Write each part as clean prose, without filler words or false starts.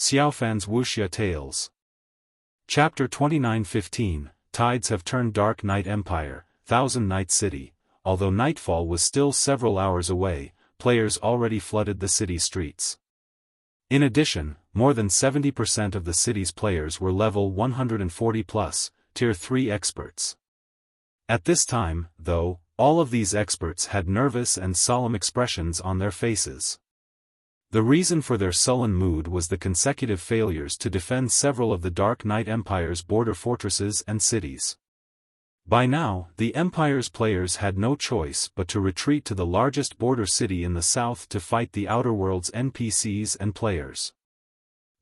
Xiaofan's Wuxia Tales. Chapter 29:15, Tides have turned Dark Night Empire, Thousand Night City. Although nightfall was still several hours away, players already flooded the city streets. In addition, more than 70% of the city's players were level 140+, Tier 3 experts. At this time, though, all of these experts had nervous and solemn expressions on their faces. The reason for their sullen mood was the consecutive failures to defend several of the Dark Knight Empire's border fortresses and cities. By now, the Empire's players had no choice but to retreat to the largest border city in the south to fight the Outer World's NPCs and players.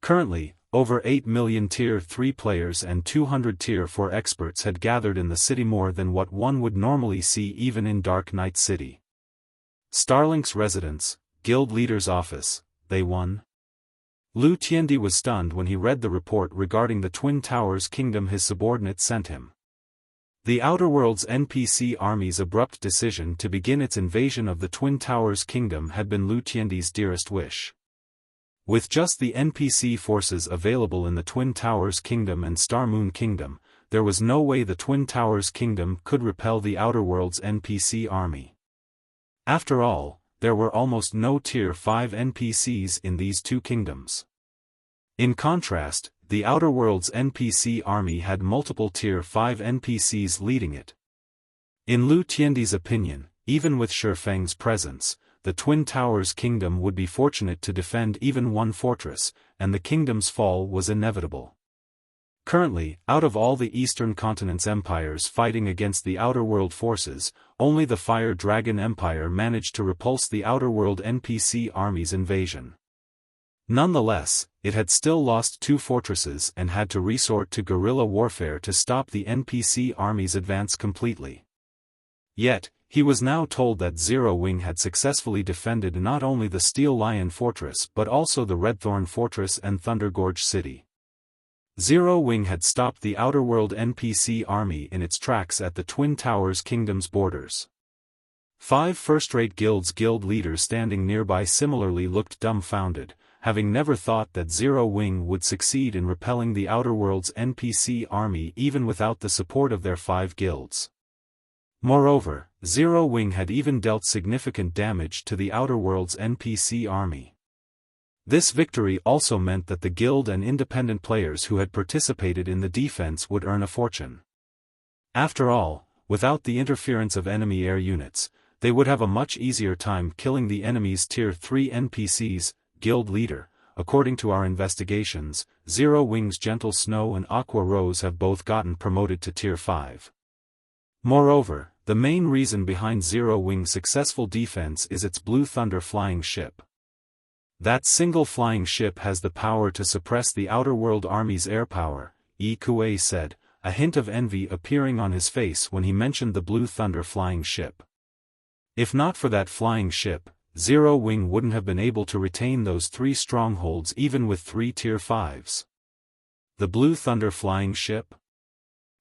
Currently, over 8 million Tier 3 players and 200 Tier 4 experts had gathered in the city, more than what one would normally see even in Dark Knight City. Starlink's residence, Guild Leader's office, they won. Lu Tiandi was stunned when he read the report regarding the Twin Towers Kingdom his subordinate sent him. The Outer World's NPC army's abrupt decision to begin its invasion of the Twin Towers Kingdom had been Lu Tiandi's dearest wish. With just the NPC forces available in the Twin Towers Kingdom and Star Moon Kingdom, there was no way the Twin Towers Kingdom could repel the Outer World's NPC army. After all, there were almost no Tier 5 NPCs in these two kingdoms. In contrast, the Outer World's NPC army had multiple Tier 5 NPCs leading it. In Lu Tiandi's opinion, even with Shifeng's presence, the Twin Towers Kingdom would be fortunate to defend even one fortress, and the kingdom's fall was inevitable. Currently, out of all the Eastern Continent's empires fighting against the Outer World forces, only the Fire Dragon Empire managed to repulse the Outer World NPC army's invasion. Nonetheless, it had still lost 2 fortresses and had to resort to guerrilla warfare to stop the NPC army's advance completely. Yet, he was now told that Zero Wing had successfully defended not only the Steel Lion Fortress but also the Redthorn Fortress and Thundergorge City. Zero Wing had stopped the Outer World NPC army in its tracks at the Twin Towers Kingdom's borders. 5 first-rate guild leaders standing nearby similarly looked dumbfounded, having never thought that Zero Wing would succeed in repelling the Outer World's NPC army even without the support of their 5 guilds. Moreover, Zero Wing had even dealt significant damage to the Outer World's NPC army. This victory also meant that the guild and independent players who had participated in the defense would earn a fortune. After all, without the interference of enemy air units, they would have a much easier time killing the enemy's Tier 3 NPCs, Guild Leader. According to our investigations, Zero Wing's Gentle Snow and Aqua Rose have both gotten promoted to Tier 5. Moreover, the main reason behind Zero Wing's successful defense is its Blue Thunder flying ship. That single flying ship has the power to suppress the Outer World army's air power, Yi Kuei said, a hint of envy appearing on his face when he mentioned the Blue Thunder flying ship. If not for that flying ship, Zero Wing wouldn't have been able to retain those 3 strongholds even with 3 Tier 5s. The Blue Thunder flying ship?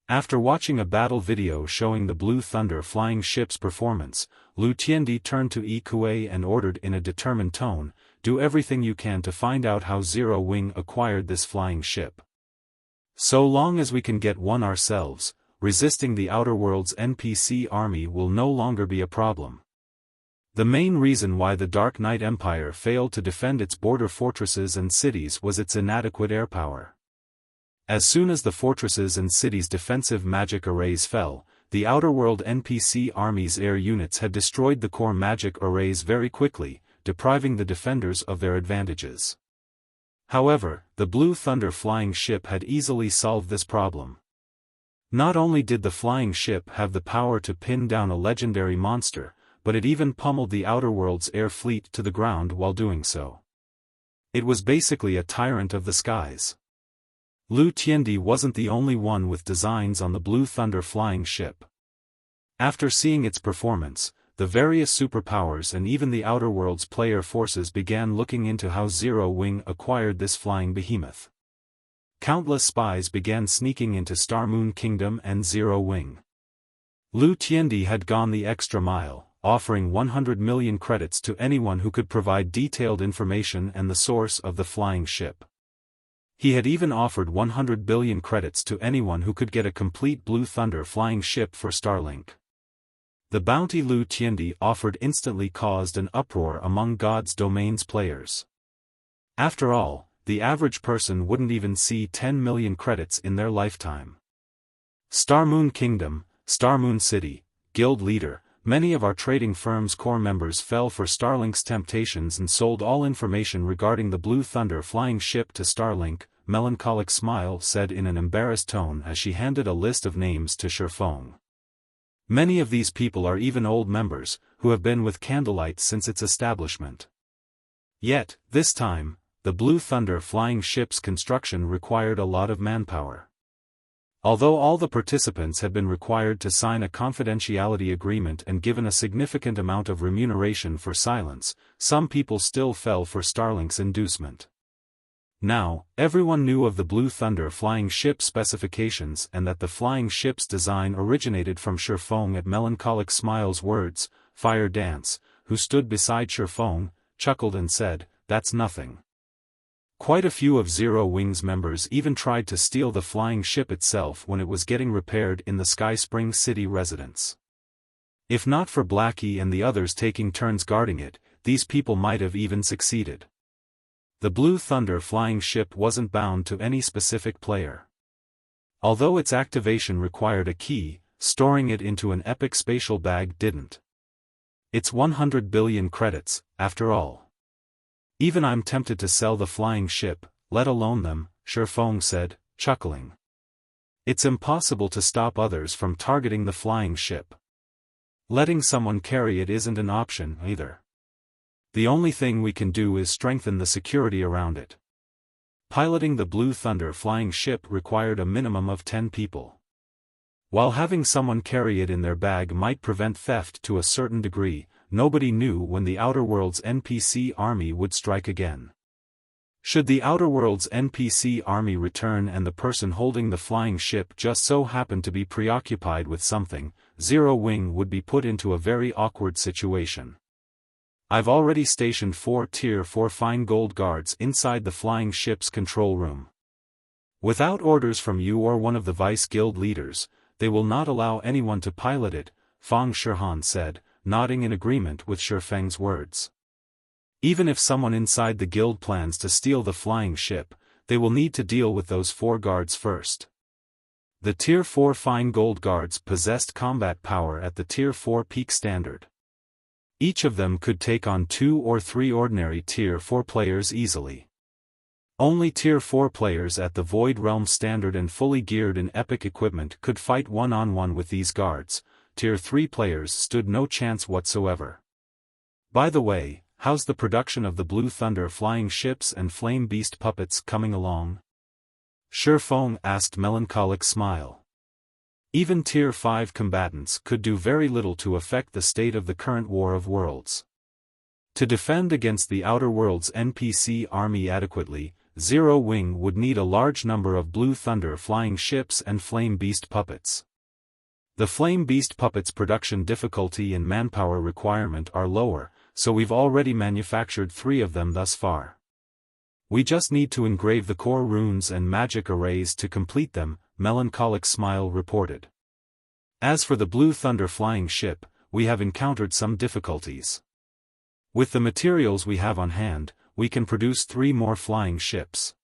After watching a battle video showing the Blue Thunder flying ship's performance, Lu Tiandi turned to Yi Kuei and ordered in a determined tone, "Do everything you can to find out how Zero Wing acquired this flying ship. So long as we can get one ourselves, resisting the Outer World's NPC army will no longer be a problem." The main reason why the Dark Knight Empire failed to defend its border fortresses and cities was its inadequate air power. As soon as the fortresses and cities' defensive magic arrays fell, the Outer World NPC army's air units had destroyed the core magic arrays very quickly, depriving the defenders of their advantages. However, the Blue Thunder flying ship had easily solved this problem. Not only did the flying ship have the power to pin down a legendary monster, but it even pummeled the Outer World's air fleet to the ground while doing so. It was basically a tyrant of the skies. Lu Tiandi wasn't the only one with designs on the Blue Thunder flying ship. After seeing its performance, the various superpowers and even the Outer World's player forces began looking into how Zero Wing acquired this flying behemoth. Countless spies began sneaking into Star Moon Kingdom and Zero Wing. Lu Tiandi had gone the extra mile, offering 100 million credits to anyone who could provide detailed information and the source of the flying ship. He had even offered 100 billion credits to anyone who could get a complete Blue Thunder flying ship for Starlink. The bounty Lu Tiandi offered instantly caused an uproar among God's Domain's players. After all, the average person wouldn't even see 10 million credits in their lifetime. Starmoon Kingdom, Starmoon City, Guild Leader, many of our trading firm's core members fell for Starlink's temptations and sold all information regarding the Blue Thunder flying ship to Starlink, Melancholic Smile said in an embarrassed tone as she handed a list of names to Xiaofan. Many of these people are even old members, who have been with Candlelight since its establishment. Yet, this time, the Blue Thunder flying ship's construction required a lot of manpower. Although all the participants had been required to sign a confidentiality agreement and given a significant amount of remuneration for silence, some people still fell for Starlink's inducement. Now, everyone knew of the Blue Thunder flying ship specifications and that the flying ship's design originated from Xiaofan. At Melancholic Smile's words, Fire Dance, who stood beside Xiaofan, chuckled and said, "That's nothing." Quite a few of Zero Wing's members even tried to steal the flying ship itself when it was getting repaired in the Sky Spring City residence. If not for Blackie and the others taking turns guarding it, these people might have even succeeded. The Blue Thunder flying ship wasn't bound to any specific player. Although its activation required a key, storing it into an epic spatial bag didn't. It's 100 billion credits, after all. Even I'm tempted to sell the flying ship, let alone them, Xiaofan said, chuckling. It's impossible to stop others from targeting the flying ship. Letting someone carry it isn't an option, either. The only thing we can do is strengthen the security around it. Piloting the Blue Thunder flying ship required a minimum of 10 people. While having someone carry it in their bag might prevent theft to a certain degree, nobody knew when the Outer Worlds NPC army would strike again. Should the Outer Worlds NPC army return and the person holding the flying ship just so happen to be preoccupied with something, Zero Wing would be put into a very awkward situation. I've already stationed 4 Tier 4 fine gold guards inside the flying ship's control room. Without orders from you or one of the vice guild leaders, they will not allow anyone to pilot it, Fang Shihan said, nodding in agreement with Shifeng's words. Even if someone inside the guild plans to steal the flying ship, they will need to deal with those 4 guards first. The Tier 4 fine gold guards possessed combat power at the Tier 4 peak standard. Each of them could take on 2 or 3 ordinary Tier 4 players easily. Only Tier 4 players at the Void Realm standard and fully geared in epic equipment could fight one-on-one with these guards. Tier 3 players stood no chance whatsoever. By the way, how's the production of the Blue Thunder flying ships and Flame Beast puppets coming along? Xiaofan asked Melancholic Smile. Even Tier 5 combatants could do very little to affect the state of the current War of Worlds. To defend against the Outer Worlds NPC army adequately, Zero Wing would need a large number of Blue Thunder flying ships and Flame Beast puppets. The Flame Beast puppets' production difficulty and manpower requirement are lower, so we've already manufactured 3 of them thus far. We just need to engrave the core runes and magic arrays to complete them, Melancholic Smile reported. As for the Blue Thunder flying ship, we have encountered some difficulties. With the materials we have on hand, we can produce 3 more flying ships.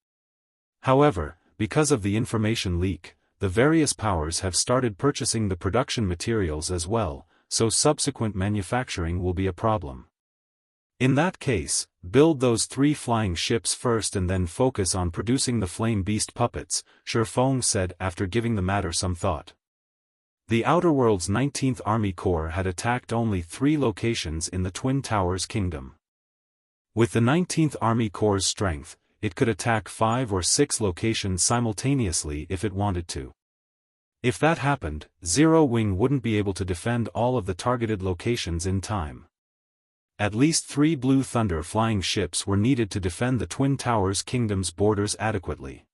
However, because of the information leak, the various powers have started purchasing the production materials as well, so subsequent manufacturing will be a problem. In that case, build those 3 flying ships first and then focus on producing the Flame Beast puppets, Xiaofan said after giving the matter some thought. The Outer Worlds 19th Army Corps had attacked only 3 locations in the Twin Towers Kingdom. With the 19th Army Corps' strength, it could attack 5 or 6 locations simultaneously if it wanted to. If that happened, Zero Wing wouldn't be able to defend all of the targeted locations in time. At least 3 Blue Thunder flying ships were needed to defend the Twin Towers Kingdom's borders adequately.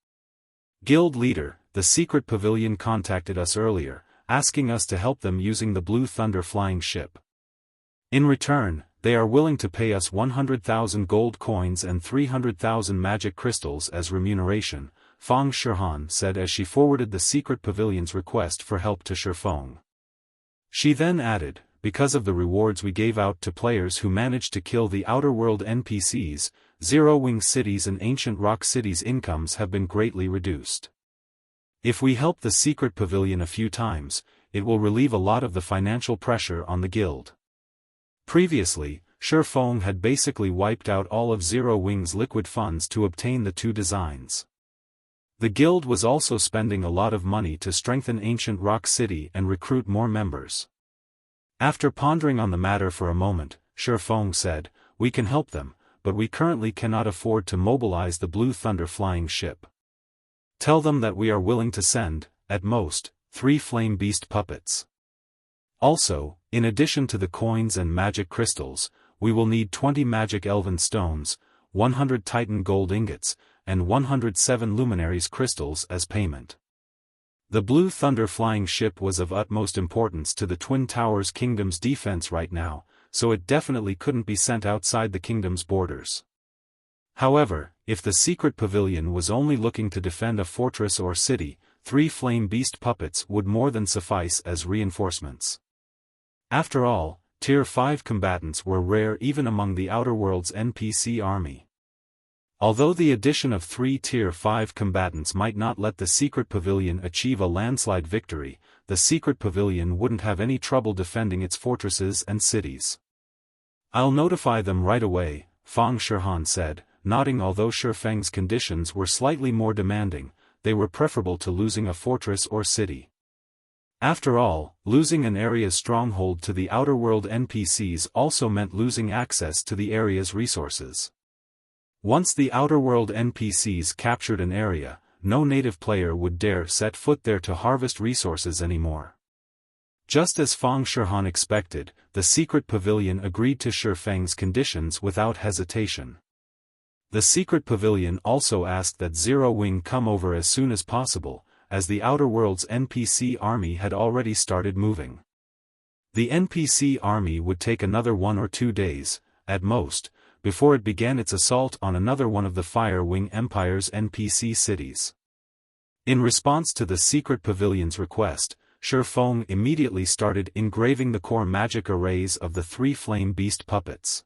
Guild leader, the Secret Pavilion contacted us earlier, asking us to help them using the Blue Thunder flying ship. In return, they are willing to pay us 100,000 gold coins and 300,000 magic crystals as remuneration, Fang Shihan said as she forwarded the secret pavilion's request for help to Shifeng. She then added, because of the rewards we gave out to players who managed to kill the outer world NPCs, Zero-Wing Cities and Ancient Rock Cities' incomes have been greatly reduced. If we help the secret pavilion a few times, it will relieve a lot of the financial pressure on the guild. Previously, Shifeng had basically wiped out all of Zero-Wing's liquid funds to obtain the two designs. The guild was also spending a lot of money to strengthen Ancient Rock City and recruit more members. After pondering on the matter for a moment, Shifeng said, "We can help them, but we currently cannot afford to mobilize the Blue Thunder flying ship. Tell them that we are willing to send, at most, 3 flame beast puppets. Also, in addition to the coins and magic crystals, we will need 20 magic elven stones, 100 titan gold ingots, and 107 luminaries crystals as payment." The Blue Thunder flying ship was of utmost importance to the Twin Towers Kingdom's defense right now, so it definitely couldn't be sent outside the kingdom's borders. However, if the secret pavilion was only looking to defend a fortress or city, 3 flame beast puppets would more than suffice as reinforcements. After all, Tier 5 combatants were rare even among the Outer Worlds NPC army. Although the addition of 3 Tier 5 combatants might not let the secret pavilion achieve a landslide victory, the secret pavilion wouldn't have any trouble defending its fortresses and cities. "I'll notify them right away," Fang Shihan said, nodding. Although Shifeng's conditions were slightly more demanding, they were preferable to losing a fortress or city. After all, losing an area's stronghold to the Outer World NPCs also meant losing access to the area's resources. Once the Outer World NPCs captured an area, no native player would dare set foot there to harvest resources anymore. Just as Fang Shihan expected, the secret pavilion agreed to Shifeng's conditions without hesitation. The secret pavilion also asked that Zero-Wing come over as soon as possible, as the Outer Worlds NPC army had already started moving. The NPC army would take another 1 or 2 days, at most, before it began its assault on another one of the Fire Wing Empire's NPC cities. In response to the secret pavilion's request, Shifeng immediately started engraving the core magic arrays of the 3 flame beast puppets.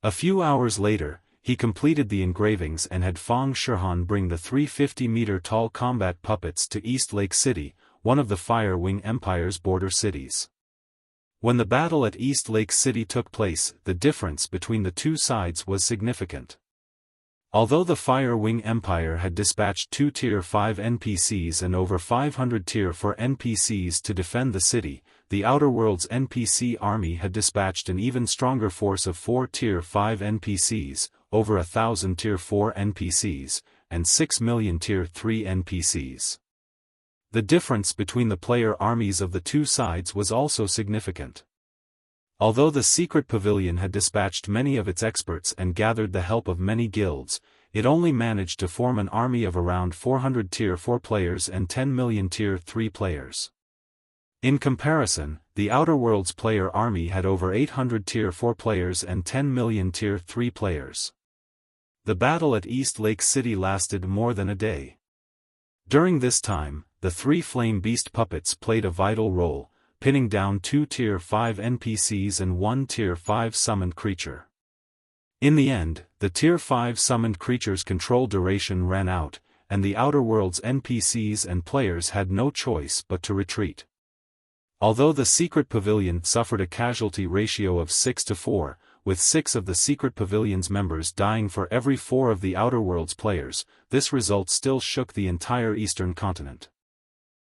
A few hours later, he completed the engravings and had Fang Shihan bring the 3 50-meter-tall combat puppets to East Lake City, one of the Fire Wing Empire's border cities. When the battle at East Lake City took place, the difference between the two sides was significant. Although the Fire Wing Empire had dispatched 2 Tier 5 NPCs and over 500 Tier 4 NPCs to defend the city, the Outer Worlds NPC army had dispatched an even stronger force of 4 Tier 5 NPCs, over 1,000 Tier 4 NPCs, and 6 million Tier 3 NPCs. The difference between the player armies of the two sides was also significant. Although the secret pavilion had dispatched many of its experts and gathered the help of many guilds, it only managed to form an army of around 400 Tier 4 players and 10 million Tier 3 players. In comparison, the Outer Worlds player army had over 800 Tier 4 players and 10 million Tier 3 players. The battle at East Lake City lasted more than a day. During this time, the 3 flame beast puppets played a vital role, pinning down 2 Tier 5 NPCs and 1 Tier 5 summoned creature. In the end, the Tier 5 summoned creature's control duration ran out, and the Outer Worlds NPCs and players had no choice but to retreat. Although the secret pavilion suffered a casualty ratio of 6-4, with 6 of the secret pavilion's members dying for every 4 of the Outer Worlds players, this result still shook the entire eastern continent.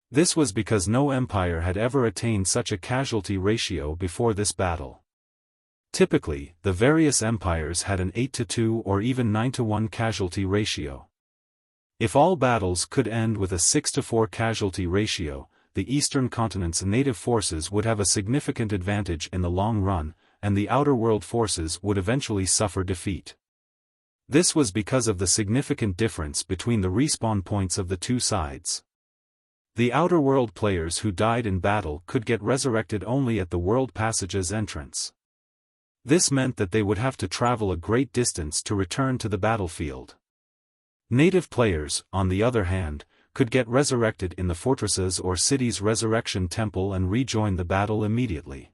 This was because no empire had ever attained such a casualty ratio before this battle. Typically, the various empires had an 8-2 or even 9-1 casualty ratio. If all battles could end with a 6-4 casualty ratio, the eastern continent's native forces would have a significant advantage in the long run, and the Outer World forces would eventually suffer defeat. This was because of the significant difference between the respawn points of the two sides. The Outer World players who died in battle could get resurrected only at the World Passage's entrance. This meant that they would have to travel a great distance to return to the battlefield. Native players, on the other hand, could get resurrected in the fortresses or city's resurrection temple and rejoin the battle immediately.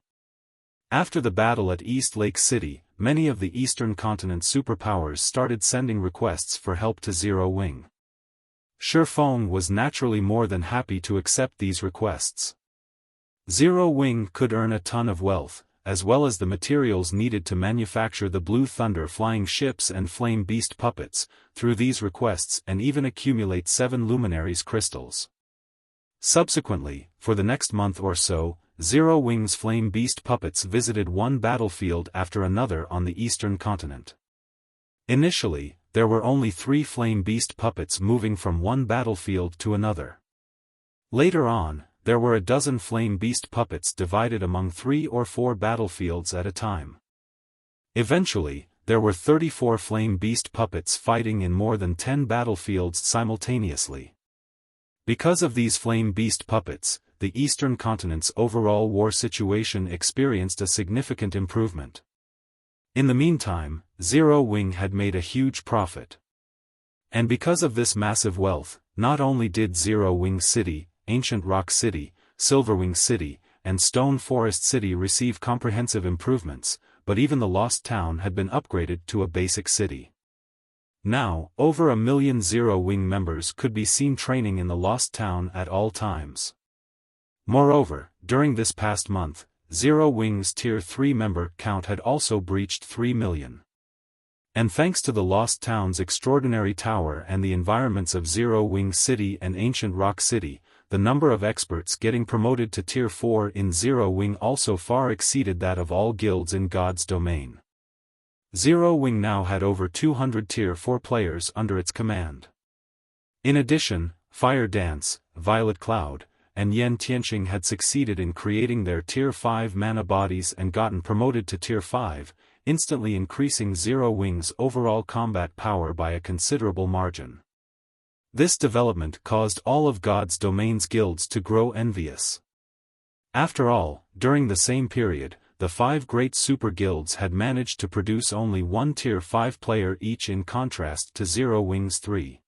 After the battle at East Lake City, many of the Eastern Continent superpowers started sending requests for help to Zero Wing. Xiaofan was naturally more than happy to accept these requests. Zero Wing could earn a ton of wealth, as well as the materials needed to manufacture the Blue Thunder flying ships and Flame Beast puppets, through these requests and even accumulate 7 luminaries crystals. Subsequently, for the next month or so, Zero Wing's Flame Beast puppets visited one battlefield after another on the Eastern Continent. Initially, there were only 3 Flame Beast puppets moving from one battlefield to another. Later on, there were a dozen Flame Beast puppets divided among 3 or 4 battlefields at a time. Eventually, there were 34 Flame Beast puppets fighting in more than 10 battlefields simultaneously. Because of these Flame Beast puppets, the Eastern Continent's overall war situation experienced a significant improvement. In the meantime, Zero Wing had made a huge profit. And because of this massive wealth, not only did Zero Wing City, Ancient Rock City, Silverwing City, and Stone Forest City receive comprehensive improvements, but even the Lost Town had been upgraded to a basic city. Now, over 1 million Zero Wing members could be seen training in the Lost Town at all times. Moreover, during this past month, Zero Wing's Tier 3 member count had also breached 3 million. And thanks to the Lost Town's extraordinary tower and the environments of Zero Wing City and Ancient Rock City, the number of experts getting promoted to Tier 4 in Zero Wing also far exceeded that of all guilds in God's domain. Zero Wing now had over 200 Tier 4 players under its command. In addition, Fire Dance, Violet Cloud, and Yen Tianqing had succeeded in creating their Tier 5 mana bodies and gotten promoted to Tier 5, instantly increasing Zero Wing's overall combat power by a considerable margin. This development caused all of God's domain's guilds to grow envious. After all, during the same period, the 5 great super guilds had managed to produce only 1 Tier 5 player each in contrast to Zero Wing's 3.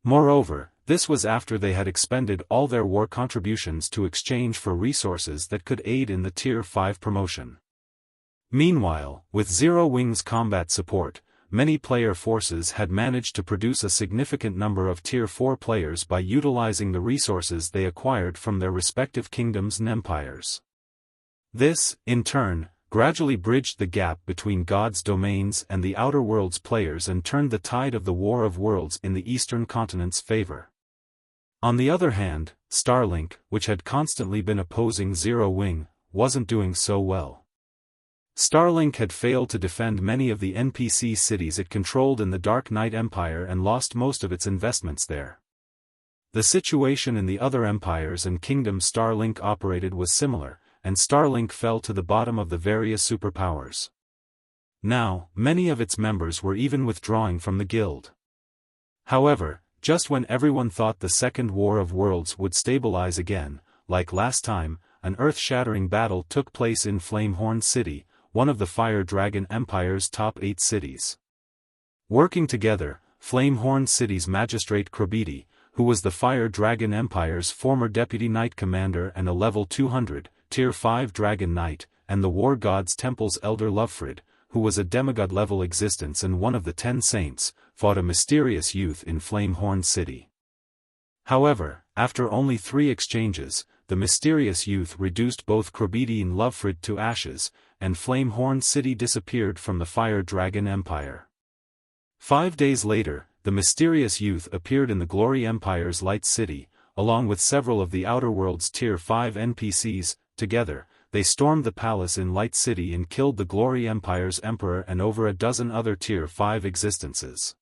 Moreover, this was after they had expended all their war contributions to exchange for resources that could aid in the Tier 5 promotion. Meanwhile, with Zero Wing's combat support, many player forces had managed to produce a significant number of Tier 4 players by utilizing the resources they acquired from their respective kingdoms and empires. This, in turn, gradually bridged the gap between God's domains and the Outer Worlds players and turned the tide of the War of Worlds in the Eastern Continent's favor. On the other hand, Starlink, which had constantly been opposing Zero Wing, wasn't doing so well. Starlink had failed to defend many of the NPC cities it controlled in the Dark Knight Empire and lost most of its investments there. The situation in the other empires and kingdoms Starlink operated was similar, and Starlink fell to the bottom of the various superpowers. Now, many of its members were even withdrawing from the guild. However, just when everyone thought the Second War of Worlds would stabilize again, like last time, an earth-shattering battle took place in Flamehorn City, one of the Fire Dragon Empire's top 8 cities. Working together, Flamehorn City's Magistrate Krobiti, who was the Fire Dragon Empire's former Deputy Knight Commander and a level 200, Tier 5 Dragon Knight, and the War God's Temple's Elder Lovefrid, who was a demigod-level existence and one of the 10 saints, fought a mysterious youth in Flamehorn City. However, after only 3 exchanges, the mysterious youth reduced both Krobiti and Lovefrid to ashes, and Flamehorn City disappeared from the Fire Dragon Empire. 5 days later, the mysterious youth appeared in the Glory Empire's Light City, along with several of the Outer Worlds Tier 5 NPCs. Together, they stormed the palace in Light City and killed the Glory Empire's Emperor and over a dozen other Tier 5 existences.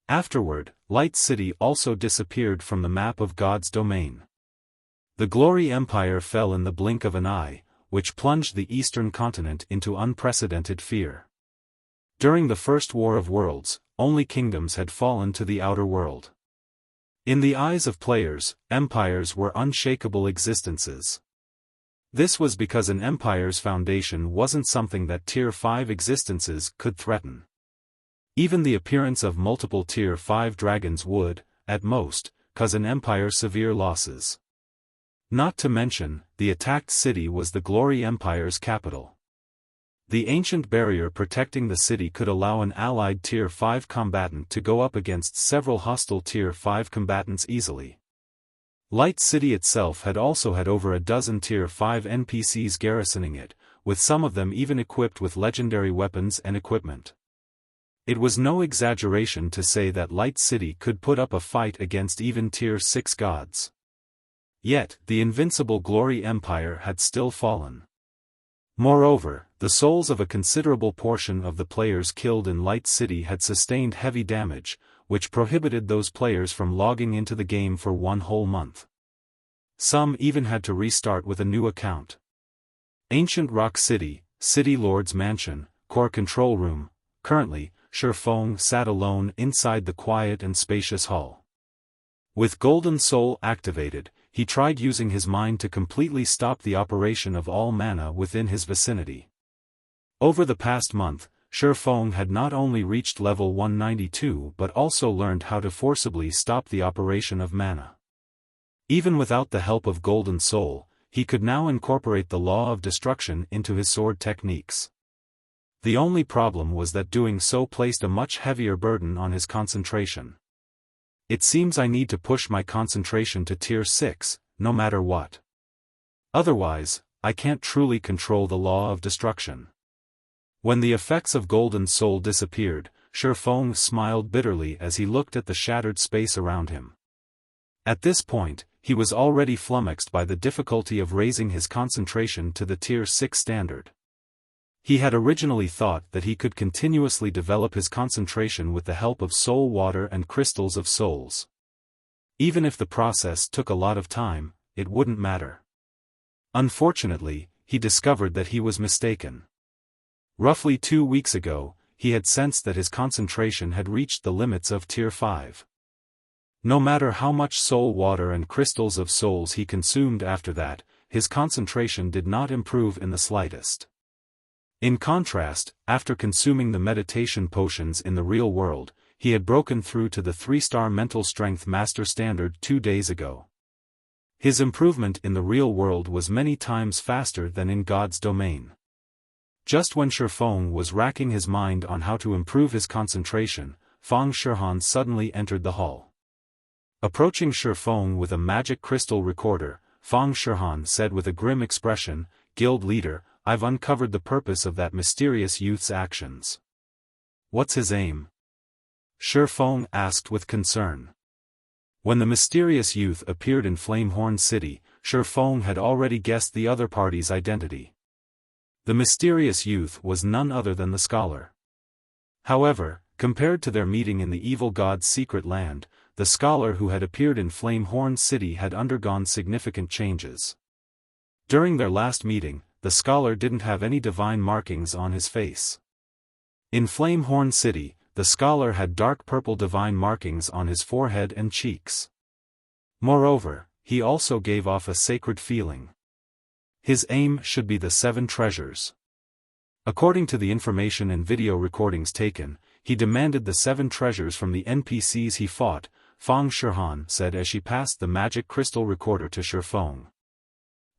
Afterward, Light City also disappeared from the map of God's domain. The Glory Empire fell in the blink of an eye, which plunged the Eastern Continent into unprecedented fear. During the First War of Worlds, only kingdoms had fallen to the outer world. In the eyes of players, empires were unshakable existences. This was because an empire's foundation wasn't something that Tier 5 existences could threaten. Even the appearance of multiple Tier 5 dragons would, at most, cause an empire severe losses. Not to mention, the attacked city was the Glory Empire's capital. The ancient barrier protecting the city could allow an allied Tier 5 combatant to go up against several hostile Tier 5 combatants easily. Light City itself had also had over a dozen Tier 5 NPCs garrisoning it, with some of them even equipped with legendary weapons and equipment. It was no exaggeration to say that Light City could put up a fight against even Tier 6 gods. Yet, the invincible Glory Empire had still fallen. Moreover, the souls of a considerable portion of the players killed in Light City had sustained heavy damage, which prohibited those players from logging into the game for one whole month. Some even had to restart with a new account. Ancient Rock City, City Lord's Mansion, Core Control Room. Currently, Xiaofan sat alone inside the quiet and spacious hall. With Golden Soul activated, he tried using his mind to completely stop the operation of all mana within his vicinity. Over the past month, Xiaofan had not only reached level 192 but also learned how to forcibly stop the operation of mana. Even without the help of Golden Soul, he could now incorporate the law of destruction into his sword techniques. The only problem was that doing so placed a much heavier burden on his concentration. It seems I need to push my concentration to Tier 6, no matter what. Otherwise, I can't truly control the law of destruction. When the effects of Golden Soul disappeared, Xiaofan smiled bitterly as he looked at the shattered space around him. At this point, he was already flummoxed by the difficulty of raising his concentration to the Tier 6 standard. He had originally thought that he could continuously develop his concentration with the help of soul water and crystals of souls. Even if the process took a lot of time, it wouldn't matter. Unfortunately, he discovered that he was mistaken. Roughly 2 weeks ago, he had sensed that his concentration had reached the limits of Tier 5. No matter how much soul water and crystals of souls he consumed after that, his concentration did not improve in the slightest. In contrast, after consuming the meditation potions in the real world, he had broken through to the 3-star mental strength master standard 2 days ago. His improvement in the real world was many times faster than in God's domain. Just when Xiaofan was racking his mind on how to improve his concentration, Fang Shihan suddenly entered the hall. Approaching Xiaofan with a magic crystal recorder, Fang Shihan said with a grim expression, "Guild leader, I've uncovered the purpose of that mysterious youth's actions." "What's his aim?" Xiaofan asked with concern. When the mysterious youth appeared in Flamehorn City, Xiaofan had already guessed the other party's identity. The mysterious youth was none other than the scholar. However, compared to their meeting in the evil god's secret land, the scholar who had appeared in Flamehorn City had undergone significant changes. During their last meeting, the scholar didn't have any divine markings on his face. In Flamehorn City, the scholar had dark purple divine markings on his forehead and cheeks. Moreover, he also gave off a sacred feeling. His aim should be the 7 treasures. According to the information and video recordings taken, he demanded the 7 treasures from the NPCs he fought, Fang Shihan said as she passed the magic crystal recorder to Xiaofan.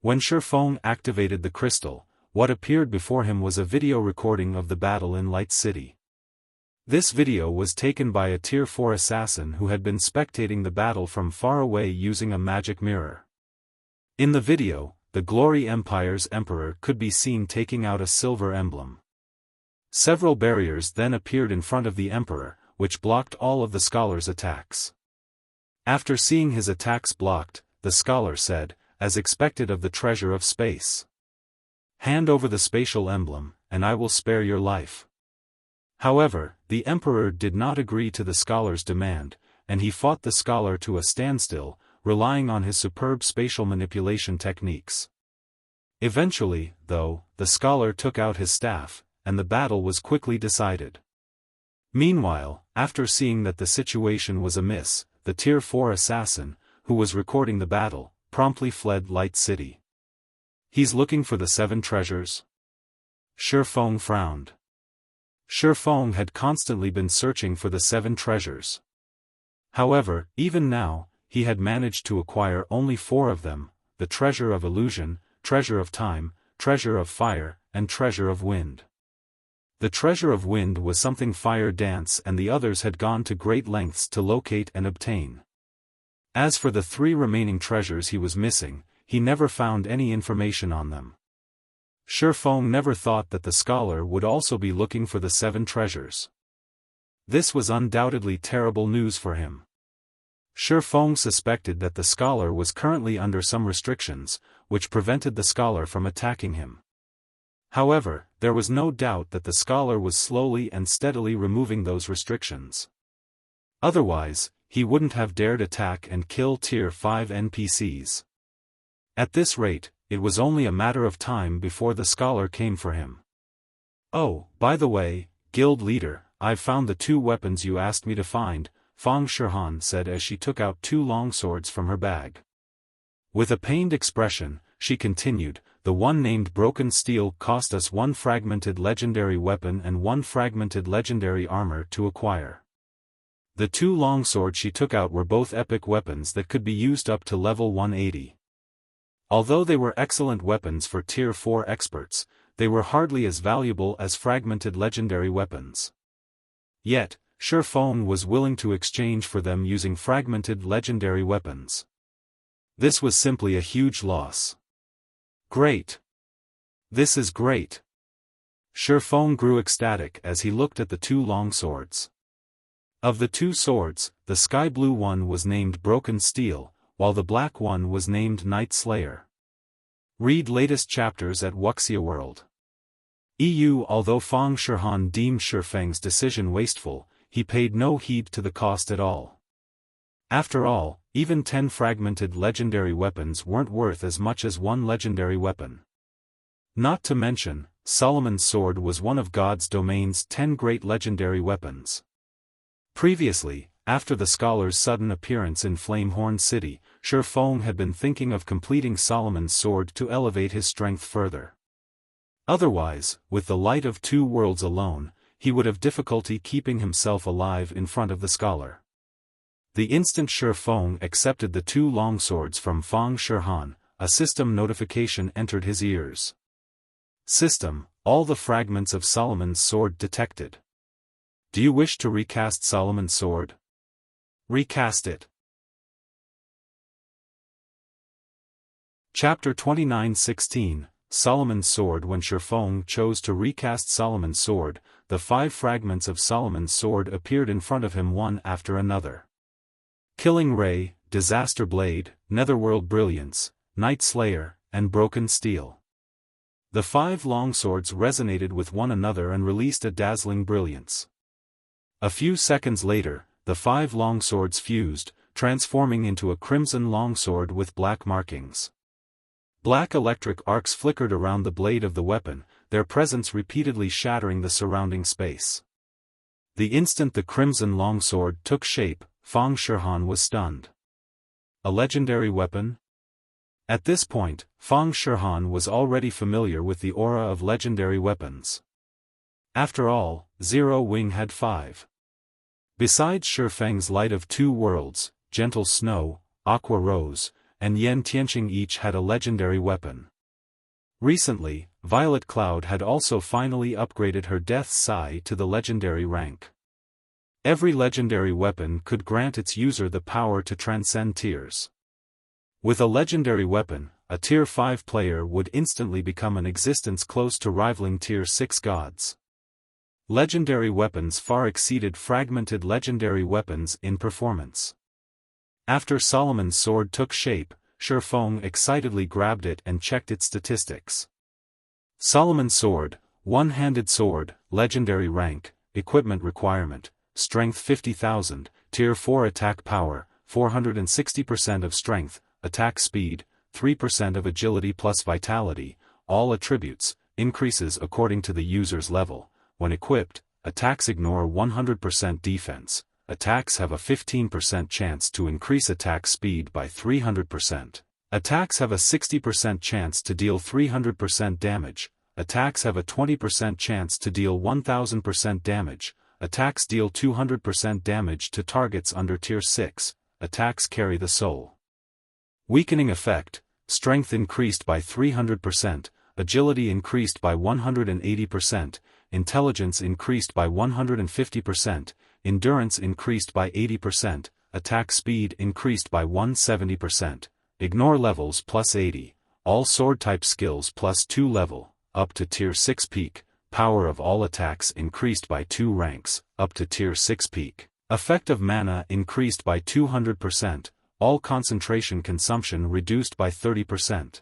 When Xiaofan activated the crystal, what appeared before him was a video recording of the battle in Light City. This video was taken by a Tier 4 assassin who had been spectating the battle from far away using a magic mirror. In the video, the Glory Empire's emperor could be seen taking out a silver emblem. Several barriers then appeared in front of the emperor, which blocked all of the scholar's attacks. After seeing his attacks blocked, the scholar said, as expected of the treasure of space, "Hand over the spatial emblem, and I will spare your life." However, the emperor did not agree to the scholar's demand, and he fought the scholar to a standstill, relying on his superb spatial manipulation techniques. Eventually, though, the scholar took out his staff, and the battle was quickly decided. Meanwhile, after seeing that the situation was amiss, the Tier 4 assassin, who was recording the battle, promptly fled Light City. He's looking for the 7 treasures? Xiaofan frowned. Xiaofan had constantly been searching for the 7 treasures. However, even now, he had managed to acquire only 4 of them: the treasure of illusion, treasure of time, treasure of fire, and treasure of wind. The treasure of wind was something Fire Dance and the others had gone to great lengths to locate and obtain. As for the 3 remaining treasures he was missing, he never found any information on them. Xiaofan never thought that the scholar would also be looking for the 7 treasures. This was undoubtedly terrible news for him. Xiaofan suspected that the scholar was currently under some restrictions, which prevented the scholar from attacking him. However, there was no doubt that the scholar was slowly and steadily removing those restrictions. Otherwise, he wouldn't have dared attack and kill Tier 5 NPCs. At this rate, it was only a matter of time before the scholar came for him. "Oh, by the way, guild leader, I've found the 2 weapons you asked me to find," Fang Shihan said as she took out 2 longswords from her bag. With a pained expression, she continued, "The one named Broken Steel cost us 1 fragmented legendary weapon and 1 fragmented legendary armor to acquire." The 2 longswords she took out were both epic weapons that could be used up to level 180. Although they were excellent weapons for Tier 4 experts, they were hardly as valuable as fragmented legendary weapons. Yet, Xiaofan was willing to exchange for them using fragmented legendary weapons. This was simply a huge loss. "Great! This is great!" Xiaofan grew ecstatic as he looked at the 2 long swords. Of the 2 swords, the sky blue one was named Broken Steel, while the black one was named Night Slayer. Read latest chapters at Wuxia World. Although Fang Shihan deemed Xiaofang's decision wasteful, he paid no heed to the cost at all. After all, even 10 fragmented legendary weapons weren't worth as much as 1 legendary weapon. Not to mention, Solomon's sword was one of God's domain's 10 great legendary weapons. Previously, after the scholar's sudden appearance in Flamehorn City, Xiaofan had been thinking of completing Solomon's sword to elevate his strength further. Otherwise, with the light of 2 worlds alone, he would have difficulty keeping himself alive in front of the scholar. The instant Xiaofan accepted the 2 longswords from Fang Shihan, a system notification entered his ears. System, all the fragments of Solomon's sword detected. Do you wish to recast Solomon's sword? Recast it. Chapter 29:16, Solomon's Sword. When Xiaofan chose to recast Solomon's sword, the 5 fragments of Solomon's sword appeared in front of him one after another. Killing Ray, Disaster Blade, Netherworld Brilliance, Night Slayer, and Broken Steel. The 5 longswords resonated with one another and released a dazzling brilliance. A few seconds later, the 5 longswords fused, transforming into a crimson longsword with black markings. Black electric arcs flickered around the blade of the weapon, their presence repeatedly shattering the surrounding space. The instant the crimson longsword took shape, Fang Shihan was stunned. A legendary weapon? At this point, Fang Shihan was already familiar with the aura of legendary weapons. After all, Zero Wing had 5. Besides Xiaofang's Light of 2 Worlds, Gentle Snow, Aqua Rose, and Yan Tianqing each had a legendary weapon. Recently, Violet Cloud had also finally upgraded her Death Sai to the legendary rank. Every legendary weapon could grant its user the power to transcend tiers. With a legendary weapon, a Tier 5 player would instantly become an existence close to rivaling Tier 6 gods. Legendary weapons far exceeded fragmented legendary weapons in performance. After Solomon's sword took shape, Xiaofan excitedly grabbed it and checked its statistics. Solomon's sword, one-handed sword, legendary rank, equipment requirement, strength 50,000, tier 4 attack power, 460% of strength, attack speed, 3% of agility plus vitality, all attributes, increases according to the user's level. When equipped, attacks ignore 100% defense. Attacks have a 15% chance to increase attack speed by 300%, Attacks have a 60% chance to deal 300% damage, attacks have a 20% chance to deal 1000% damage, attacks deal 200% damage to targets under Tier 6, attacks carry the soul. Weakening effect, strength increased by 300%, agility increased by 180%, intelligence increased by 150%, endurance increased by 80%, attack speed increased by 170%. Ignore levels plus 80, all sword-type skills plus 2 level, up to Tier 6 peak, power of all attacks increased by 2 ranks, up to Tier 6 peak. Effect of mana increased by 200%, all concentration consumption reduced by 30%.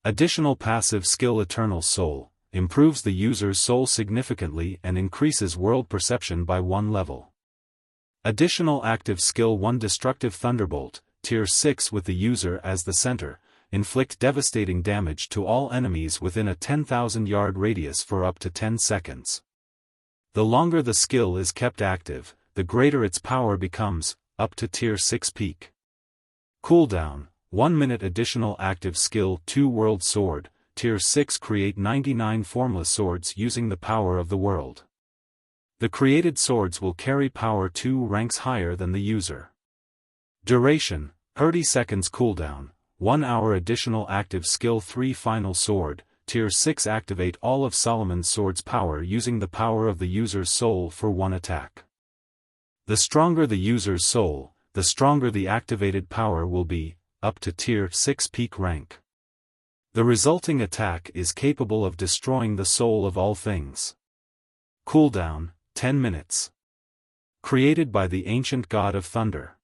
Additional passive skill Eternal Soul, improves the user's soul significantly and increases world perception by 1 level. Additional active skill 1 Destructive Thunderbolt, Tier 6 with the user as the center, inflict devastating damage to all enemies within a 10,000-yard radius for up to 10 seconds. The longer the skill is kept active, the greater its power becomes, up to Tier 6 peak. Cooldown, 1 minute additional active skill 2 World Sword, Tier 6 create 99 formless swords using the power of the world. The created swords will carry power 2 ranks higher than the user. Duration, 30 seconds cooldown, 1 hour additional active skill 3 Final Sword, Tier 6 activate all of Solomon's sword's power using the power of the user's soul for 1 attack. The stronger the user's soul, the stronger the activated power will be, up to Tier 6 peak rank. The resulting attack is capable of destroying the soul of all things. Cooldown, 10 minutes. Created by the ancient god of thunder.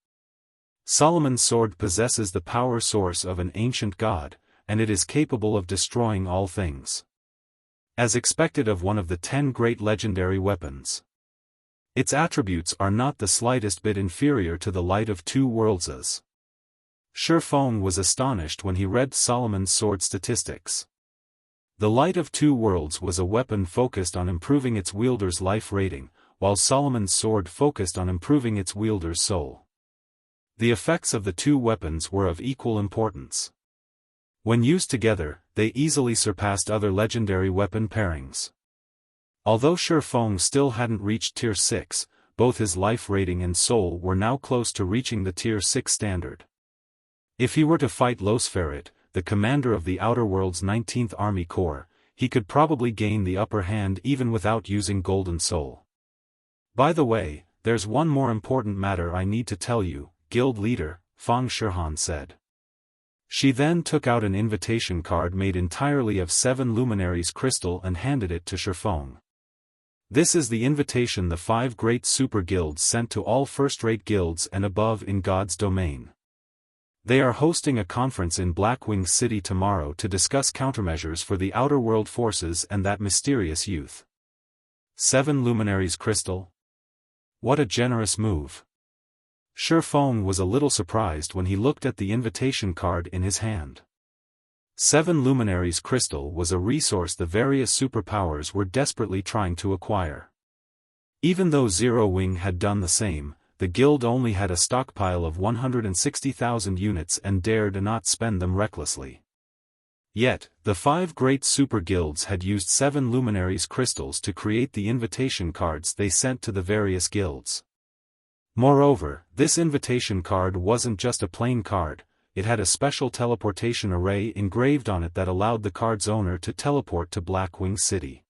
Solomon's sword possesses the power source of an ancient god, and it is capable of destroying all things. As expected of one of the 10 great legendary weapons. Its attributes are not the slightest bit inferior to the Light of Two Worlds'. Xiaofan was astonished when he read Solomon's sword statistics. The Light of Two Worlds was a weapon focused on improving its wielder's life rating, while Solomon's sword focused on improving its wielder's soul. The effects of the two weapons were of equal importance. When used together, they easily surpassed other legendary weapon pairings. Although Xiaofan still hadn't reached Tier 6, both his life rating and soul were now close to reaching the Tier 6 standard. If he were to fight Losferit, the commander of the Outer World's 19th Army Corps, he could probably gain the upper hand even without using Golden Soul. By the way, there's one more important matter I need to tell you, Guild Leader, Fang Shihan said. She then took out an invitation card made entirely of 7 luminaries crystal and handed it to Xiaofan. This is the invitation the 5 great super guilds sent to all first-rate guilds and above in God's domain. They are hosting a conference in Blackwing City tomorrow to discuss countermeasures for the Outer World forces and that mysterious youth. 7 luminaries crystal? What a generous move. Xiaofan was a little surprised when he looked at the invitation card in his hand. 7 luminaries crystal was a resource the various superpowers were desperately trying to acquire. Even though Zero Wing had done the same, the guild only had a stockpile of 160,000 units and dared not spend them recklessly. Yet, the 5 great super guilds had used 7 luminaries crystals to create the invitation cards they sent to the various guilds. Moreover, this invitation card wasn't just a plain card, it had a special teleportation array engraved on it that allowed the card's owner to teleport to Blackwing City.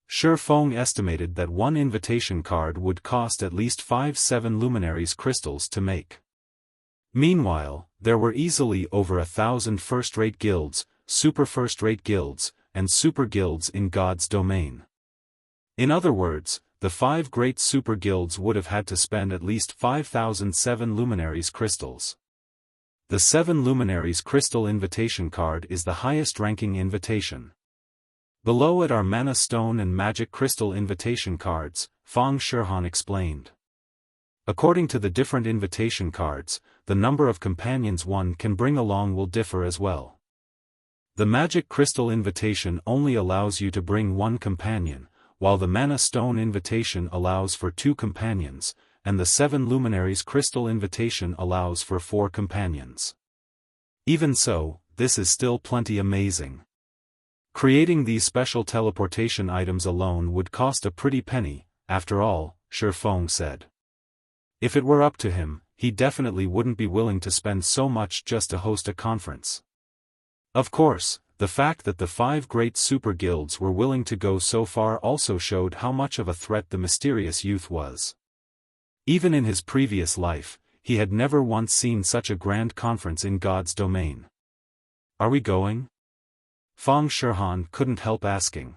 Xiaofan estimated that one invitation card would cost at least 7 luminaries crystals to make. Meanwhile, there were easily over 1,000 first-rate guilds, super first-rate guilds, and super guilds in God's domain. In other words, the 5 great super guilds would have had to spend at least 5,007 luminaries crystals. The 7 luminaries crystal invitation card is the highest ranking invitation. Below it are mana stone and magic crystal invitation cards, Fang Shihan explained. According to the different invitation cards, the number of companions one can bring along will differ as well. The magic crystal invitation only allows you to bring 1 companion, while the mana stone invitation allows for 2 companions, and the 7 luminaries crystal invitation allows for 4 companions. Even so, this is still plenty amazing. Creating these special teleportation items alone would cost a pretty penny, after all, Xiaofan said. If it were up to him, he definitely wouldn't be willing to spend so much just to host a conference. Of course, the fact that the 5 great super guilds were willing to go so far also showed how much of a threat the mysterious youth was. Even in his previous life, he had never once seen such a grand conference in God's domain. Are we going? Fang Shihan couldn't help asking.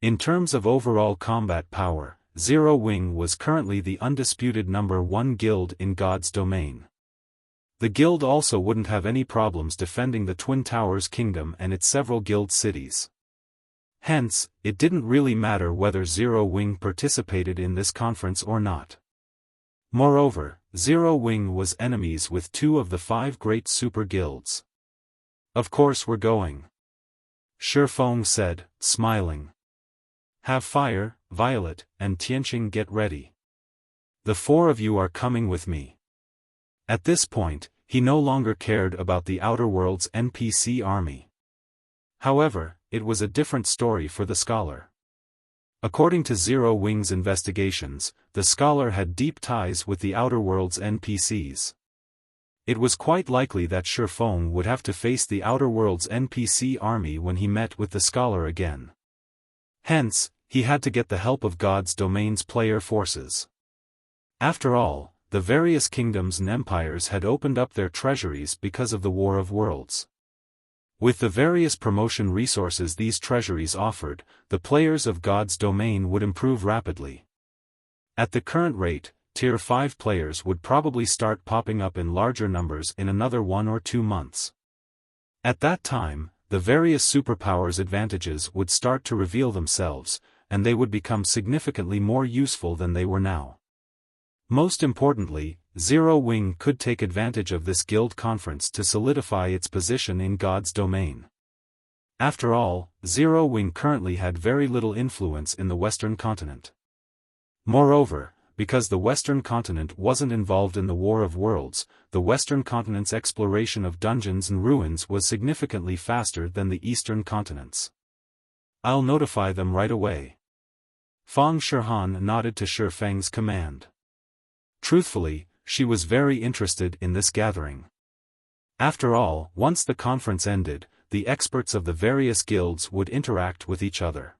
In terms of overall combat power, Zero Wing was currently the undisputed #1 guild in God's domain. The guild also wouldn't have any problems defending the Twin Towers Kingdom and its several guild cities. Hence, it didn't really matter whether Zero Wing participated in this conference or not. Moreover, Zero Wing was enemies with 2 of the 5 great super guilds. Of course we're going. Xiaofan said, smiling. Have Fire, Violet, and Tianqing get ready. The 4 of you are coming with me. At this point, he no longer cared about the Outer World's NPC army. However, it was a different story for the scholar. According to Zero Wing's investigations, the scholar had deep ties with the Outer World's NPCs. It was quite likely that Xiaofan would have to face the Outer World's NPC army when he met with the scholar again. Hence, he had to get the help of God's domain's player forces. After all, the various kingdoms and empires had opened up their treasuries because of the War of Worlds. With the various promotion resources these treasuries offered, the players of God's domain would improve rapidly. At the current rate, Tier 5 players would probably start popping up in larger numbers in another 1 or 2 months. At that time, the various superpowers' advantages would start to reveal themselves, and they would become significantly more useful than they were now. Most importantly, Zero Wing could take advantage of this guild conference to solidify its position in God's domain. After all, Zero Wing currently had very little influence in the Western continent. Moreover, because the Western continent wasn't involved in the War of Worlds, the Western continent's exploration of dungeons and ruins was significantly faster than the Eastern continent's. I'll notify them right away. Fang Shihan nodded to Xiaofang's command. Truthfully, she was very interested in this gathering. After all, once the conference ended, the experts of the various guilds would interact with each other.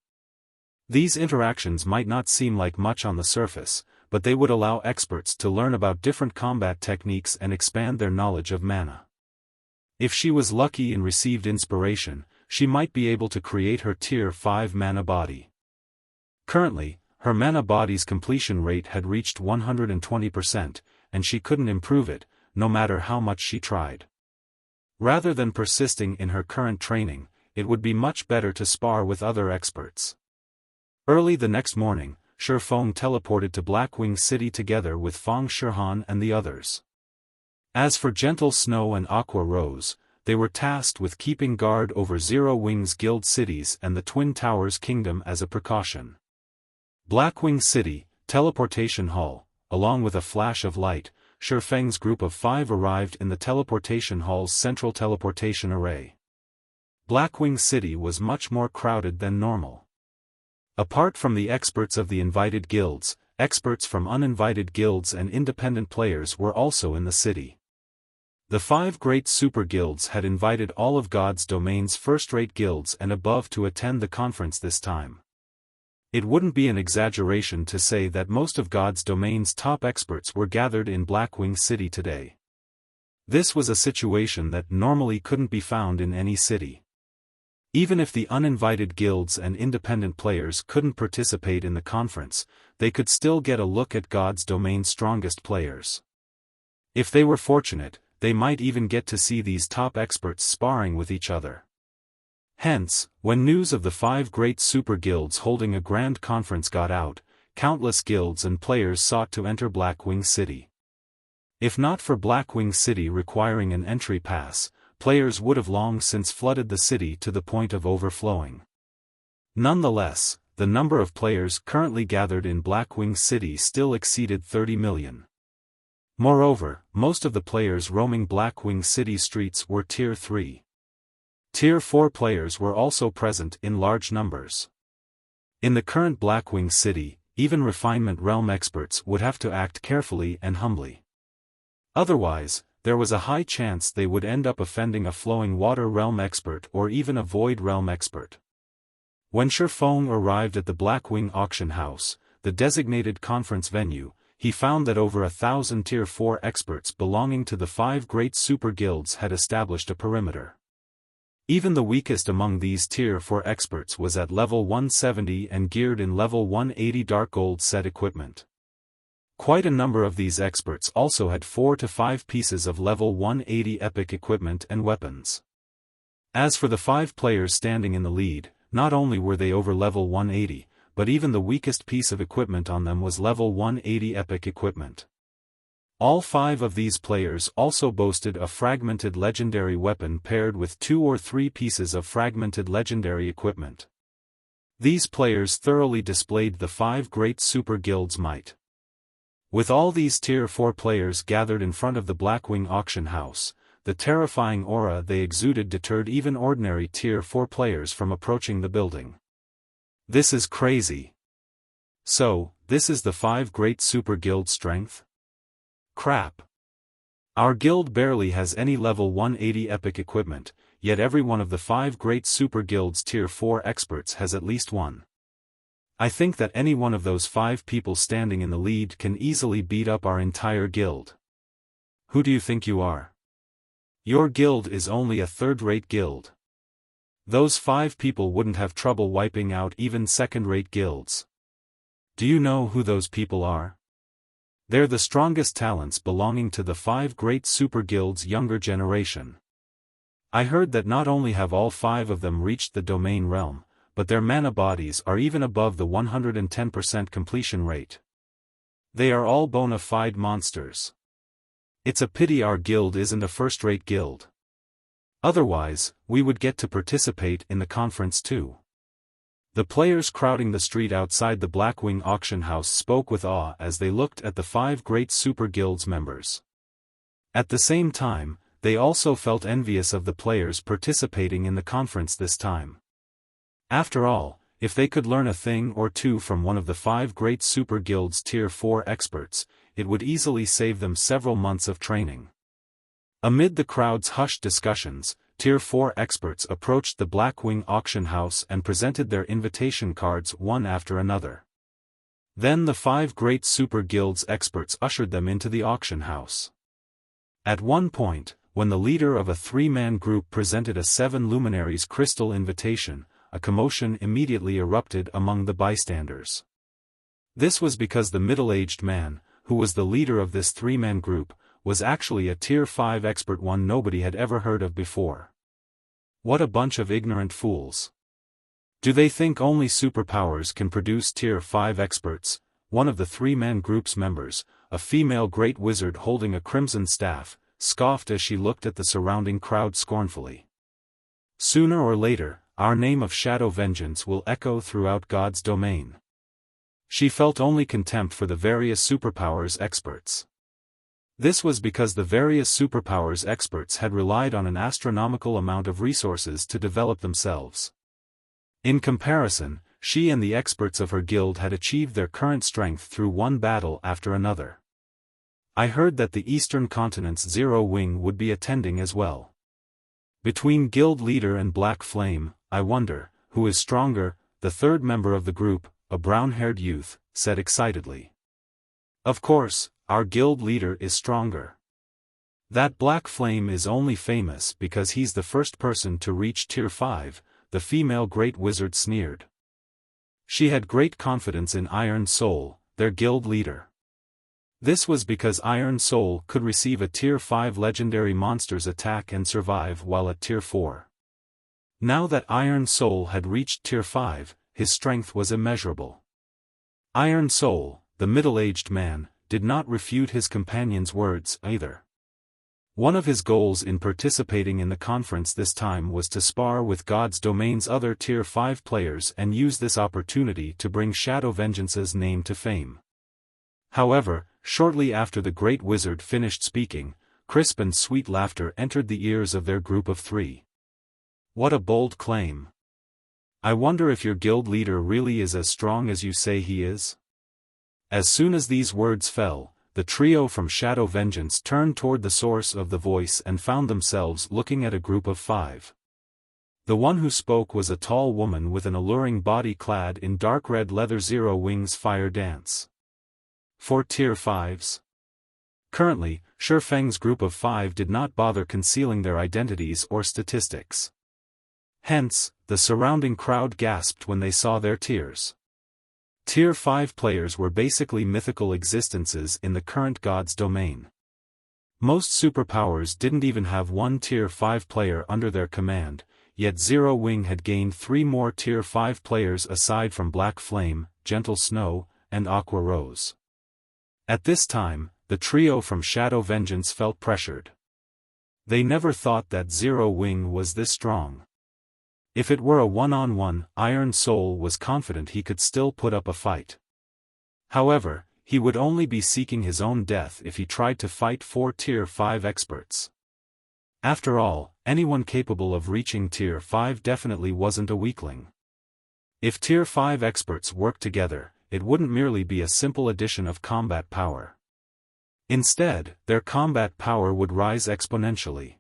These interactions might not seem like much on the surface, but they would allow experts to learn about different combat techniques and expand their knowledge of mana. If she was lucky and received inspiration, she might be able to create her Tier 5 mana body. Currently, her mana body's completion rate had reached 120%, and she couldn't improve it, no matter how much she tried. Rather than persisting in her current training, it would be much better to spar with other experts. Early the next morning, Xiaofan teleported to Blackwing City together with Fang Shihan and the others. As for Gentle Snow and Aqua Rose, they were tasked with keeping guard over Zero Wing's guild cities and the Twin Towers Kingdom as a precaution. Blackwing City, Teleportation Hall. Along with a flash of light, Xiaofang's group of 5 arrived in the Teleportation Hall's central teleportation array. Blackwing City was much more crowded than normal. Apart from the experts of the invited guilds, experts from uninvited guilds and independent players were also in the city. The 5 great super guilds had invited all of God's domain's first-rate guilds and above to attend the conference this time. It wouldn't be an exaggeration to say that most of God's domain's top experts were gathered in Blackwing City today. This was a situation that normally couldn't be found in any city. Even if the uninvited guilds and independent players couldn't participate in the conference, they could still get a look at God's domain's strongest players. If they were fortunate, they might even get to see these top experts sparring with each other. Hence, when news of the 5 great super guilds holding a grand conference got out, countless guilds and players sought to enter Blackwing City. If not for Blackwing City requiring an entry pass, players would have long since flooded the city to the point of overflowing. Nonetheless, the number of players currently gathered in Blackwing City still exceeded 30 million. Moreover, most of the players roaming Blackwing City streets were Tier 3. Tier 4 players were also present in large numbers. In the current Blackwing City, even Refinement Realm experts would have to act carefully and humbly. Otherwise, there was a high chance they would end up offending a Flowing Water Realm expert or even a Void Realm expert. When Xiaofan arrived at the Blackwing Auction House, the designated conference venue, he found that over 1,000 Tier 4 experts belonging to the 5 great super guilds had established a perimeter. Even the weakest among these Tier 4 experts was at level 170 and geared in level 180 Dark Gold set equipment. Quite a number of these experts also had 4 to 5 pieces of level 180 epic equipment and weapons. As for the 5 players standing in the lead, not only were they over level 180, but even the weakest piece of equipment on them was level 180 epic equipment. All 5 of these players also boasted a fragmented legendary weapon paired with 2 or 3 pieces of fragmented legendary equipment. These players thoroughly displayed the 5 great super guilds' might. With all these Tier 4 players gathered in front of the Blackwing Auction House, the terrifying aura they exuded deterred even ordinary Tier 4 players from approaching the building. This is crazy. So, this is the 5 great super guild strength? Crap. Our guild barely has any level 180 epic equipment, yet every one of the 5 great super guilds Tier 4 experts has at least one. I think that any one of those 5 people standing in the lead can easily beat up our entire guild. Who do you think you are? Your guild is only a third-rate guild. Those 5 people wouldn't have trouble wiping out even second-rate guilds. Do you know who those people are? They're the strongest talents belonging to the 5 great super guilds' younger generation. I heard that not only have all 5 of them reached the domain realm, but their mana bodies are even above the 110% completion rate. They are all bona fide monsters. It's a pity our guild isn't a first-rate guild. Otherwise, we would get to participate in the conference too. The players crowding the street outside the Blackwing Auction House spoke with awe as they looked at the 5 great super guilds members. At the same time, they also felt envious of the players participating in the conference this time. After all, if they could learn a thing or two from one of the 5 great super guilds Tier 4 experts, it would easily save them several months of training. Amid the crowd's hushed discussions, Tier 4 experts approached the Blackwing Auction House and presented their invitation cards one after another. Then the 5 great super guilds experts ushered them into the auction house. At one point, when the leader of a 3-man group presented a 7 luminaries crystal invitation, a commotion immediately erupted among the bystanders. This was because the middle-aged man, who was the leader of this 3-man group, was actually a Tier 5 expert, one nobody had ever heard of before. What a bunch of ignorant fools. Do they think only superpowers can produce Tier 5 experts? One of the 3-man group's members, a female great wizard holding a crimson staff, scoffed as she looked at the surrounding crowd scornfully. Sooner or later, our name of Shadow Vengeance will echo throughout God's domain. She felt only contempt for the various superpowers experts. This was because the various superpowers experts had relied on an astronomical amount of resources to develop themselves. In comparison, she and the experts of her guild had achieved their current strength through one battle after another. I heard that the Eastern Continent's Zero Wing would be attending as well. Between guild leader and Black Flame, I wonder, who is stronger? The third member of the group, a brown-haired youth, said excitedly. Of course, our guild leader is stronger. That Black Flame is only famous because he's the first person to reach Tier 5, the female great wizard sneered. She had great confidence in Iron Soul, their guild leader. This was because Iron Soul could receive a Tier 5 legendary monster's attack and survive while at Tier 4. Now that Iron Soul had reached Tier 5, his strength was immeasurable. Iron Soul, the middle-aged man, did not refute his companion's words either. One of his goals in participating in the conference this time was to spar with God's domain's other Tier 5 players and use this opportunity to bring Shadow Vengeance's name to fame. However, shortly after the Great Wizard finished speaking, crisp and sweet laughter entered the ears of their group of 3. What a bold claim! I wonder if your guild leader really is as strong as you say he is? As soon as these words fell, the trio from Shadow Vengeance turned toward the source of the voice and found themselves looking at a group of 5. The one who spoke was a tall woman with an alluring body clad in dark red leather. Zero Wings Fire Dance. For Tier 5s. Currently, Xiaofang's group of 5 did not bother concealing their identities or statistics. Hence, the surrounding crowd gasped when they saw their tiers. Tier 5 players were basically mythical existences in the current God's domain. Most superpowers didn't even have one Tier 5 player under their command, yet Zero Wing had gained 3 more Tier 5 players aside from Black Flame, Gentle Snow, and Aqua Rose. At this time, the trio from Shadow Vengeance felt pressured. They never thought that Zero Wing was this strong. If it were a one-on-one, Iron Soul was confident he could still put up a fight. However, he would only be seeking his own death if he tried to fight 4 Tier 5 experts. After all, anyone capable of reaching Tier 5 definitely wasn't a weakling. If Tier 5 experts worked together, it wouldn't merely be a simple addition of combat power. Instead, their combat power would rise exponentially.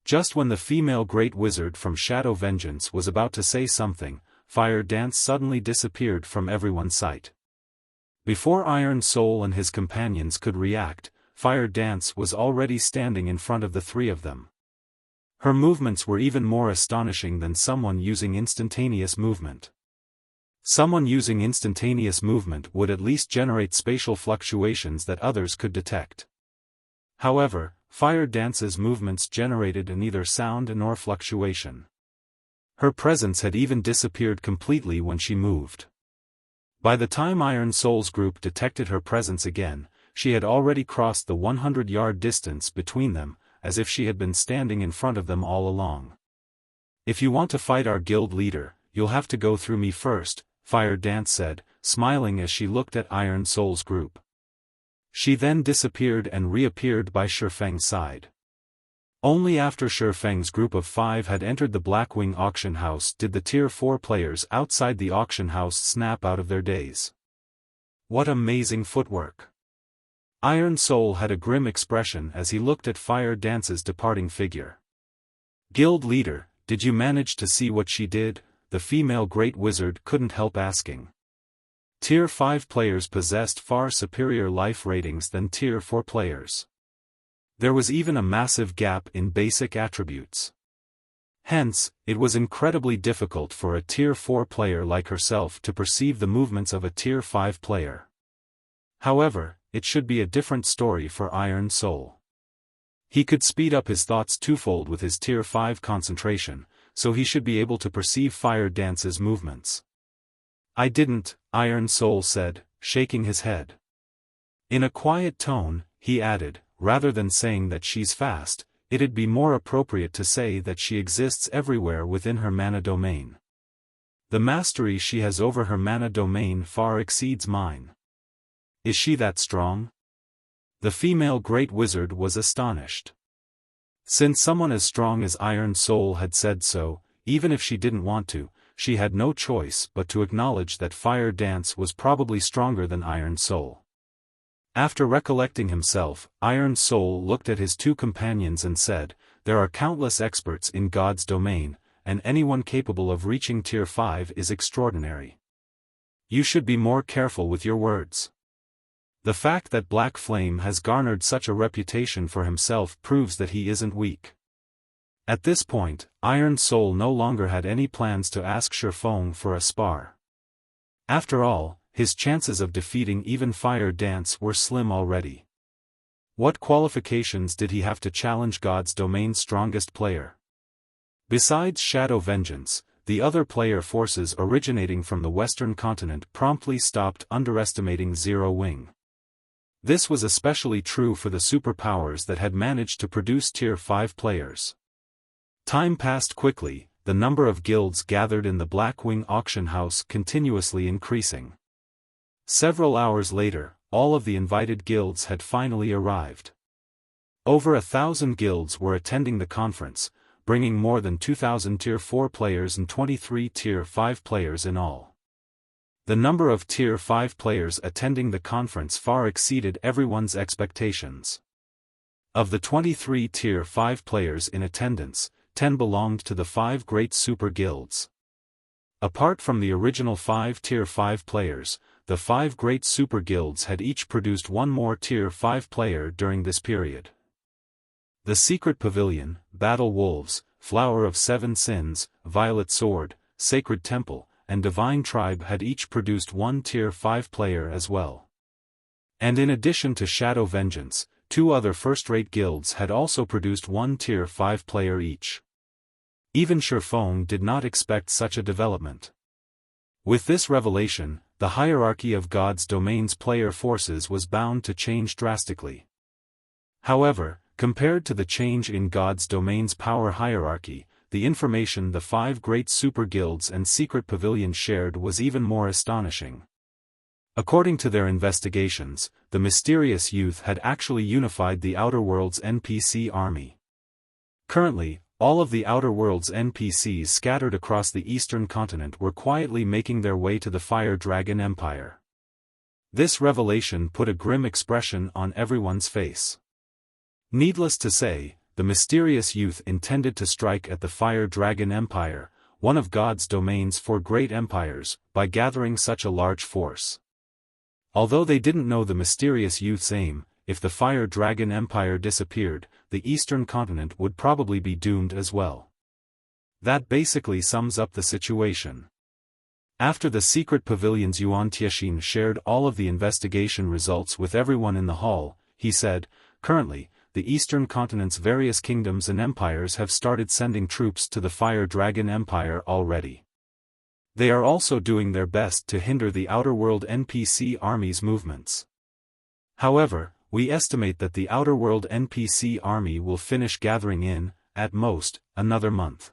Just when the female Great Wizard from Shadow Vengeance was about to say something, Fire Dance suddenly disappeared from everyone's sight. Before Iron Soul and his companions could react, Fire Dance was already standing in front of the 3 of them. Her movements were even more astonishing than someone using instantaneous movement. Someone using instantaneous movement would at least generate spatial fluctuations that others could detect. However, Fire Dance's movements generated neither sound nor fluctuation. Her presence had even disappeared completely when she moved. By the time Iron Soul's group detected her presence again, she had already crossed the 100-yard distance between them, as if she had been standing in front of them all along. If you want to fight our guild leader, you'll have to go through me first, Fire Dance said, smiling as she looked at Iron Soul's group. She then disappeared and reappeared by Xiaofang's side. Only after Xiaofang's group of 5 had entered the Blackwing auction house did the Tier 4 players outside the auction house snap out of their daze. What amazing footwork! Iron Soul had a grim expression as he looked at Fire Dance's departing figure. Guild leader, did you manage to see what she did? The female Great Wizard couldn't help asking. Tier 5 players possessed far superior life ratings than Tier 4 players. There was even a massive gap in basic attributes. Hence, it was incredibly difficult for a Tier 4 player like herself to perceive the movements of a Tier 5 player. However, it should be a different story for Iron Soul. He could speed up his thoughts twofold with his Tier 5 concentration, so he should be able to perceive Fire Dance's movements. I didn't, Iron Soul said, shaking his head. In a quiet tone, he added, rather than saying that she's fast, it'd be more appropriate to say that she exists everywhere within her mana domain. The mastery she has over her mana domain far exceeds mine. Is she that strong? The female Great Wizard was astonished. Since someone as strong as Iron Soul had said so, even if she didn't want to, she had no choice but to acknowledge that Fire Dance was probably stronger than Iron Soul. After recollecting himself, Iron Soul looked at his 2 companions and said, there are countless experts in God's domain, and anyone capable of reaching Tier 5 is extraordinary. You should be more careful with your words. The fact that Black Flame has garnered such a reputation for himself proves that he isn't weak. At this point, Iron Soul no longer had any plans to ask Xiaofan for a spar. After all, his chances of defeating even Fire Dance were slim already. What qualifications did he have to challenge God's domain's strongest player? Besides Shadow Vengeance, the other player forces originating from the Western continent promptly stopped underestimating Zero Wing. This was especially true for the superpowers that had managed to produce Tier 5 players. Time passed quickly, the number of guilds gathered in the Blackwing auction house continuously increasing. Several hours later, all of the invited guilds had finally arrived. Over 1,000 guilds were attending the conference, bringing more than 2,000 Tier 4 players and 23 Tier 5 players in all. The number of Tier 5 players attending the conference far exceeded everyone's expectations. Of the 23 Tier 5 players in attendance, 10 belonged to the 5 great super guilds. Apart from the original 5 Tier 5 players, the 5 great super guilds had each produced one more Tier 5 player during this period. The Secret Pavilion, Battle Wolves, Flower of Seven Sins, Violet Sword, Sacred Temple, and Divine Tribe had each produced one Tier 5 player as well. And in addition to Shadow Vengeance, 2 other first-rate guilds had also produced one Tier 5 player each. Even Xiaofan did not expect such a development. With this revelation, the hierarchy of God's domain's player forces was bound to change drastically. However, compared to the change in God's domain's power hierarchy, the information the 5 great super guilds and Secret Pavilion shared was even more astonishing. According to their investigations, the mysterious youth had actually unified the Outer World's NPC army. Currently, all of the Outer World's NPCs scattered across the eastern continent were quietly making their way to the Fire Dragon Empire. This revelation put a grim expression on everyone's face. Needless to say, the mysterious youth intended to strike at the Fire Dragon Empire, one of God's domain's 4 great empires, by gathering such a large force. Although they didn't know the mysterious youth's aim, if the Fire Dragon Empire disappeared, the eastern continent would probably be doomed as well. That basically sums up the situation. After the Secret Pavilion's Yuan Tiexin shared all of the investigation results with everyone in the hall, he said, "Currently, the eastern continent's various kingdoms and empires have started sending troops to the Fire Dragon Empire already. They are also doing their best to hinder the Outer World NPC army's movements. However, we estimate that the Outer World NPC army will finish gathering in, at most, another month.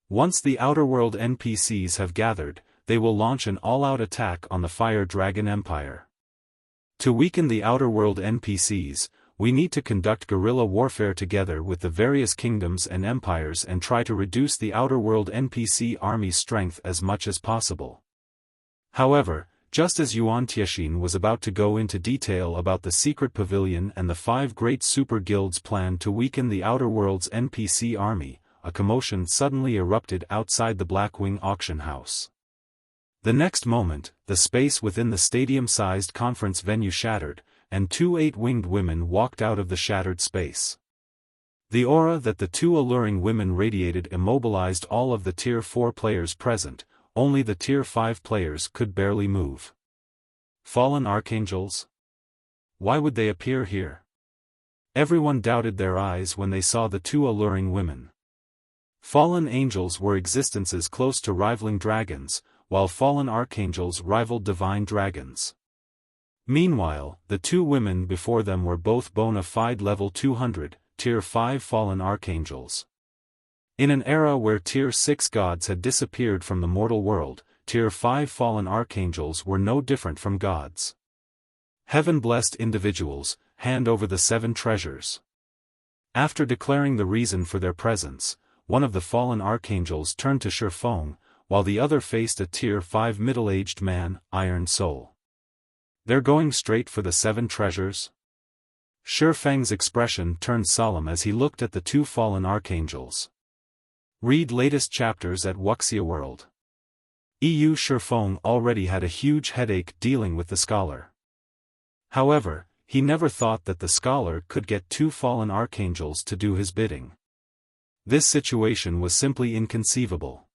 Once the Outer World NPCs have gathered, they will launch an all-out attack on the Fire Dragon Empire. To weaken the Outer World NPCs, we need to conduct guerrilla warfare together with the various kingdoms and empires and try to reduce the Outer World NPC army's strength as much as possible." However, just as Yuan Tiexin was about to go into detail about the Secret Pavilion and the 5 great super guilds' plan to weaken the Outer World's NPC army, a commotion suddenly erupted outside the Blackwing auction house. The next moment, the space within the stadium-sized conference venue shattered, and 2 8-winged women walked out of the shattered space. The aura that the 2 alluring women radiated immobilized all of the Tier 4 players present, only the Tier 5 players could barely move. Fallen Archangels? Why would they appear here? Everyone doubted their eyes when they saw the 2 alluring women. Fallen angels were existences close to rivaling dragons, while fallen archangels rivaled divine dragons. Meanwhile, the 2 women before them were both bona fide level 200, Tier 5 fallen archangels. In an era where Tier 6 gods had disappeared from the mortal world, Tier 5 fallen archangels were no different from gods. Heaven-blessed individuals, hand over the 7 treasures. After declaring the reason for their presence, one of the fallen archangels turned to Xiaofan, while the other faced a Tier 5 middle-aged man, Iron Soul. "They're going straight for the 7 treasures?" Xiaofang's expression turned solemn as he looked at the 2 fallen archangels. Read latest chapters at Wuxia World. Xiaofan already had a huge headache dealing with the scholar. However, he never thought that the scholar could get 2 fallen archangels to do his bidding. This situation was simply inconceivable.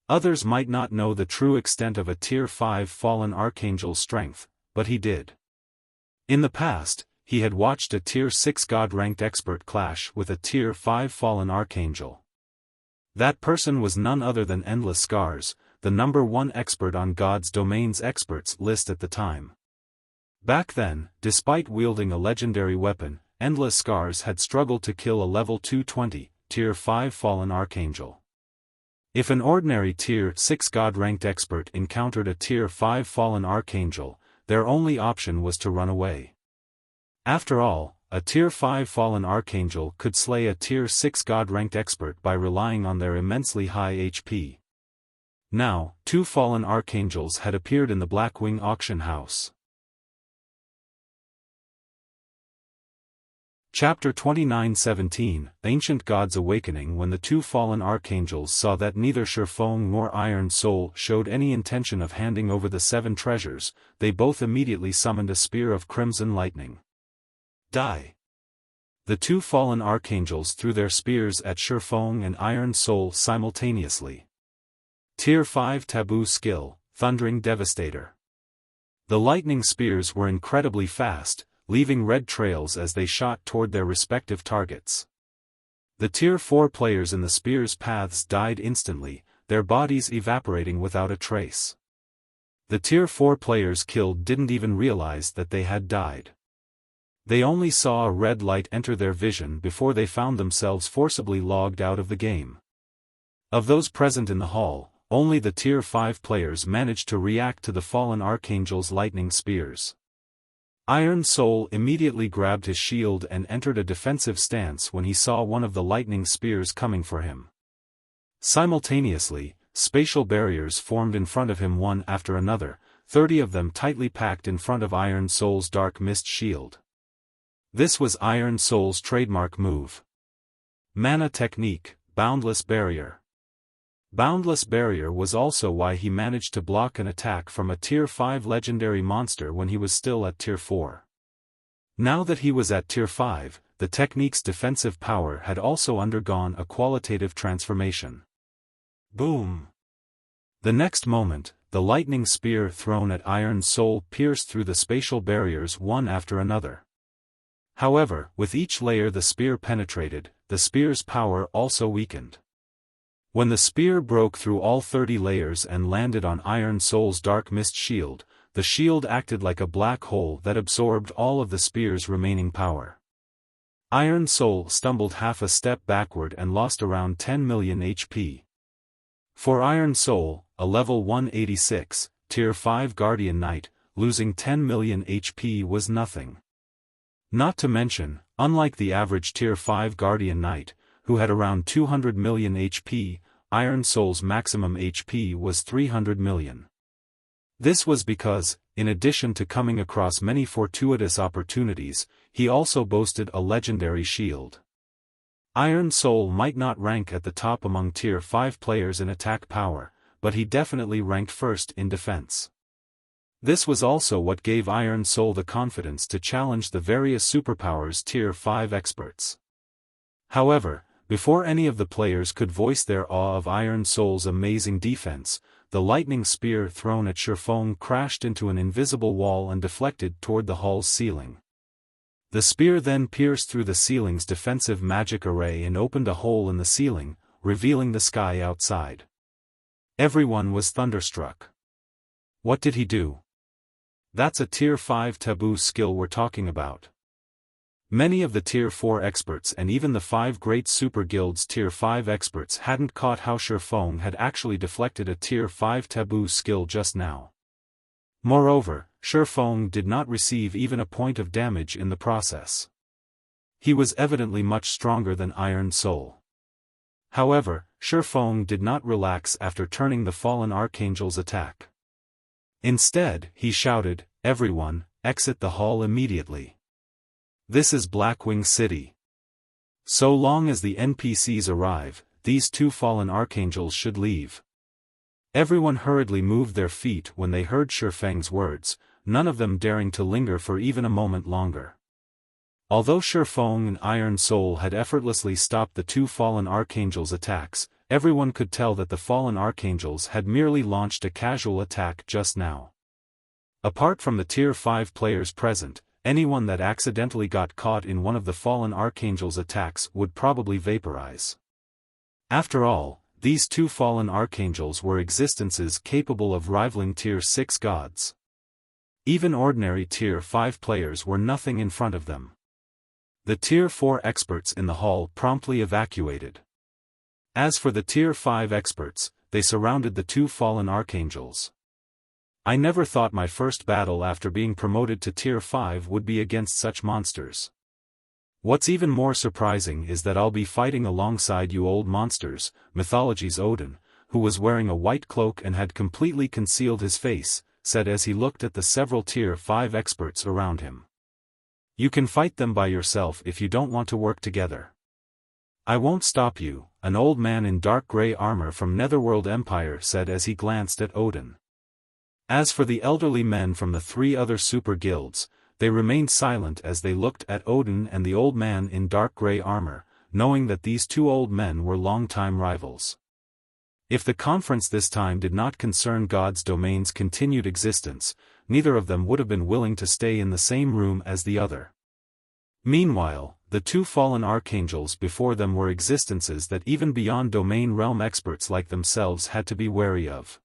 Others might not know the true extent of a Tier 5 fallen archangel's strength, but he did. In the past, he had watched a Tier 6 god-ranked expert clash with a Tier 5 fallen archangel. That person was none other than Endless Scars, the #1 expert on God's domain's experts list at the time. Back then, despite wielding a legendary weapon, Endless Scars had struggled to kill a level 220, Tier 5 fallen archangel. If an ordinary Tier 6 god-ranked expert encountered a Tier 5 fallen archangel, their only option was to run away. After all, a Tier 5 fallen archangel could slay a Tier 6 god-ranked expert by relying on their immensely high HP. Now, 2 fallen archangels had appeared in the Blackwing auction house. Chapter 29:17 Ancient Gods Awakening. When the 2 fallen archangels saw that neither Xiaofan nor Iron Soul showed any intention of handing over the 7 treasures, they both immediately summoned a spear of crimson lightning. Die! The 2 fallen archangels threw their spears at Xiaofan and Iron Soul simultaneously. Tier 5 Taboo Skill, Thundering Devastator. The lightning spears were incredibly fast, leaving red trails as they shot toward their respective targets. The Tier 4 players in the spears' paths died instantly, their bodies evaporating without a trace. The Tier 4 players killed didn't even realize that they had died. They only saw a red light enter their vision before they found themselves forcibly logged out of the game. Of those present in the hall, only the Tier 5 players managed to react to the fallen archangel's lightning spears. Iron Soul immediately grabbed his shield and entered a defensive stance when he saw one of the lightning spears coming for him. Simultaneously, spatial barriers formed in front of him one after another, 30 of them tightly packed in front of Iron Soul's dark mist shield. This was Iron Soul's trademark move. Mana Technique, Boundless Barrier. Boundless Barrier was also why he managed to block an attack from a Tier 5 legendary monster when he was still at Tier 4. Now that he was at Tier 5, the technique's defensive power had also undergone a qualitative transformation. Boom! The next moment, the lightning spear thrown at Iron Soul pierced through the spatial barriers one after another. However, with each layer the spear penetrated, the spear's power also weakened. When the spear broke through all 30 layers and landed on Iron Soul's dark mist shield, the shield acted like a black hole that absorbed all of the spear's remaining power. Iron Soul stumbled half a step backward and lost around 10 million HP. For Iron Soul, a level 186, Tier 5 Guardian Knight, losing 10 million HP was nothing. Not to mention, unlike the average Tier 5 Guardian Knight, who had around 200 million HP, Iron Soul's maximum HP was 300 million. This was because, in addition to coming across many fortuitous opportunities, he also boasted a legendary shield. Iron Soul might not rank at the top among Tier 5 players in attack power, but he definitely ranked first in defense. This was also what gave Iron Soul the confidence to challenge the various superpowers Tier 5 experts. However, before any of the players could voice their awe of Iron Soul's amazing defense, the lightning spear thrown at Xiaofan crashed into an invisible wall and deflected toward the hall's ceiling. The spear then pierced through the ceiling's defensive magic array and opened a hole in the ceiling, revealing the sky outside. Everyone was thunderstruck. What did he do? That's a Tier 5 taboo skill we're talking about. Many of the Tier 4 experts and even the 5 great super guilds Tier 5 experts hadn't caught how Xiaofan had actually deflected a Tier 5 taboo skill just now. Moreover, Xiaofan did not receive even a point of damage in the process. He was evidently much stronger than Iron Soul. However, Xiaofan did not relax after turning the fallen archangel's attack. Instead, he shouted, "Everyone, exit the hall immediately. This is Blackwing City. So long as the NPCs arrive, these 2 fallen archangels should leave." Everyone hurriedly moved their feet when they heard Xiaofang's words, none of them daring to linger for even a moment longer. Although Xiaofan and Iron Soul had effortlessly stopped the 2 fallen archangels' attacks, everyone could tell that the fallen archangels had merely launched a casual attack just now. Apart from the Tier 5 players present, anyone that accidentally got caught in one of the fallen archangels' attacks would probably vaporize. After all, these 2 fallen archangels were existences capable of rivaling Tier 6 gods. Even ordinary Tier 5 players were nothing in front of them. The Tier 4 experts in the hall promptly evacuated. As for the Tier 5 experts, they surrounded the 2 fallen archangels. I never thought my first battle after being promoted to Tier 5 would be against such monsters. What's even more surprising is that I'll be fighting alongside you old monsters, Mythology's Odin, who was wearing a white cloak and had completely concealed his face, said as he looked at the several Tier 5 experts around him. You can fight them by yourself if you don't want to work together. I won't stop you, an old man in dark grey armor from Netherworld Empire said as he glanced at Odin. As for the elderly men from the 3 other super guilds, they remained silent as they looked at Odin and the old man in dark grey armor, knowing that these 2 old men were long-time rivals. If the conference this time did not concern God's domain's continued existence, neither of them would have been willing to stay in the same room as the other. Meanwhile, the 2 fallen archangels before them were existences that even beyond domain realm experts like themselves had to be wary of.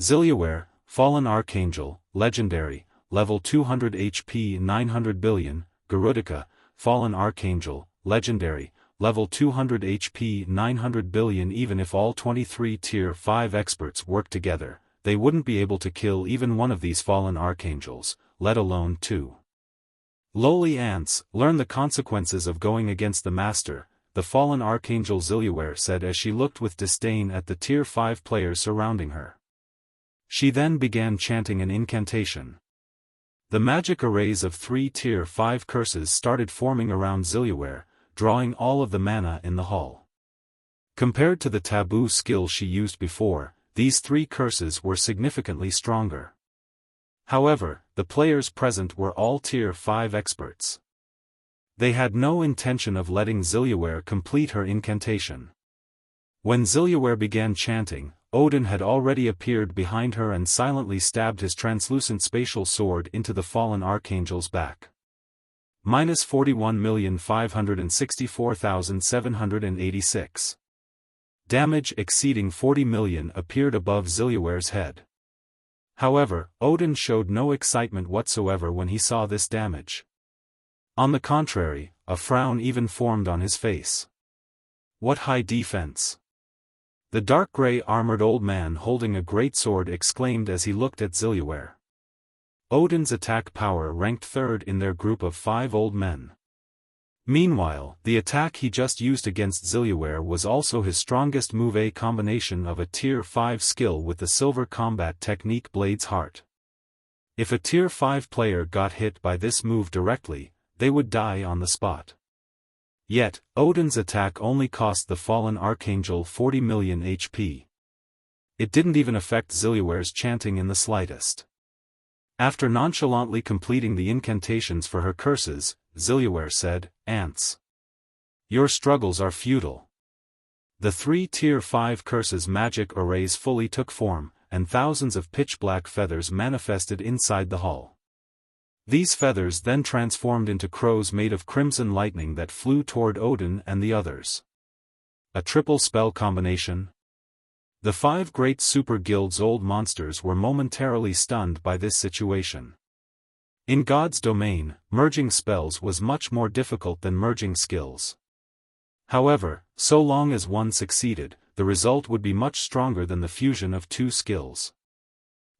Xiliaware, Fallen Archangel, Legendary, level 200 HP 900 billion, Garudica, Fallen Archangel, Legendary, level 200 HP 900 billion. Even if all 23 Tier 5 experts worked together, they wouldn't be able to kill even one of these fallen archangels, let alone 2. Lowly ants, learn the consequences of going against the Master, the fallen archangel Xiliaware said as she looked with disdain at the Tier 5 players surrounding her. She then began chanting an incantation. The magic arrays of 3 Tier 5 curses started forming around Xiliaware, drawing all of the mana in the hall. Compared to the taboo skill she used before, these 3 curses were significantly stronger. However, the players present were all Tier 5 experts. They had no intention of letting Xiliaware complete her incantation. When Xiliaware began chanting, Odin had already appeared behind her and silently stabbed his translucent spatial sword into the fallen archangel's back. Minus 41,564,786. Damage exceeding 40 million appeared above Xiliaware's head. However, Odin showed no excitement whatsoever when he saw this damage. On the contrary, a frown even formed on his face. What high defense! The dark grey armored old man holding a great sword exclaimed as he looked at Xiliaware. Odin's attack power ranked 3rd in their group of 5 old men. Meanwhile, the attack he just used against Xiliaware was also his strongest move, a combination of a Tier 5 skill with the silver combat technique Blade's Heart. If a Tier 5 player got hit by this move directly, they would die on the spot. Yet, Odin's attack only cost the fallen archangel 40 million HP. It didn't even affect Xiliaware's chanting in the slightest. After nonchalantly completing the incantations for her curses, Xiliaware said, "Ants. Your struggles are futile." The 3 Tier 5 curses magic arrays fully took form, and thousands of pitch-black feathers manifested inside the hall. These feathers then transformed into crows made of crimson lightning that flew toward Odin and the others. A triple spell combination? The 5 great super guilds' old monsters were momentarily stunned by this situation. In God's domain, merging spells was much more difficult than merging skills. However, so long as one succeeded, the result would be much stronger than the fusion of 2 skills.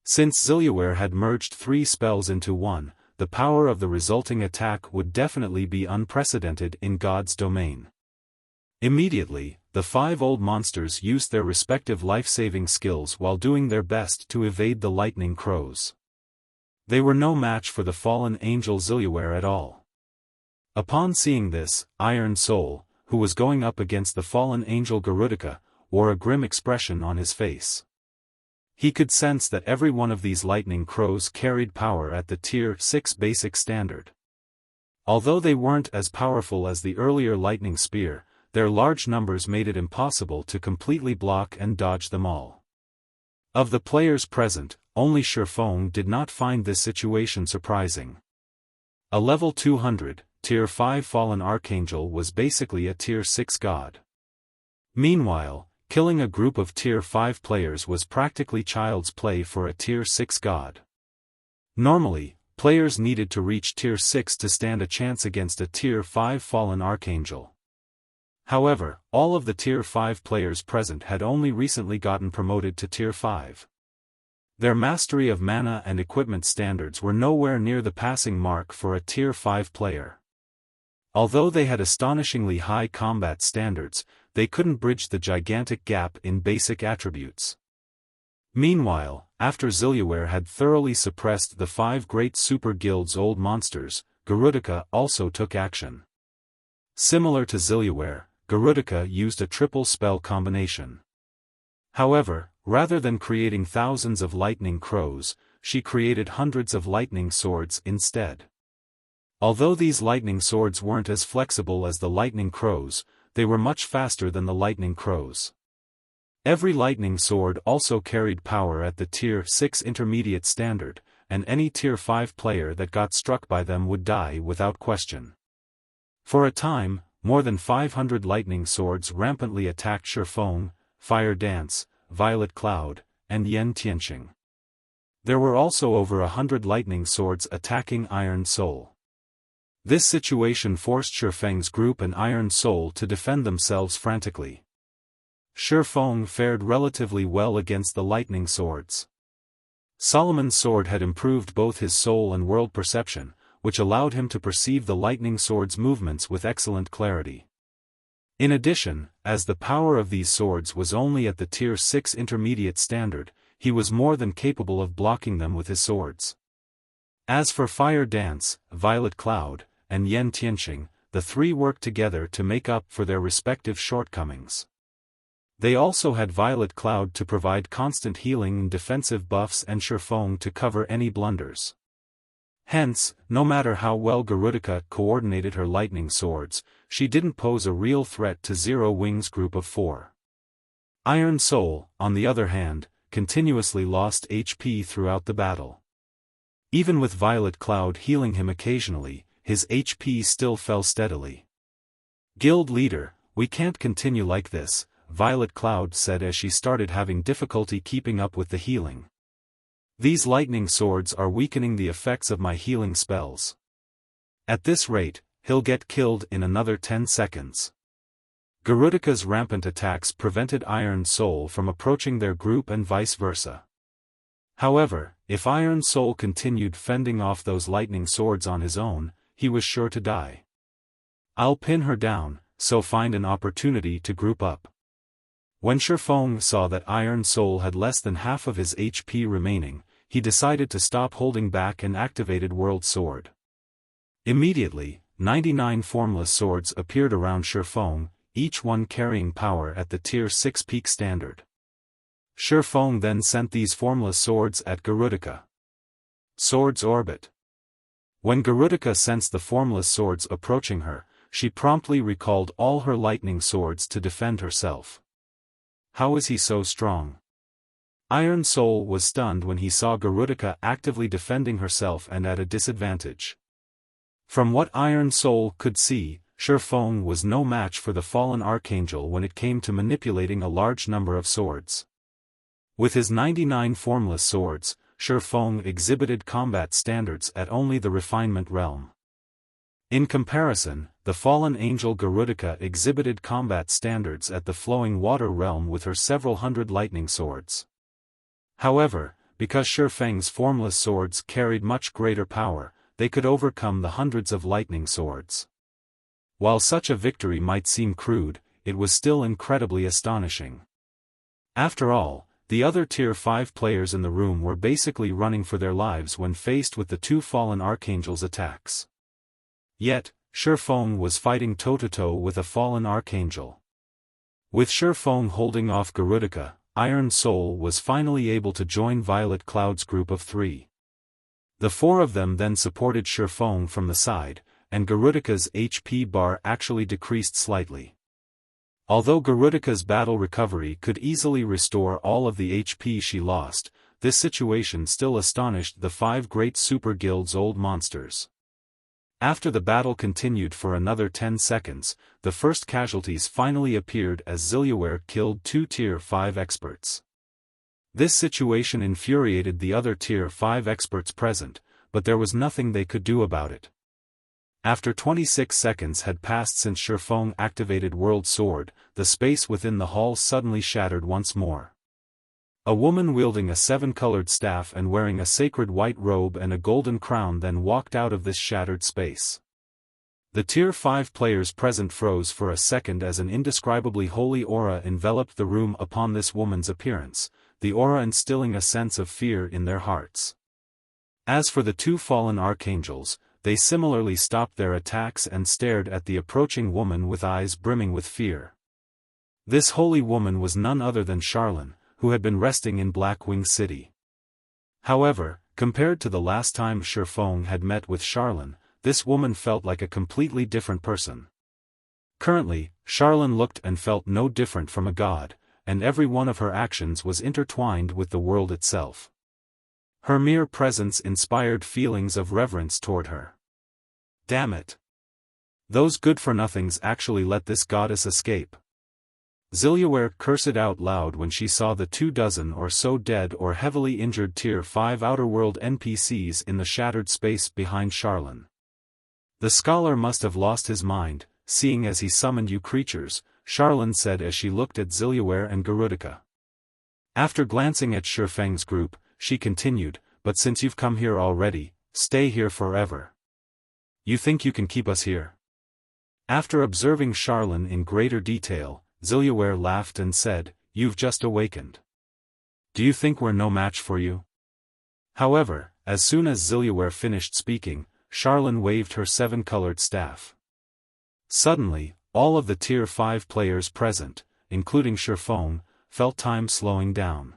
Since Xiliaware had merged 3 spells into 1, the power of the resulting attack would definitely be unprecedented in God's domain. Immediately, the 5 old monsters used their respective life-saving skills while doing their best to evade the lightning crows. They were no match for the fallen angel Xiliaware at all. Upon seeing this, Iron Soul, who was going up against the fallen angel Garudica, wore a grim expression on his face. He could sense that every one of these lightning crows carried power at the Tier 6 basic standard. Although they weren't as powerful as the earlier lightning spear, their large numbers made it impossible to completely block and dodge them all. Of the players present, only Xiaofan did not find this situation surprising. A level 200, Tier 5 fallen archangel was basically a Tier 6 god. Meanwhile, killing a group of Tier 5 players was practically child's play for a Tier 6 god. Normally, players needed to reach Tier 6 to stand a chance against a Tier 5 fallen archangel. However, all of the Tier 5 players present had only recently gotten promoted to Tier 5. Their mastery of mana and equipment standards were nowhere near the passing mark for a Tier 5 player. Although they had astonishingly high combat standards, they couldn't bridge the gigantic gap in basic attributes. Meanwhile, after Zilliware had thoroughly suppressed the 5 great super guild's old monsters, Garudica also took action. Similar to Zilliware, Garudica used a triple spell combination. However, rather than creating thousands of lightning crows, she created hundreds of lightning swords instead. Although these lightning swords weren't as flexible as the lightning crows, they were much faster than the lightning crows. Every lightning sword also carried power at the Tier 6 intermediate standard, and any Tier 5 player that got struck by them would die without question. For a time, more than 500 lightning swords rampantly attacked Xiaofan, Fire Dance, Violet Cloud, and Yan Tianqing. There were also over 100 lightning swords attacking Iron Soul. This situation forced Xiaofang's group and Iron Soul to defend themselves frantically. Xiaofan fared relatively well against the lightning swords. Solomon's sword had improved both his soul and world perception, which allowed him to perceive the lightning sword's movements with excellent clarity. In addition, as the power of these swords was only at the Tier 6 intermediate standard, he was more than capable of blocking them with his swords. As for Fire Dance, Violet Cloud, and Yan Tianqing, the three worked together to make up for their respective shortcomings. They also had Violet Cloud to provide constant healing and defensive buffs and Xiaofan to cover any blunders. Hence, no matter how well Garudica coordinated her lightning swords, she didn't pose a real threat to Zero Wing's group of 4. Iron Soul, on the other hand, continuously lost HP throughout the battle. Even with Violet Cloud healing him occasionally, his HP still fell steadily. "Guild leader, we can't continue like this," Violet Cloud said as she started having difficulty keeping up with the healing. "These lightning swords are weakening the effects of my healing spells. At this rate, he'll get killed in another 10 seconds. Garudica's rampant attacks prevented Iron Soul from approaching their group and vice versa. However, if Iron Soul continued fending off those lightning swords on his own, he was sure to die. "I'll pin her down, so find an opportunity to group up." When Xiaofan saw that Iron Soul had less than half of his HP remaining, he decided to stop holding back and activated World Sword. Immediately, 99 formless swords appeared around Xiaofan, each one carrying power at the Tier 6 peak standard. Xiaofan then sent these formless swords at Garudica. Swords Orbit. When Garudica sensed the formless swords approaching her, she promptly recalled all her lightning swords to defend herself. How is he so strong? Iron Soul was stunned when he saw Garudica actively defending herself and at a disadvantage. From what Iron Soul could see, Xiaofan was no match for the fallen Archangel when it came to manipulating a large number of swords. With his 99 formless swords, Xiaofan exhibited combat standards at only the refinement realm. In comparison, the fallen angel Garudica exhibited combat standards at the flowing water realm with her several hundred lightning swords. However, because Xiaofang's formless swords carried much greater power, they could overcome the hundreds of lightning swords. While such a victory might seem crude, it was still incredibly astonishing. After all, the other Tier 5 players in the room were basically running for their lives when faced with the two fallen archangels' attacks. Yet, Xiaofan was fighting toe-to-toe with a fallen archangel. With Xiaofan holding off Garudica, Iron Soul was finally able to join Violet Cloud's group of 3. The 4 of them then supported Xiaofan from the side, and Garudica's HP bar actually decreased slightly. Although Garudica's battle recovery could easily restore all of the HP she lost, this situation still astonished the 5 great super guild's old monsters. After the battle continued for another 10 seconds, the first casualties finally appeared as Zilliware killed 2 Tier 5 experts. This situation infuriated the other Tier 5 experts present, but there was nothing they could do about it. After 26 seconds had passed since Xiaofan activated World Sword, the space within the hall suddenly shattered once more. A woman wielding a seven-colored staff and wearing a sacred white robe and a golden crown then walked out of this shattered space. The Tier 5 players present froze for a second as an indescribably holy aura enveloped the room upon this woman's appearance, the aura instilling a sense of fear in their hearts. As for the two fallen archangels, they similarly stopped their attacks and stared at the approaching woman with eyes brimming with fear. This holy woman was none other than Charlene, who had been resting in Blackwing City. However, compared to the last time Xiaofan had met with Charlene, this woman felt like a completely different person. Currently, Charlene looked and felt no different from a god, and every one of her actions was intertwined with the world itself. Her mere presence inspired feelings of reverence toward her. Damn it! Those good-for-nothings actually let this goddess escape. Ziliaware cursed out loud when she saw the 24 or so dead or heavily injured Tier 5 Outer World NPCs in the shattered space behind Charlene. The scholar must have lost his mind, seeing as he summoned you creatures, Charlene said as she looked at Ziliaware and Garudica. After glancing at Xiaofang's group, she continued, but since you've come here already, stay here forever. You think you can keep us here? After observing Charlene in greater detail, Ziliaware laughed and said, you've just awakened. Do you think we're no match for you? However, as soon as Ziliaware finished speaking, Charlene waved her seven-colored staff. Suddenly, all of the Tier 5 players present, including Xiaofan, felt time slowing down.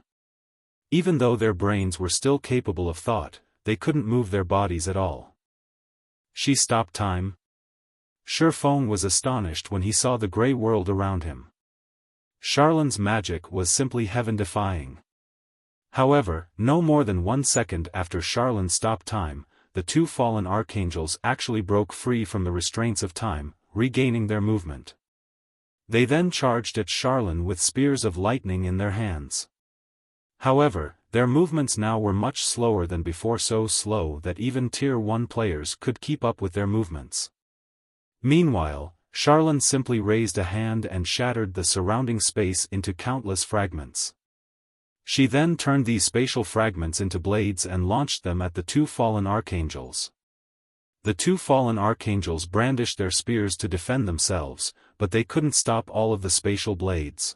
Even though their brains were still capable of thought, they couldn't move their bodies at all. She stopped time? Xiaofan was astonished when he saw the grey world around him. Charlene's magic was simply heaven-defying. However, no more than 1 second after Charlene stopped time, the two fallen archangels actually broke free from the restraints of time, regaining their movement. They then charged at Charlene with spears of lightning in their hands. However, their movements now were much slower than before, so slow that even Tier 1 players could keep up with their movements. Meanwhile, Charlene simply raised a hand and shattered the surrounding space into countless fragments. She then turned these spatial fragments into blades and launched them at the two fallen archangels. The two fallen archangels brandished their spears to defend themselves, but they couldn't stop all of the spatial blades.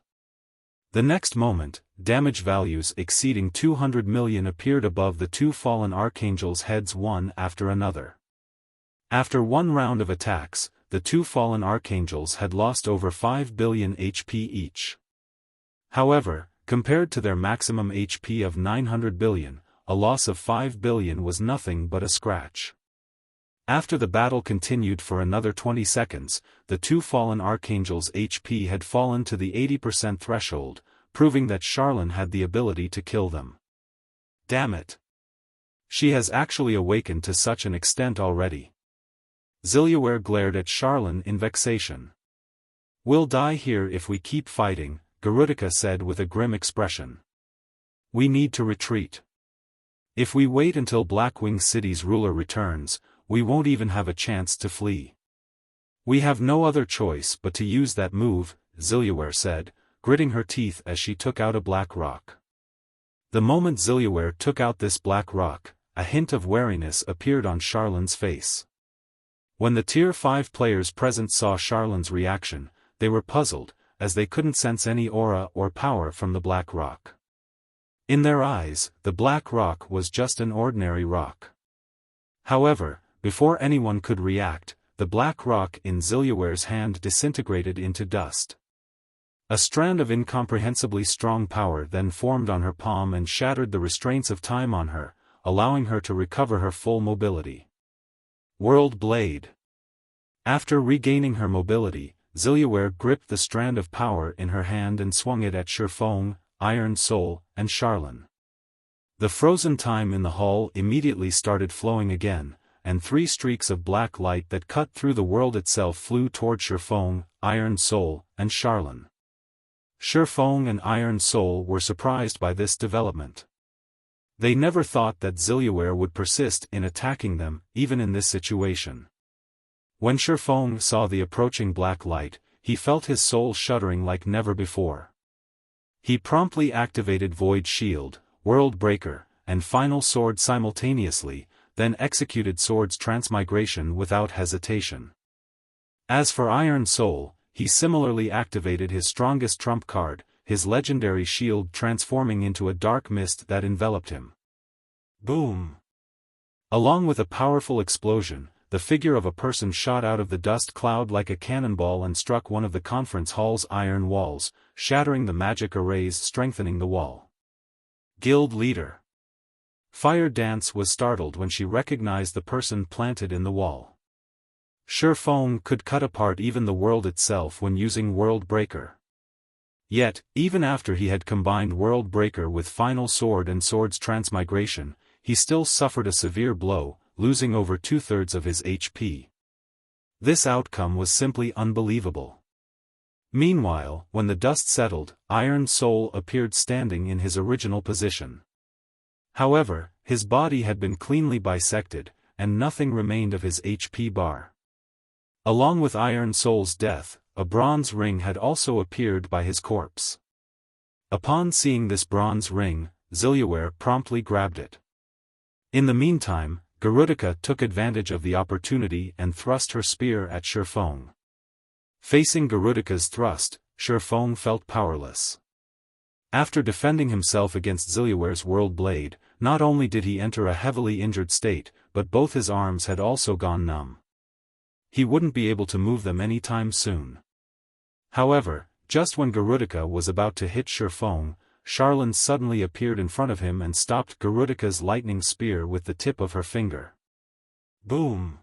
The next moment, damage values exceeding 200 million appeared above the two fallen archangels' heads one after another. After one round of attacks, the two fallen archangels had lost over 5 billion HP each. However, compared to their maximum HP of 900 billion, a loss of 5 billion was nothing but a scratch. After the battle continued for another 20 seconds, the two fallen archangels' HP had fallen to the 80% threshold, proving that Charlene had the ability to kill them. Damn it! She has actually awakened to such an extent already. Ziliaware glared at Charlene in vexation. We'll die here if we keep fighting, Garudica said with a grim expression. We need to retreat. If we wait until Blackwing City's ruler returns, we won't even have a chance to flee. We have no other choice but to use that move, Ziliaware said, gritting her teeth as she took out a black rock. The moment Ziliaware took out this black rock, a hint of wariness appeared on Charlene's face. When the Tier 5 players present saw Charlene's reaction, they were puzzled, as they couldn't sense any aura or power from the black rock. In their eyes, the black rock was just an ordinary rock. However, before anyone could react, the black rock in Ziliaware's hand disintegrated into dust. A strand of incomprehensibly strong power then formed on her palm and shattered the restraints of time on her, allowing her to recover her full mobility. World Blade. After regaining her mobility, Ziliaware gripped the strand of power in her hand and swung it at Xiaofan, Iron Soul, and Charlene. The frozen time in the hall immediately started flowing again, and 3 streaks of black light that cut through the world itself flew toward Xiaofan, Iron Soul, and Charlene. Xiaofan and Iron Soul were surprised by this development. They never thought that Ziliaware would persist in attacking them, even in this situation. When Xiaofan saw the approaching black light, he felt his soul shuddering like never before. He promptly activated Void Shield, World Breaker, and Final Sword simultaneously, then executed Sword's transmigration without hesitation. As for Iron Soul, he similarly activated his strongest trump card, his legendary shield transforming into a dark mist that enveloped him. Boom! Along with a powerful explosion, the figure of a person shot out of the dust cloud like a cannonball and struck one of the conference hall's iron walls, shattering the magic arrays strengthening the wall. Guild Leader Fire Dance was startled when she recognized the person planted in the wall. Xiaofan could cut apart even the world itself when using World Breaker. Yet, even after he had combined World Breaker with Final Sword and Sword's transmigration, he still suffered a severe blow, losing over 2/3 of his HP. This outcome was simply unbelievable. Meanwhile, when the dust settled, Iron Soul appeared standing in his original position. However, his body had been cleanly bisected, and nothing remained of his HP bar. Along with Iron Soul's death, a bronze ring had also appeared by his corpse. Upon seeing this bronze ring, Ziliaware promptly grabbed it. In the meantime, Garudica took advantage of the opportunity and thrust her spear at Xiaofan. Facing Garudica's thrust, Xiaofan felt powerless. After defending himself against Ziliaware's World Blade, not only did he enter a heavily injured state, but both his arms had also gone numb. He wouldn't be able to move them anytime soon. However, just when Garudica was about to hit Xiaofan, Charlene suddenly appeared in front of him and stopped Garudica's lightning spear with the tip of her finger. Boom!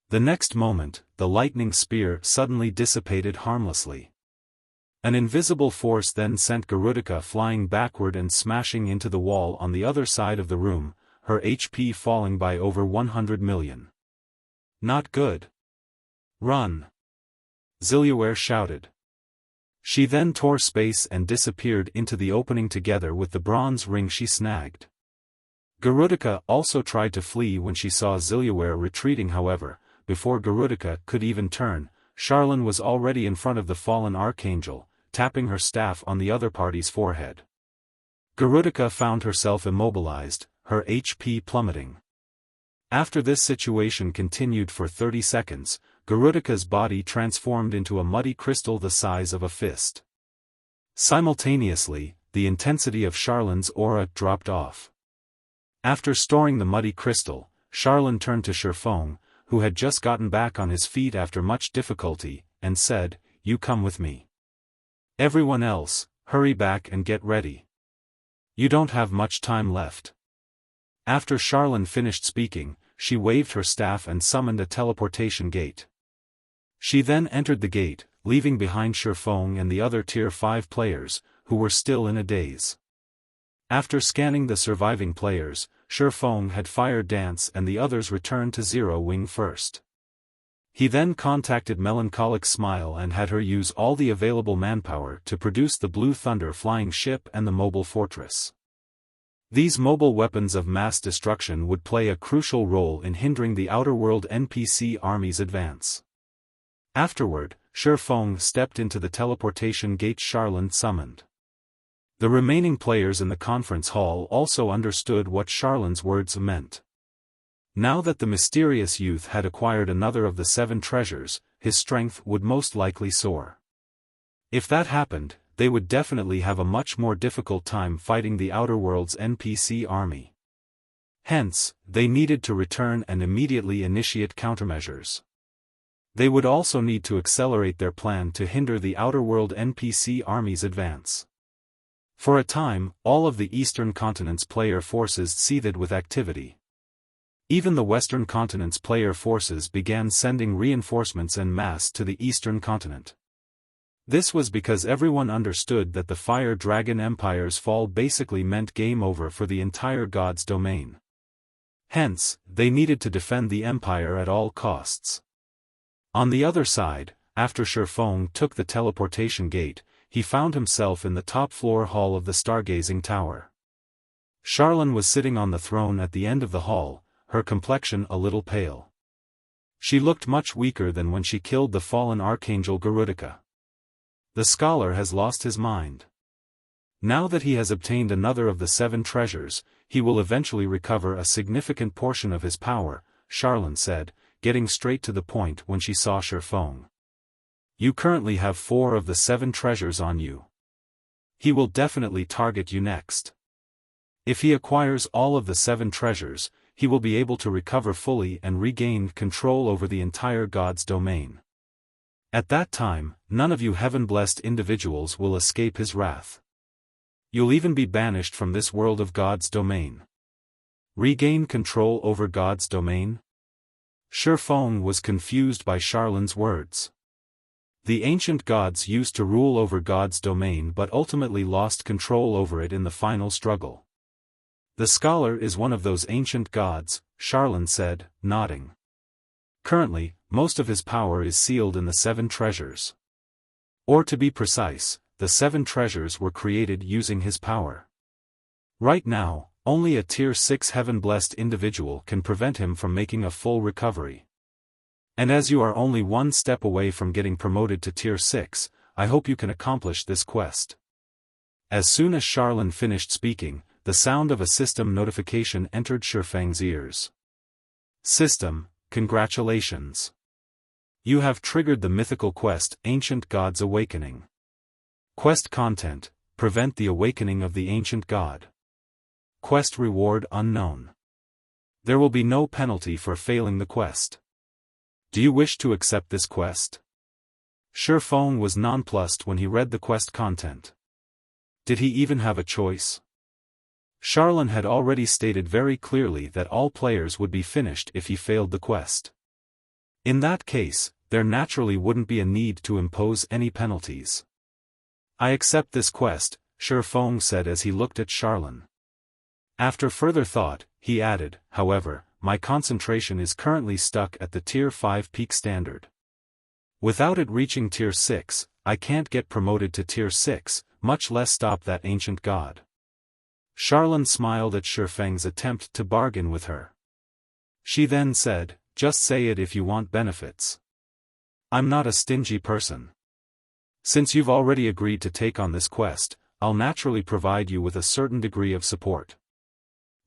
The next moment, the lightning spear suddenly dissipated harmlessly. An invisible force then sent Garudica flying backward and smashing into the wall on the other side of the room, her HP falling by over 100 million. Not good. Run! Ziliaware shouted. She then tore space and disappeared into the opening together with the bronze ring she snagged. Garudica also tried to flee when she saw Ziliaware retreating. However, before Garudica could even turn, Charlene was already in front of the fallen archangel, tapping her staff on the other party's forehead. Garudica found herself immobilized, her HP plummeting. After this situation continued for 30 seconds, Garudica's body transformed into a muddy crystal the size of a fist. Simultaneously, the intensity of Charlene's aura dropped off. After storing the muddy crystal, Charlene turned to Xiaofan, who had just gotten back on his feet after much difficulty, and said, "You come with me. Everyone else, hurry back and get ready. You don't have much time left." After Charlene finished speaking, she waved her staff and summoned a teleportation gate. She then entered the gate, leaving behind Xiaofan and the other Tier 5 players, who were still in a daze. After scanning the surviving players, Xiaofan had Fire Dance and the others returned to Zero Wing first. He then contacted Melancholic Smile and had her use all the available manpower to produce the Blue Thunder flying ship and the mobile fortress. These mobile weapons of mass destruction would play a crucial role in hindering the Outer World NPC army's advance. Afterward, Xiaofan stepped into the teleportation gate Charlene summoned. The remaining players in the conference hall also understood what Charlene's words meant. Now that the mysterious youth had acquired another of the 7 treasures, his strength would most likely soar. If that happened, they would definitely have a much more difficult time fighting the Outer World's NPC army. Hence, they needed to return and immediately initiate countermeasures. They would also need to accelerate their plan to hinder the Outer World NPC army's advance. For a time, all of the Eastern Continent's player forces seethed with activity. Even the Western Continent's player forces began sending reinforcements en masse to the Eastern Continent. This was because everyone understood that the Fire Dragon Empire's fall basically meant game over for the entire God's domain. Hence, they needed to defend the Empire at all costs. On the other side, after Xiaofan took the teleportation gate, he found himself in the top-floor hall of the Stargazing Tower. Charlene was sitting on the throne at the end of the hall, her complexion a little pale. She looked much weaker than when she killed the fallen Archangel Garudica. The scholar has lost his mind. Now that he has obtained another of the 7 treasures, he will eventually recover a significant portion of his power, Xiaofan said, getting straight to the point when she saw Xiaofan. You currently have 4 of the 7 treasures on you. He will definitely target you next. If he acquires all of the 7 treasures, he will be able to recover fully and regain control over the entire God's domain. At that time, none of you heaven-blessed individuals will escape his wrath. You'll even be banished from this world of God's domain. Regain control over God's domain? Xiaofan was confused by Xiaolan's words. The ancient gods used to rule over God's domain but ultimately lost control over it in the final struggle. The scholar is one of those ancient gods, Xiaolan said, nodding. Currently, most of his power is sealed in the 7 treasures. Or to be precise, the 7 treasures were created using his power. Right now, only a Tier 6 heaven-blessed individual can prevent him from making a full recovery. And as you are only one step away from getting promoted to Tier 6, I hope you can accomplish this quest. As soon as Xiaolan finished speaking, the sound of a system notification entered Xiaofang's ears. System, congratulations. You have triggered the mythical quest Ancient God's Awakening. Quest content, prevent the awakening of the ancient god. Quest reward unknown. There will be no penalty for failing the quest. Do you wish to accept this quest? Xiaofan was nonplussed when he read the quest content. Did he even have a choice? Xiaolan had already stated very clearly that all players would be finished if he failed the quest. In that case, there naturally wouldn't be a need to impose any penalties. I accept this quest, Xiaofan said as he looked at Xiaolan. After further thought, he added, however, my concentration is currently stuck at the Tier 5 peak standard. Without it reaching Tier 6, I can't get promoted to Tier 6, much less stop that ancient god. Xiaolan smiled at Xiaofang's attempt to bargain with her. She then said, just say it if you want benefits. I'm not a stingy person. Since you've already agreed to take on this quest, I'll naturally provide you with a certain degree of support.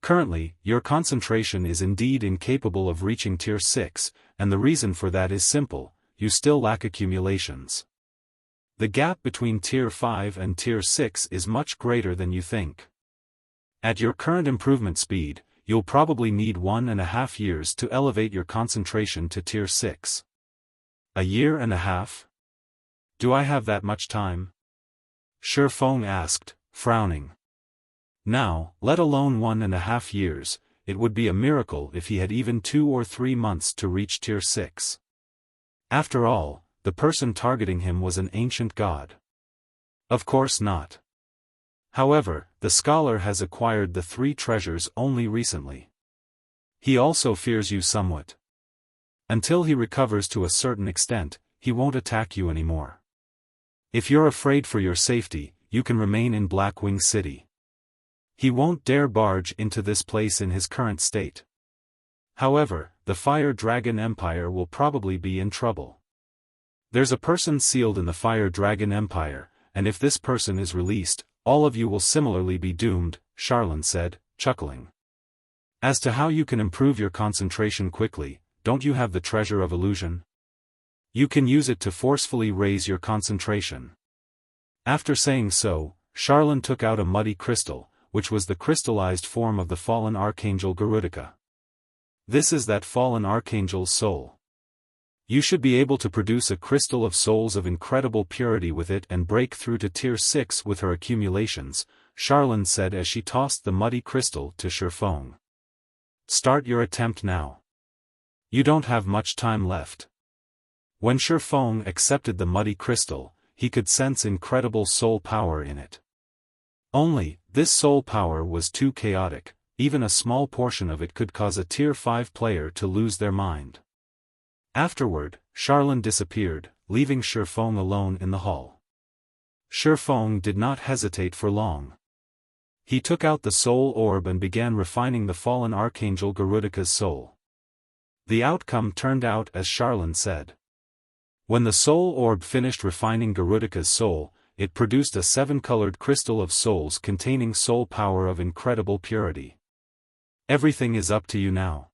Currently, your concentration is indeed incapable of reaching Tier 6, and the reason for that is simple, you still lack accumulations. The gap between Tier 5 and Tier 6 is much greater than you think. At your current improvement speed, you'll probably need 1.5 years to elevate your concentration to Tier 6. A year and a half? Do I have that much time? Xiaofan asked, frowning. Now, let alone 1.5 years, it would be a miracle if he had even 2 or 3 months to reach Tier 6. After all, the person targeting him was an ancient god. Of course not. However, the scholar has acquired the 3 treasures only recently. He also fears you somewhat. Until he recovers to a certain extent, he won't attack you anymore. If you're afraid for your safety, you can remain in Blackwing City. He won't dare barge into this place in his current state. However, the Fire Dragon Empire will probably be in trouble. There's a person sealed in the Fire Dragon Empire, and if this person is released, all of you will similarly be doomed, Xiaolan said, chuckling. As to how you can improve your concentration quickly, don't you have the Treasure of Illusion? You can use it to forcefully raise your concentration. After saying so, Xiaolan took out a muddy crystal, which was the crystallized form of the fallen archangel Garudika. This is that fallen archangel's soul. You should be able to produce a crystal of souls of incredible purity with it and break through to Tier 6 with her accumulations, Xiaolan said as she tossed the muddy crystal to Xiaofan. Start your attempt now. You don't have much time left. When Xiaofan accepted the muddy crystal, he could sense incredible soul power in it. Only, this soul power was too chaotic, even a small portion of it could cause a Tier 5 player to lose their mind. Afterward, Xiaolan disappeared, leaving Xiaofan alone in the hall. Xiaofan did not hesitate for long. He took out the soul orb and began refining the fallen archangel Garudika's soul. The outcome turned out as Xiaolan said. When the soul orb finished refining Garudika's soul, it produced a 7-colored crystal of souls containing soul power of incredible purity. Everything is up to you now.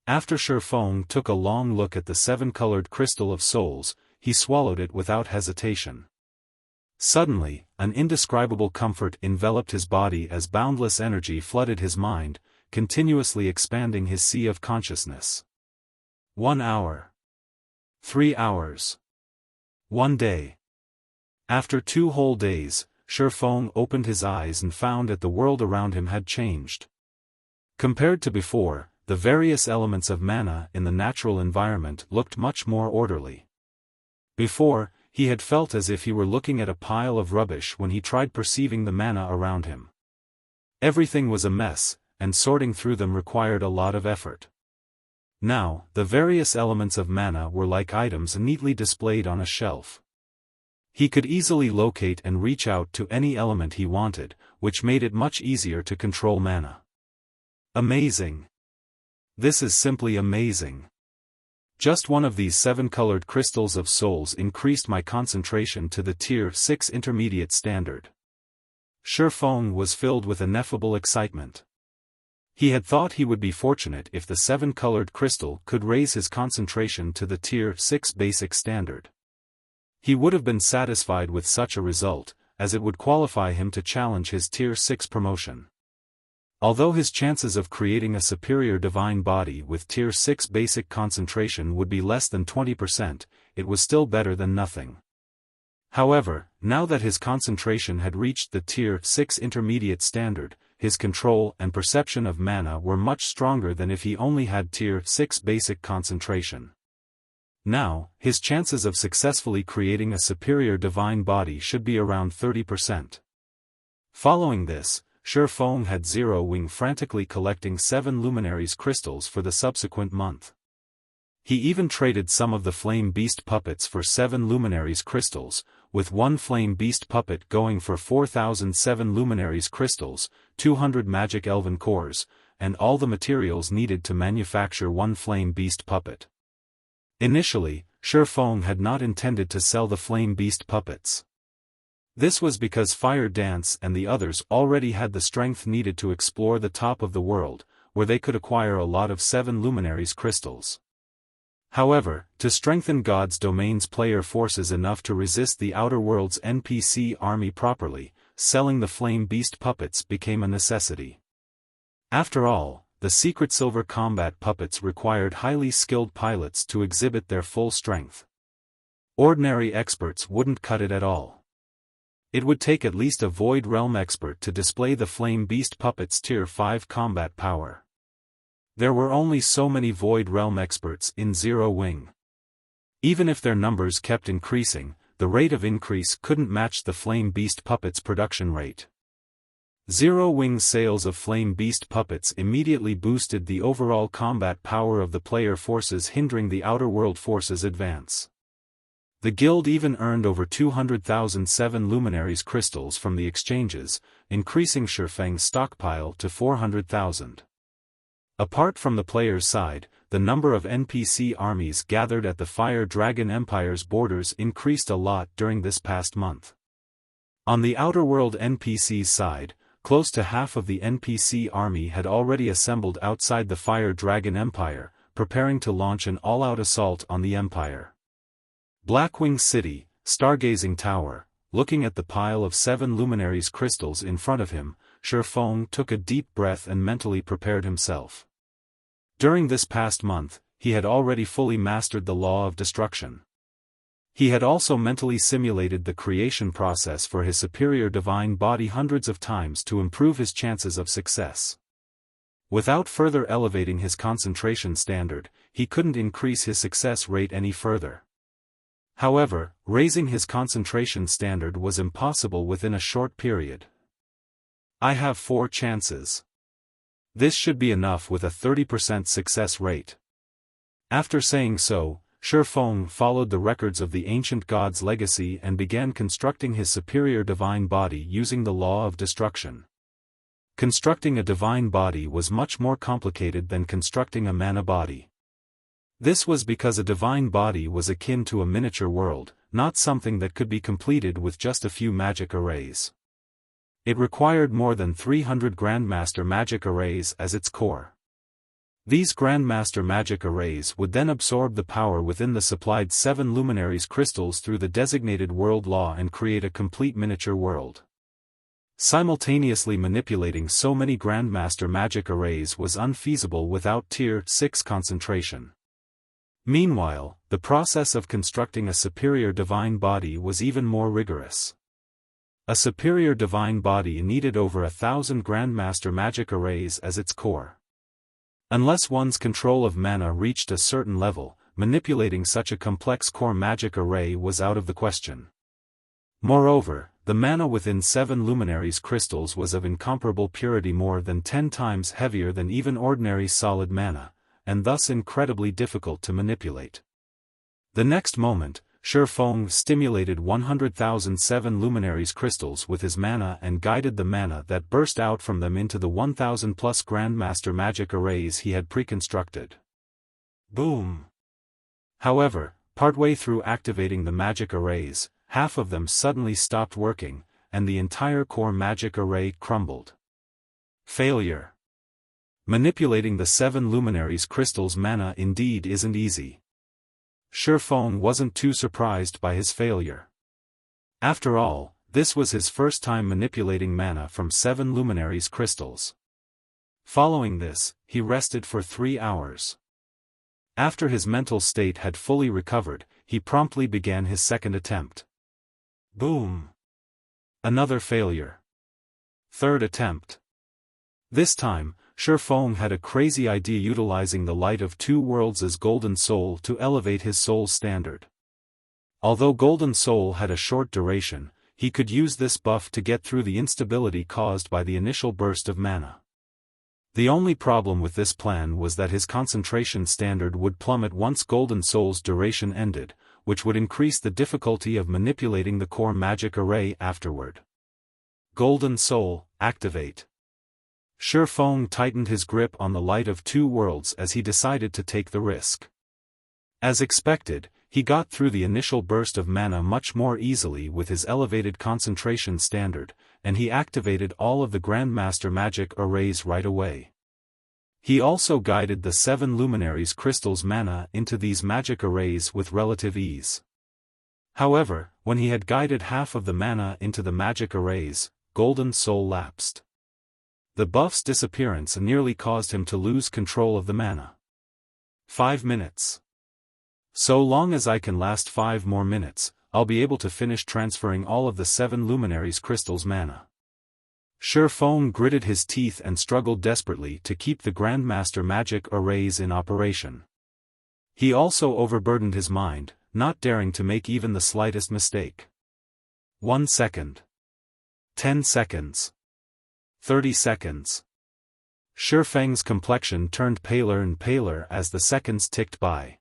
After Xiaofan took a long look at the 7-colored crystal of souls, he swallowed it without hesitation. Suddenly, an indescribable comfort enveloped his body as boundless energy flooded his mind, continuously expanding his sea of consciousness. 1 hour. 3 hours. 1 day. After 2 whole days, Xiaofan opened his eyes and found that the world around him had changed. Compared to before, the various elements of mana in the natural environment looked much more orderly. Before, he had felt as if he were looking at a pile of rubbish when he tried perceiving the mana around him. Everything was a mess, and sorting through them required a lot of effort. Now, the various elements of mana were like items neatly displayed on a shelf. He could easily locate and reach out to any element he wanted, which made it much easier to control mana. Amazing! This is simply amazing. Just one of these 7-colored crystals of souls increased my concentration to the Tier 6 intermediate standard. Xiaofan was filled with ineffable excitement. He had thought he would be fortunate if the 7-colored crystal could raise his concentration to the Tier 6 basic standard. He would have been satisfied with such a result, as it would qualify him to challenge his Tier 6 promotion. Although his chances of creating a superior divine body with Tier 6 basic concentration would be less than 20%, it was still better than nothing. However, now that his concentration had reached the Tier 6 intermediate standard, his control and perception of mana were much stronger than if he only had Tier 6 basic concentration. Now, his chances of successfully creating a superior divine body should be around 30%. Following this, Xiaofan had Zero Wing frantically collecting 7 luminaries crystals for the subsequent month. He even traded some of the Flame Beast puppets for 7 luminaries crystals, with one Flame Beast puppet going for 4,007 luminaries crystals, 200 magic elven cores, and all the materials needed to manufacture one Flame Beast puppet. Initially, Xiaofan had not intended to sell the Flame Beast puppets. This was because Fire Dance and the others already had the strength needed to explore the top of the world, where they could acquire a lot of 7 luminaries crystals. However, to strengthen God's Domain's player forces enough to resist the Outer World's NPC army properly, selling the Flame Beast puppets became a necessity. After all, the secret silver combat puppets required highly skilled pilots to exhibit their full strength. Ordinary experts wouldn't cut it at all. It would take at least a Void Realm expert to display the Flame Beast puppet's Tier 5 combat power. There were only so many Void Realm experts in Zero Wing. Even if their numbers kept increasing, the rate of increase couldn't match the Flame Beast puppet's production rate. Zero Wing's sales of Flame Beast puppets immediately boosted the overall combat power of the player forces, hindering the Outer World forces' advance. The guild even earned over 200,000 7 luminaries crystals from the exchanges, increasing Xiaofang's stockpile to 400,000. Apart from the player's side, the number of NPC armies gathered at the Fire Dragon Empire's borders increased a lot during this past month. On the Outer World NPC's side, close to half of the NPC army had already assembled outside the Fire Dragon Empire, preparing to launch an all-out assault on the Empire. Blackwing City, Stargazing Tower. Looking at the pile of 7 luminaries crystals in front of him, Xiaofan took a deep breath and mentally prepared himself. During this past month, he had already fully mastered the law of destruction. He had also mentally simulated the creation process for his superior divine body hundreds of times to improve his chances of success. Without further elevating his concentration standard, he couldn't increase his success rate any further. However, raising his concentration standard was impossible within a short period. I have 4 chances. This should be enough with a 30% success rate. After saying so, Xiaofan followed the records of the ancient god's legacy and began constructing his superior divine body using the law of destruction. Constructing a divine body was much more complicated than constructing a mana body. This was because a divine body was akin to a miniature world, not something that could be completed with just a few magic arrays. It required more than 300 Grandmaster magic arrays as its core. These Grandmaster magic arrays would then absorb the power within the supplied 7 luminaries crystals through the designated world law and create a complete miniature world. Simultaneously manipulating so many Grandmaster magic arrays was unfeasible without Tier 6 concentration. Meanwhile, the process of constructing a superior divine body was even more rigorous. A superior divine body needed over 1,000 Grandmaster magic arrays as its core. Unless one's control of mana reached a certain level, manipulating such a complex core magic array was out of the question. Moreover, the mana within 7 luminaries crystals was of incomparable purity, more than 10 times heavier than even ordinary solid mana, and thus incredibly difficult to manipulate. The next moment, Xiaofan stimulated 100,000 7 luminaries crystals with his mana and guided the mana that burst out from them into the 1,000 plus Grandmaster magic arrays he had pre-constructed. Boom! However, partway through activating the magic arrays, half of them suddenly stopped working, and the entire core magic array crumbled. Failure. Manipulating the 7 luminaries crystals' mana indeed isn't easy. Xiaofan wasn't too surprised by his failure. After all, this was his first time manipulating mana from 7 luminaries crystals. Following this, he rested for 3 hours. After his mental state had fully recovered, he promptly began his second attempt. Boom! Another failure. Third attempt. This time, Xiaofan had a crazy idea utilizing the light of 2 worlds as Golden Soul to elevate his soul standard. Although Golden Soul had a short duration, he could use this buff to get through the instability caused by the initial burst of mana. The only problem with this plan was that his concentration standard would plummet once Golden Soul's duration ended, which would increase the difficulty of manipulating the core magic array afterward. Golden Soul, activate. Xiaofan tightened his grip on the light of 2 worlds as he decided to take the risk. As expected, he got through the initial burst of mana much more easily with his elevated concentration standard, and he activated all of the Grandmaster magic arrays right away. He also guided the 7 luminaries crystals' mana into these magic arrays with relative ease. However, when he had guided half of the mana into the magic arrays, Golden Soul lapsed. The buff's disappearance nearly caused him to lose control of the mana. 5 minutes. So long as I can last 5 more minutes, I'll be able to finish transferring all of the 7 luminaries crystals' mana. Xiaofan gritted his teeth and struggled desperately to keep the Grandmaster magic arrays in operation. He also overburdened his mind, not daring to make even the slightest mistake. 1 second. 10 seconds. 30 seconds. Xiaofan's complexion turned paler and paler as the seconds ticked by.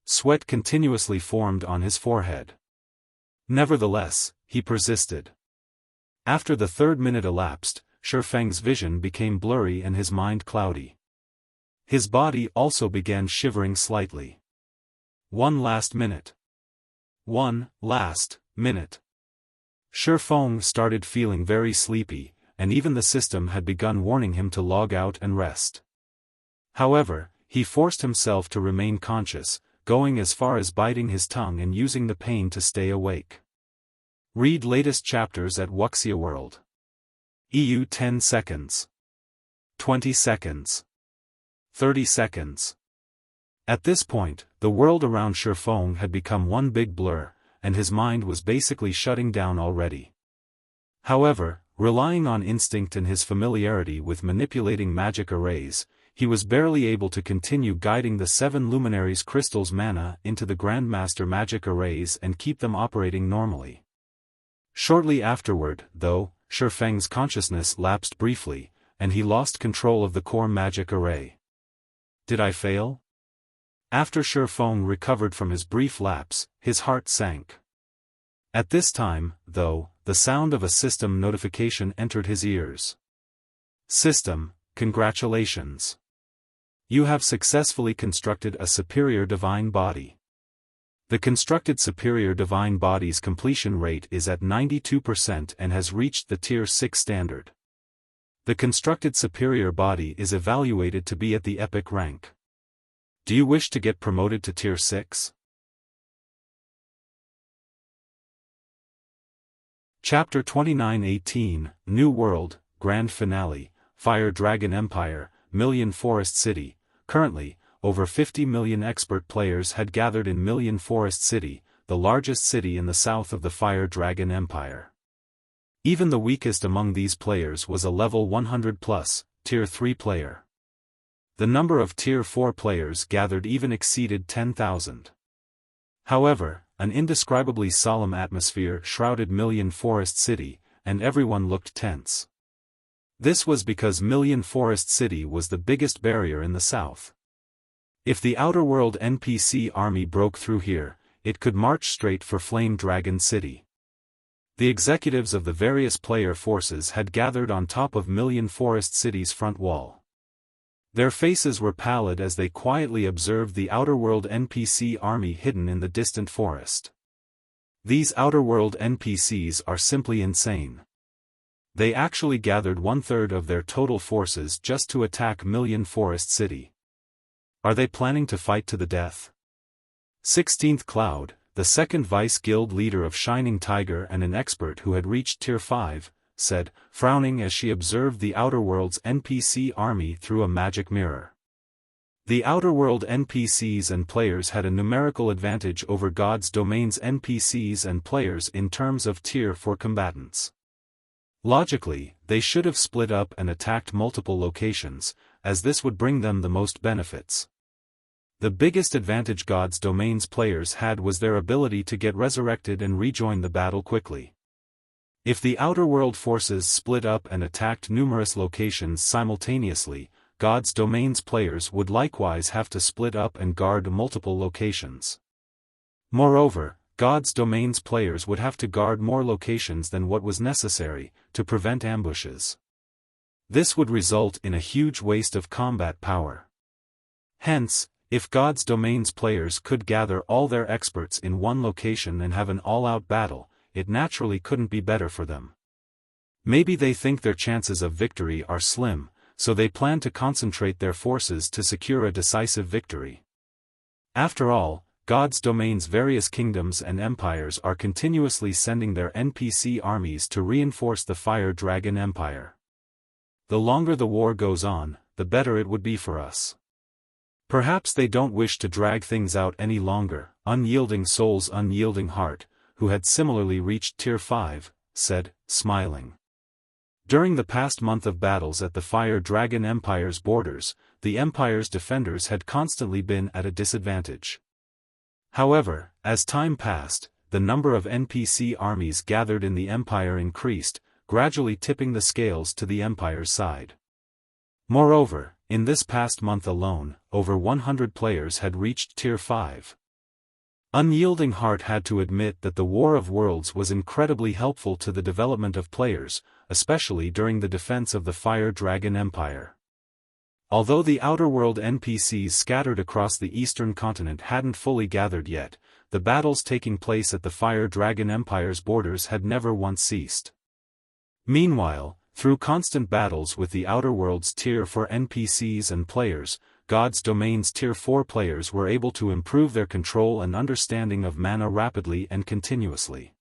Sweat continuously formed on his forehead. Nevertheless, he persisted. After the 3rd minute elapsed, Xiaofan's vision became blurry and his mind cloudy. His body also began shivering slightly. 1 last minute. 1 last minute. Xiaofan started feeling very sleepy, and even the system had begun warning him to log out and rest. However, he forced himself to remain conscious, going as far as biting his tongue and using the pain to stay awake. Read latest chapters at Wuxia World. EU 10 seconds. 20 seconds. 30 seconds. At this point, the world around Xiaofan had become one big blur, and his mind was basically shutting down already. However, relying on instinct and his familiarity with manipulating magic arrays, he was barely able to continue guiding the 7 luminaries crystals' mana into the Grandmaster magic arrays and keep them operating normally. Shortly afterward, though, Xiaofan's consciousness lapsed briefly, and he lost control of the core magic array. Did I fail? After Xiaofan recovered from his brief lapse, his heart sank. At this time, though, the sound of a system notification entered his ears. System, congratulations. You have successfully constructed a superior divine body. The constructed superior divine body's completion rate is at 92% and has reached the Tier 6 standard. The constructed superior body is evaluated to be at the epic rank. Do you wish to get promoted to Tier 6? Chapter 29:18, New World, Grand Finale, Fire Dragon Empire, Million Forest City. Currently, over 50 million expert players had gathered in Million Forest City, the largest city in the south of the Fire Dragon Empire. Even the weakest among these players was a level 100+, Tier 3 player. The number of Tier 4 players gathered even exceeded 10,000. However, an indescribably solemn atmosphere shrouded Million Forest City, and everyone looked tense. This was because Million Forest City was the biggest barrier in the south. If the Outer World NPC army broke through here, it could march straight for Flame Dragon City. The executives of the various player forces had gathered on top of Million Forest City's front wall. Their faces were pallid as they quietly observed the Outer World NPC army hidden in the distant forest. These Outer World NPCs are simply insane. They actually gathered 1/3 of their total forces just to attack Million Forest City. Are they planning to fight to the death? 16th Cloud, the second vice guild leader of Shining Tiger and an expert who had reached Tier 5, said, frowning as she observed the Outer World's NPC army through a magic mirror. The Outer World NPCs and players had a numerical advantage over God's Domain's NPCs and players in terms of Tier 4 combatants. Logically, they should have split up and attacked multiple locations, as this would bring them the most benefits. The biggest advantage God's Domain's players had was their ability to get resurrected and rejoin the battle quickly. If the Outer World forces split up and attacked numerous locations simultaneously, God's Domain's players would likewise have to split up and guard multiple locations. Moreover, God's Domain's players would have to guard more locations than what was necessary, to prevent ambushes. This would result in a huge waste of combat power. Hence, if God's Domain's players could gather all their experts in one location and have an all-out battle, it naturally couldn't be better for them. Maybe they think their chances of victory are slim, so they plan to concentrate their forces to secure a decisive victory. After all, God's Domain's various kingdoms and empires are continuously sending their NPC armies to reinforce the Fire Dragon Empire. The longer the war goes on, the better it would be for us. Perhaps they don't wish to drag things out any longer, Unyielding Soul's unyielding heart, who had similarly reached Tier 5, said, smiling. During the past month of battles at the Fire Dragon Empire's borders, the Empire's defenders had constantly been at a disadvantage. However, as time passed, the number of NPC armies gathered in the Empire increased, gradually tipping the scales to the Empire's side. Moreover, in this past month alone, over 100 players had reached Tier 5. Unyielding Heart had to admit that the War of Worlds was incredibly helpful to the development of players, especially during the defense of the Fire Dragon Empire. Although the Outer World NPCs scattered across the eastern continent hadn't fully gathered yet, the battles taking place at the Fire Dragon Empire's borders had never once ceased. Meanwhile, through constant battles with the Outer World's Tier 4 NPCs and players, God's Domain's Tier 4 players were able to improve their control and understanding of mana rapidly and continuously.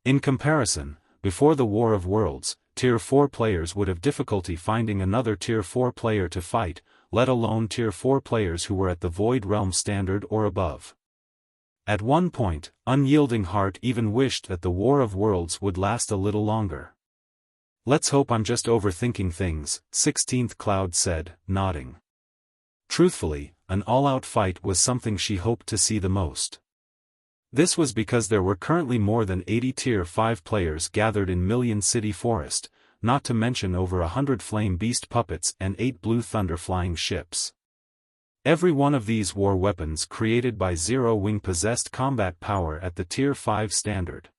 In comparison, before the War of Worlds, Tier 4 players would have difficulty finding another Tier 4 player to fight, let alone Tier 4 players who were at the Void Realm standard or above. At one point, Unyielding Heart even wished that the War of Worlds would last a little longer. Let's hope I'm just overthinking things, 16th Cloud said, nodding. Truthfully, an all-out fight was something she hoped to see the most. This was because there were currently more than 80 Tier 5 players gathered in Million City Forest, not to mention over 100 Flame Beast puppets and 8 Blue Thunder flying ships. Every one of these war weapons created by Zero Wing possessed combat power at the Tier 5 standard.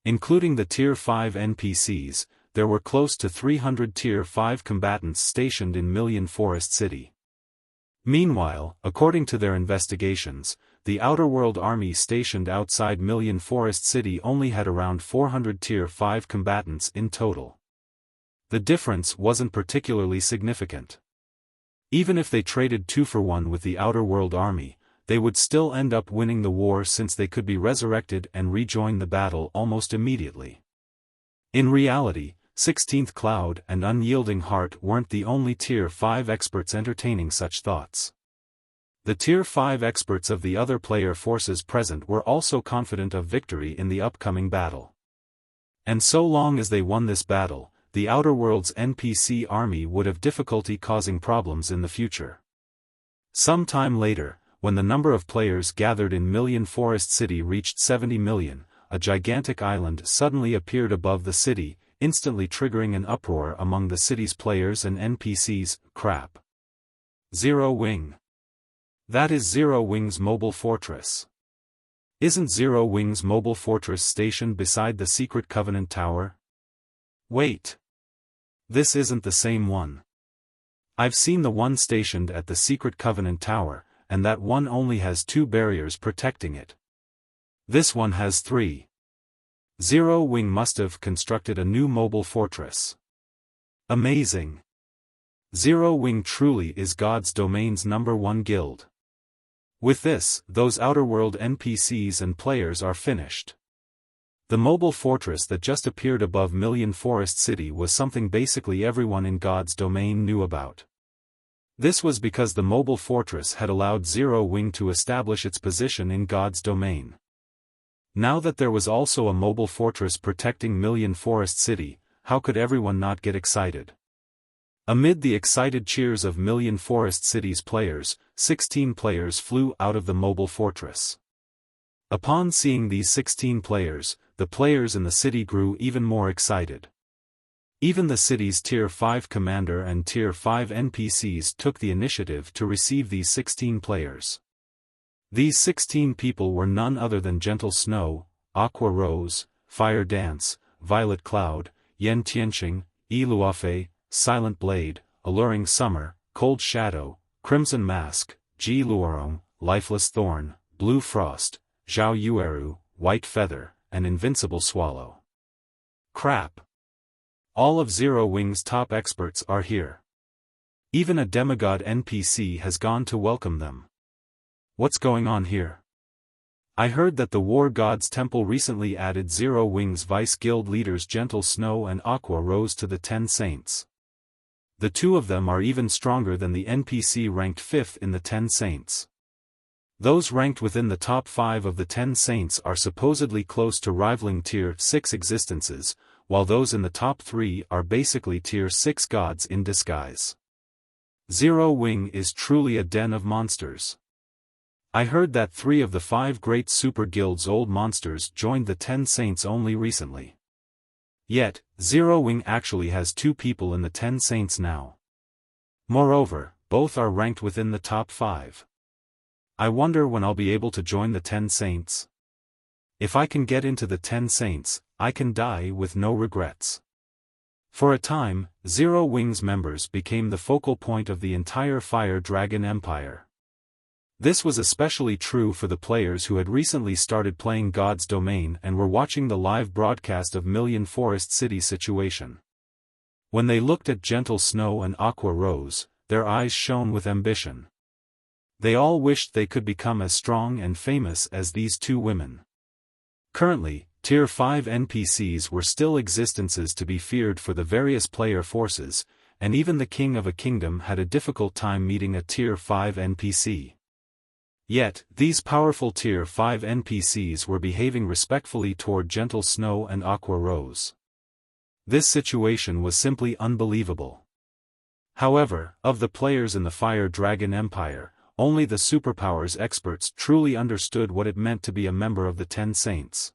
Including the Tier 5 NPCs, there were close to 300 Tier 5 combatants stationed in Million Forest City. Meanwhile, according to their investigations, the Outerworld army stationed outside Million Forest City only had around 400 Tier 5 combatants in total. The difference wasn't particularly significant. Even if they traded 2-for-1 with the Outerworld army, they would still end up winning the war since they could be resurrected and rejoin the battle almost immediately. In reality, 16th Cloud and Unyielding Heart weren't the only Tier 5 experts entertaining such thoughts. The Tier 5 experts of the other player forces present were also confident of victory in the upcoming battle. And so long as they won this battle, the Outerworld's NPC army would have difficulty causing problems in the future. Some time later, when the number of players gathered in Million Forest City reached 70 million, a gigantic island suddenly appeared above the city, instantly triggering an uproar among the city's players and NPCs. Crap. Zero Wing. That is Zero Wing's mobile fortress. Isn't Zero Wing's mobile fortress stationed beside the Secret Covenant Tower? Wait. This isn't the same one. I've seen the one stationed at the Secret Covenant Tower, and that one only has 2 barriers protecting it. This one has 3. Zero Wing must have constructed a new mobile fortress. Amazing. Zero Wing truly is God's Domain's #1 guild. With this, those Outerworld NPCs and players are finished. The mobile fortress that just appeared above Million Forest City was something basically everyone in God's Domain knew about. This was because the mobile fortress had allowed Zero Wing to establish its position in God's Domain. Now that there was also a mobile fortress protecting Million Forest City, how could everyone not get excited? Amid the excited cheers of Million Forest City's players, 16 players flew out of the mobile fortress. Upon seeing these 16 players, the players in the city grew even more excited. Even the city's Tier 5 commander and Tier 5 NPCs took the initiative to receive these 16 players. These 16 people were none other than Gentle Snow, Aqua Rose, Fire Dance, Violet Cloud, Yen Tianqing, Yi Luofei, Silent Blade, Alluring Summer, Cold Shadow, Crimson Mask, Ji Luorong, Lifeless Thorn, Blue Frost, Zhao Yueru, White Feather, and Invincible Swallow. Crap. All of Zero Wing's top experts are here. Even a demigod NPC has gone to welcome them. What's going on here? I heard that the War God's Temple recently added Zero Wing's Vice Guild leaders Gentle Snow and Aqua Rose to the 10 Saints. The 2 of them are even stronger than the NPC ranked 5th in the 10 Saints. Those ranked within the top 5 of the 10 Saints are supposedly close to rivaling Tier 6 existences, while those in the top 3 are basically Tier 6 gods in disguise. Zero Wing is truly a den of monsters. I heard that 3 of the 5 great super guilds' old monsters joined the 10 Saints only recently. Yet, Zero Wing actually has 2 people in the 10 Saints now. Moreover, both are ranked within the top 5. I wonder when I'll be able to join the 10 Saints. If I can get into the 10 Saints, I can die with no regrets. For a time, Zero Wing's members became the focal point of the entire Fire Dragon Empire. This was especially true for the players who had recently started playing God's Domain and were watching the live broadcast of Million Forest City situation. When they looked at Gentle Snow and Aqua Rose, their eyes shone with ambition. They all wished they could become as strong and famous as these 2 women. Currently, Tier 5 NPCs were still existences to be feared for the various player forces, and even the King of a Kingdom had a difficult time meeting a Tier 5 NPC. Yet, these powerful Tier 5 NPCs were behaving respectfully toward Gentle Snow and Aqua Rose. This situation was simply unbelievable. However, of the players in the Fire Dragon Empire, only the superpowers experts truly understood what it meant to be a member of the 10 Saints.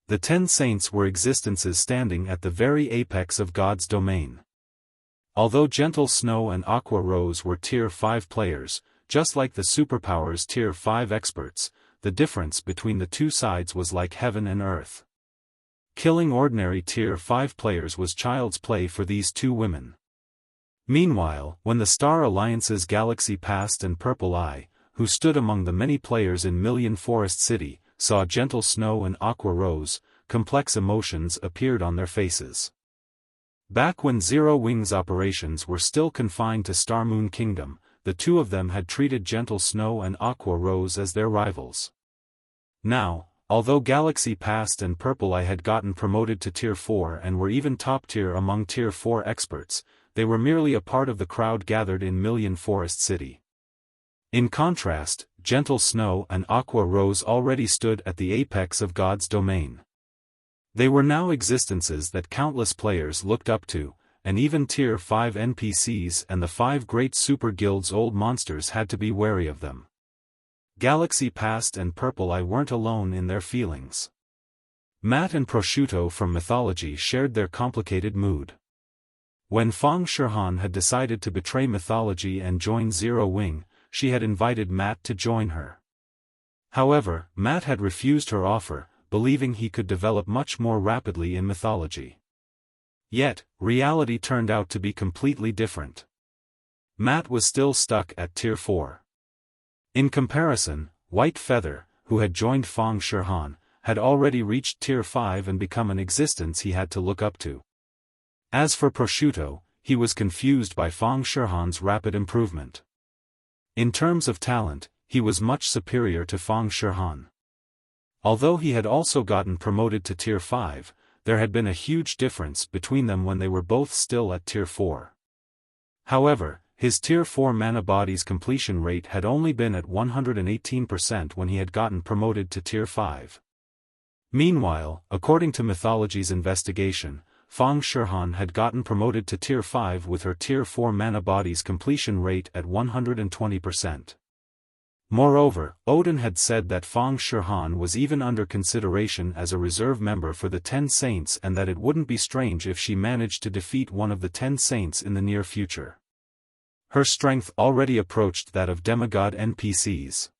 The 10 Saints were existences standing at the very apex of God's Domain. Although Gentle Snow and Aqua Rose were Tier 5 players, just like the superpowers Tier 5 experts, the difference between the 2 sides was like heaven and earth. Killing ordinary Tier 5 players was child's play for these 2 women. Meanwhile, when the Star Alliance's Galaxy Past and Purple Eye, who stood among the many players in Million Forest City, saw Gentle Snow and Aqua Rose, complex emotions appeared on their faces. Back when Zero Wing's operations were still confined to Star Moon Kingdom, the two of them had treated Gentle Snow and Aqua Rose as their rivals. Now, although Galaxy Past and Purple Eye had gotten promoted to Tier 4 and were even top tier among Tier 4 experts, they were merely a part of the crowd gathered in Million Forest City. In contrast, Gentle Snow and Aqua Rose already stood at the apex of God's domain. They were now existences that countless players looked up to, and even Tier 5 NPCs and the 5 great super guilds' old monsters had to be wary of them. Galaxy Past and Purple Eye weren't alone in their feelings. Matt and Prosciutto from Mythology shared their complicated mood. When Fang Shihan had decided to betray Mythology and join Zero Wing, she had invited Matt to join her. However, Matt had refused her offer, believing he could develop much more rapidly in Mythology. Yet, reality turned out to be completely different. Matt was still stuck at Tier 4. In comparison, White Feather, who had joined Fang Shihan, had already reached Tier 5 and become an existence he had to look up to. As for Prosciutto, he was confused by Fang Shihan's rapid improvement. In terms of talent, he was much superior to Fang Shihan. Although he had also gotten promoted to Tier 5, there had been a huge difference between them when they were both still at Tier 4. However, his Tier 4 mana body's completion rate had only been at 118% when he had gotten promoted to Tier 5. Meanwhile, according to Mythology's investigation, Fang Shihan had gotten promoted to Tier 5 with her Tier 4 mana body's completion rate at 120%. Moreover, Odin had said that Fang Shihan was even under consideration as a reserve member for the 10 Saints and that it wouldn't be strange if she managed to defeat one of the 10 Saints in the near future. Her strength already approached that of demigod NPCs.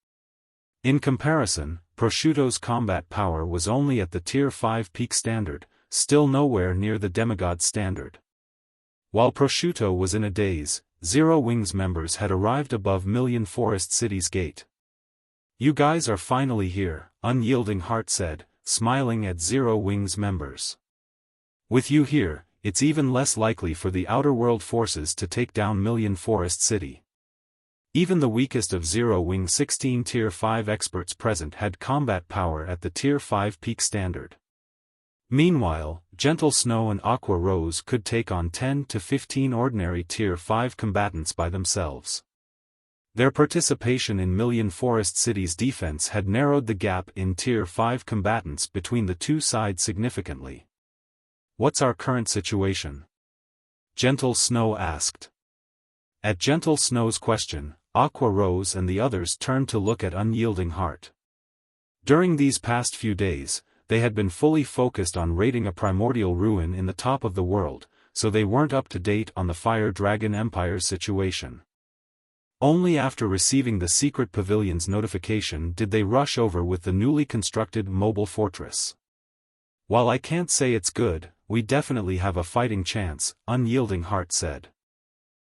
In comparison, Prosciutto's combat power was only at the Tier 5 peak standard, still nowhere near the demigod standard. While Prosciutto was in a daze, Zero Wing's members had arrived above Million Forest City's gate. "You guys are finally here," Unyielding Heart said, smiling at Zero Wing's members. "With you here, it's even less likely for the Outer World forces to take down Million Forest City." Even the weakest of Zero Wing's 16 Tier 5 experts present had combat power at the Tier 5 peak standard. Meanwhile, Gentle Snow and Aqua Rose could take on 10 to 15 ordinary Tier 5 combatants by themselves. Their participation in Million Forest City's defense had narrowed the gap in Tier 5 combatants between the two sides significantly. "What's our current situation?" Gentle Snow asked. At Gentle Snow's question, Aqua Rose and the others turned to look at Unyielding Heart. During these past few days, they had been fully focused on raiding a primordial ruin in the top of the world, so they weren't up to date on the Fire Dragon Empire's situation. Only after receiving the secret pavilion's notification did they rush over with the newly constructed mobile fortress. "While I can't say it's good, we definitely have a fighting chance," Unyielding Heart said.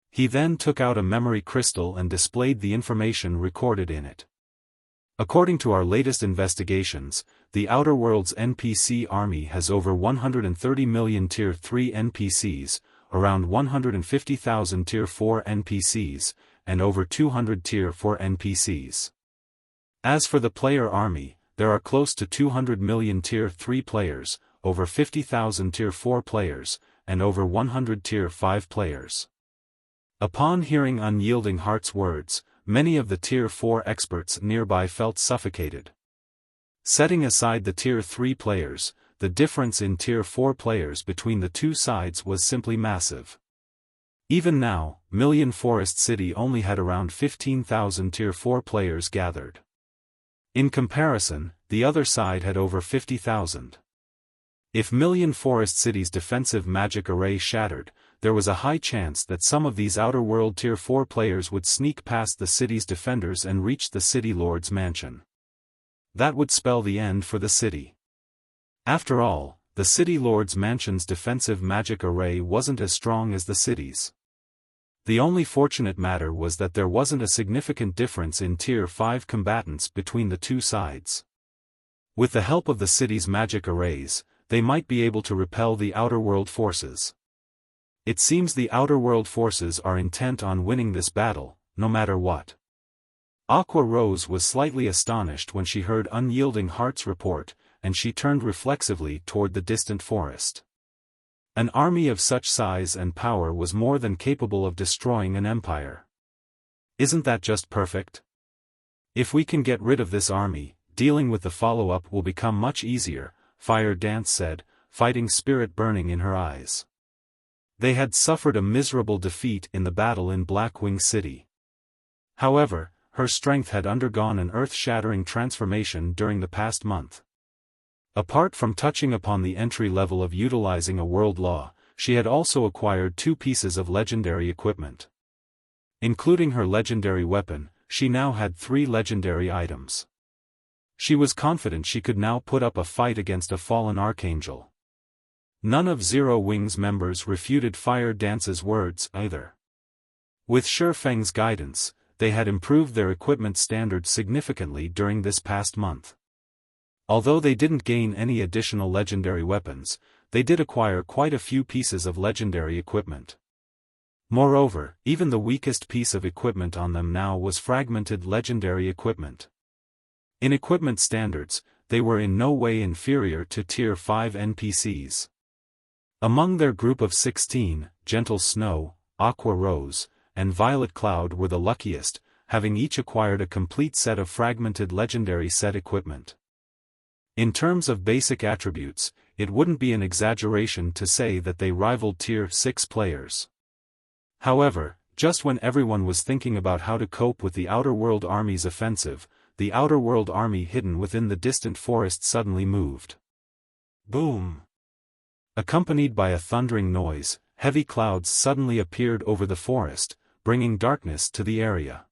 He then took out a memory crystal and displayed the information recorded in it. "According to our latest investigations, the Outer World's NPC army has over 130 million Tier 3 NPCs, around 150,000 Tier 4 NPCs, and over 200 Tier 4 NPCs. As for the player army, there are close to 200 million Tier 3 players, over 50,000 Tier 4 players, and over 100 Tier 5 players." Upon hearing Unyielding Heart's words, many of the Tier 4 experts nearby felt suffocated. Setting aside the Tier 3 players, the difference in Tier 4 players between the two sides was simply massive. Even now, Million Forest City only had around 15,000 Tier 4 players gathered. In comparison, the other side had over 50,000. If Million Forest City's defensive magic array shattered, there was a high chance that some of these Outer World Tier 4 players would sneak past the city's defenders and reach the City Lord's mansion. That would spell the end for the city. After all, the City Lord's mansion's defensive magic array wasn't as strong as the city's. The only fortunate matter was that there wasn't a significant difference in Tier 5 combatants between the two sides. With the help of the city's magic arrays, they might be able to repel the Outer World forces. It seems the Outer World forces are intent on winning this battle, no matter what. Aqua Rose was slightly astonished when she heard Unyielding Heart's report, and she turned reflexively toward the distant forest. An army of such size and power was more than capable of destroying an empire. Isn't that just perfect? If we can get rid of this army, dealing with the follow-up will become much easier, Fire Dance said, fighting spirit burning in her eyes. They had suffered a miserable defeat in the battle in Blackwing City. However, her strength had undergone an earth-shattering transformation during the past month. Apart from touching upon the entry level of utilizing a world law, she had also acquired 2 pieces of legendary equipment. Including her legendary weapon, she now had 3 legendary items. She was confident she could now put up a fight against a fallen archangel. None of Zero Wing's members refuted Fire Dance's words either. With Shifeng's guidance, they had improved their equipment standards significantly during this past month. Although they didn't gain any additional legendary weapons, they did acquire quite a few pieces of legendary equipment. Moreover, even the weakest piece of equipment on them now was fragmented legendary equipment. In equipment standards, they were in no way inferior to Tier 5 NPCs. Among their group of 16, Gentle Snow, Aqua Rose, and Violet Cloud were the luckiest, having each acquired a complete set of fragmented legendary set equipment. In terms of basic attributes, it wouldn't be an exaggeration to say that they rivaled Tier 6 players. However, just when everyone was thinking about how to cope with the Outer World Army's offensive, the Outer World Army hidden within the distant forest suddenly moved. Boom! Accompanied by a thundering noise, heavy clouds suddenly appeared over the forest, bringing darkness to the area.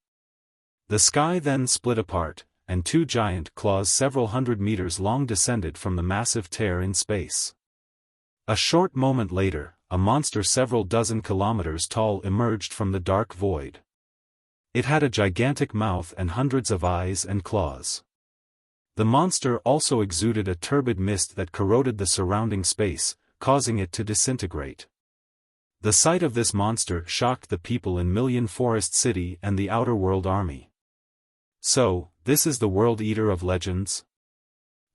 The sky then split apart, and 2 giant claws several hundred meters long descended from the massive tear in space. A short moment later, a monster several dozen kilometers tall emerged from the dark void. It had a gigantic mouth and hundreds of eyes and claws. The monster also exuded a turbid mist that corroded the surrounding space, causing it to disintegrate. The sight of this monster shocked the people in Million Forest City and the Outer World Army. So, this is the World Eater of Legends?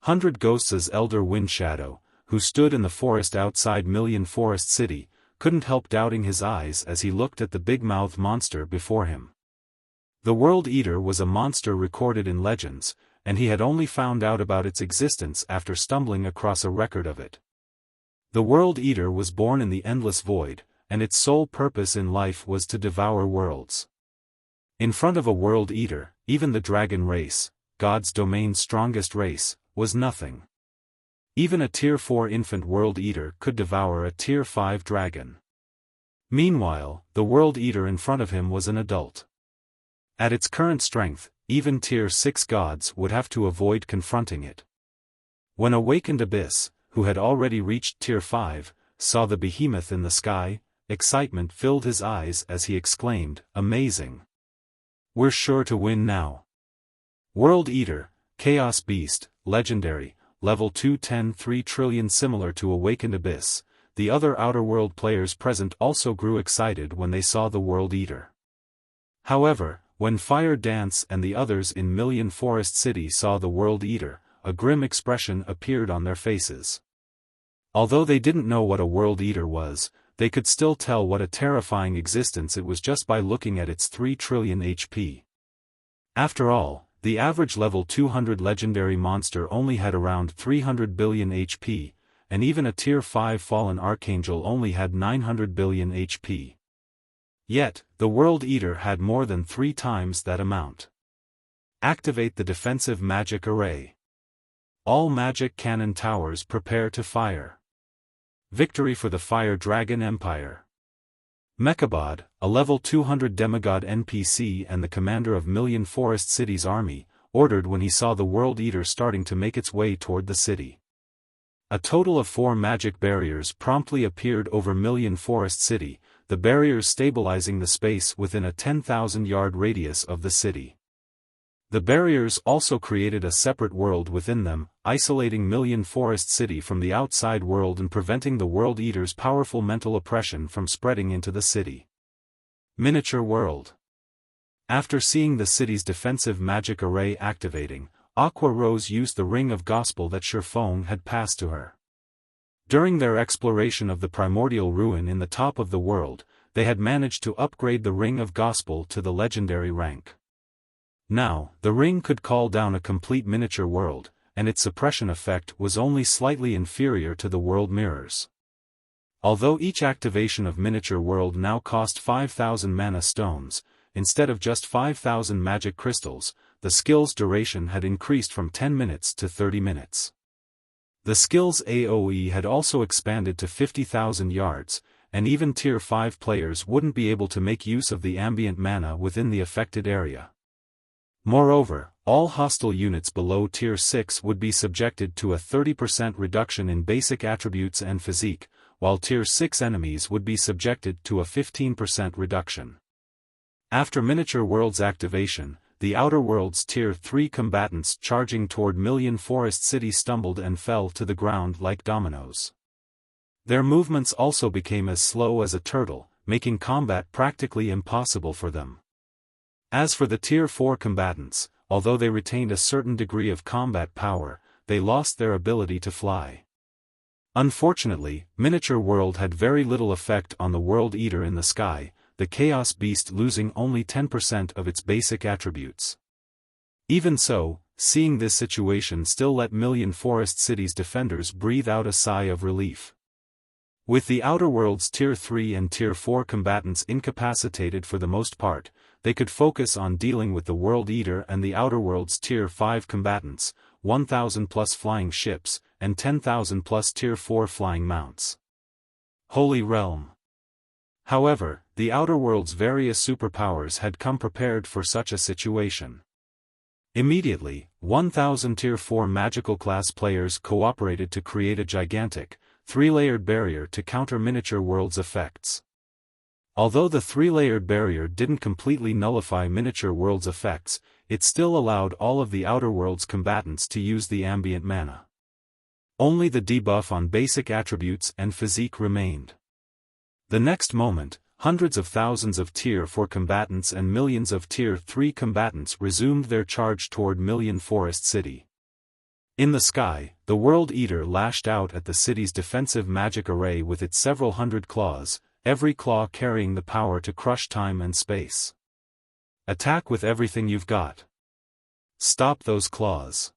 100 Ghosts' elder Wind Shadow, who stood in the forest outside Million Forest City, couldn't help doubting his eyes as he looked at the big-mouthed monster before him. The World Eater was a monster recorded in legends, and he had only found out about its existence after stumbling across a record of it. The World Eater was born in the Endless Void, and its sole purpose in life was to devour worlds. In front of a World Eater, even the dragon race, God's domain's strongest race, was nothing. Even a Tier 4 infant World Eater could devour a Tier 5 dragon. Meanwhile, the World Eater in front of him was an adult. At its current strength, even Tier 6 gods would have to avoid confronting it. When Awakened Abyss, who had already reached Tier 5, saw the behemoth in the sky, excitement filled his eyes as he exclaimed, "Amazing! We're sure to win now." World Eater, Chaos Beast, Legendary, Level 210 3 trillion. Similar to Awakened Abyss, the other Outer World players present also grew excited when they saw the World Eater. However, when Fire Dance and the others in Million Forest City saw the World Eater, a grim expression appeared on their faces. Although they didn't know what a World Eater was, they could still tell what a terrifying existence it was just by looking at its 3 trillion HP. After all, the average level 200 legendary monster only had around 300 billion HP, and even a Tier 5 fallen archangel only had 900 billion HP. Yet, the World Eater had more than 3 times that amount. Activate the defensive magic array. All magic cannon towers prepare to fire. Victory for the Fire Dragon Empire. Mechabod, a level 200 demigod NPC and the commander of Million Forest City's army, ordered when he saw the World Eater starting to make its way toward the city. A total of 4 magic barriers promptly appeared over Million Forest City, the barriers stabilizing the space within a 10,000-yard radius of the city. The barriers also created a separate world within them, isolating Million Forest City from the outside world and preventing the World Eater's powerful mental oppression from spreading into the city. Miniature World. After seeing the city's defensive magic array activating, Aqua Rose used the Ring of Gospel that Xiaofan had passed to her. During their exploration of the primordial ruin in the top of the world, they had managed to upgrade the Ring of Gospel to the legendary rank. Now, the ring could call down a complete miniature world, and its suppression effect was only slightly inferior to the world mirrors. Although each activation of miniature world now cost 5,000 mana stones, instead of just 5,000 magic crystals, the skill's duration had increased from 10 minutes to 30 minutes. The skill's AoE had also expanded to 50,000 yards, and even Tier 5 players wouldn't be able to make use of the ambient mana within the affected area. Moreover, all hostile units below Tier 6 would be subjected to a 30% reduction in basic attributes and physique, while Tier 6 enemies would be subjected to a 15% reduction. After Miniature World's activation, the Outer World's Tier 3 combatants charging toward Million Forest City stumbled and fell to the ground like dominoes. Their movements also became as slow as a turtle, making combat practically impossible for them. As for the Tier 4 combatants, although they retained a certain degree of combat power, they lost their ability to fly. Unfortunately, Miniature World had very little effect on the World Eater in the sky, the Chaos Beast losing only 10% of its basic attributes. Even so, seeing this situation still let Million Forest City's defenders breathe out a sigh of relief. With the Outer World's Tier 3 and Tier 4 combatants incapacitated for the most part, they could focus on dealing with the World Eater and the Outer World's Tier 5 combatants, 1,000 plus flying ships, and 10,000 plus Tier 4 flying mounts. Holy Realm. However, the Outer World's various superpowers had come prepared for such a situation. Immediately, 1,000 Tier 4 magical class players cooperated to create a gigantic, 3-layered barrier to counter Miniature World's effects. Although the 3-layered barrier didn't completely nullify Miniature World's effects, it still allowed all of the Outer World's combatants to use the ambient mana. Only the debuff on basic attributes and physique remained. The next moment, hundreds of thousands of Tier 4 combatants and millions of Tier 3 combatants resumed their charge toward Million Forest City. In the sky, the World Eater lashed out at the city's defensive magic array with its several hundred claws, every claw carrying the power to crush time and space. Attack with everything you've got. Stop those claws.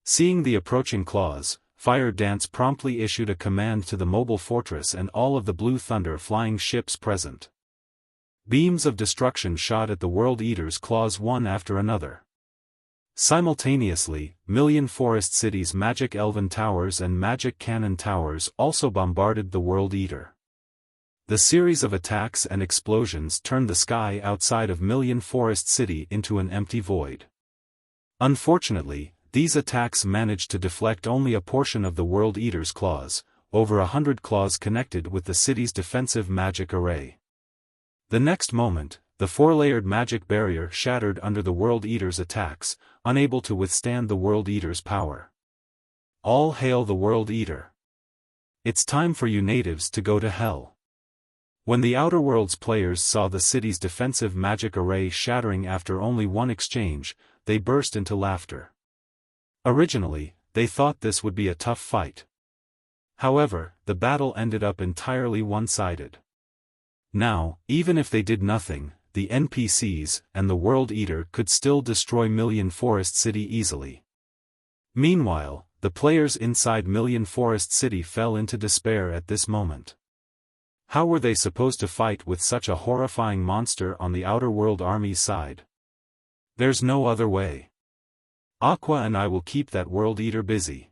Seeing the approaching claws, Fire Dance promptly issued a command to the mobile fortress and all of the Blue Thunder flying ships present. Beams of destruction shot at the World Eater's claws one after another. Simultaneously, Million Forest City's magic elven towers and magic cannon towers also bombarded the World Eater. The series of attacks and explosions turned the sky outside of Million Forest City into an empty void. Unfortunately, these attacks managed to deflect only a portion of the World Eater's claws, over 100 claws connected with the city's defensive magic array. The next moment, the 4-layered magic barrier shattered under the World Eater's attacks, unable to withstand the World Eater's power. All hail the World Eater. It's time for you natives to go to hell. When the Outer World's players saw the city's defensive magic array shattering after only one exchange, they burst into laughter. Originally, they thought this would be a tough fight. However, the battle ended up entirely one-sided. Now, even if they did nothing, the NPCs and the World Eater could still destroy Million Forest City easily. Meanwhile, the players inside Million Forest City fell into despair at this moment. How were they supposed to fight with such a horrifying monster on the Outer World Army's side? There's no other way. Aqua and I will keep that World Eater busy.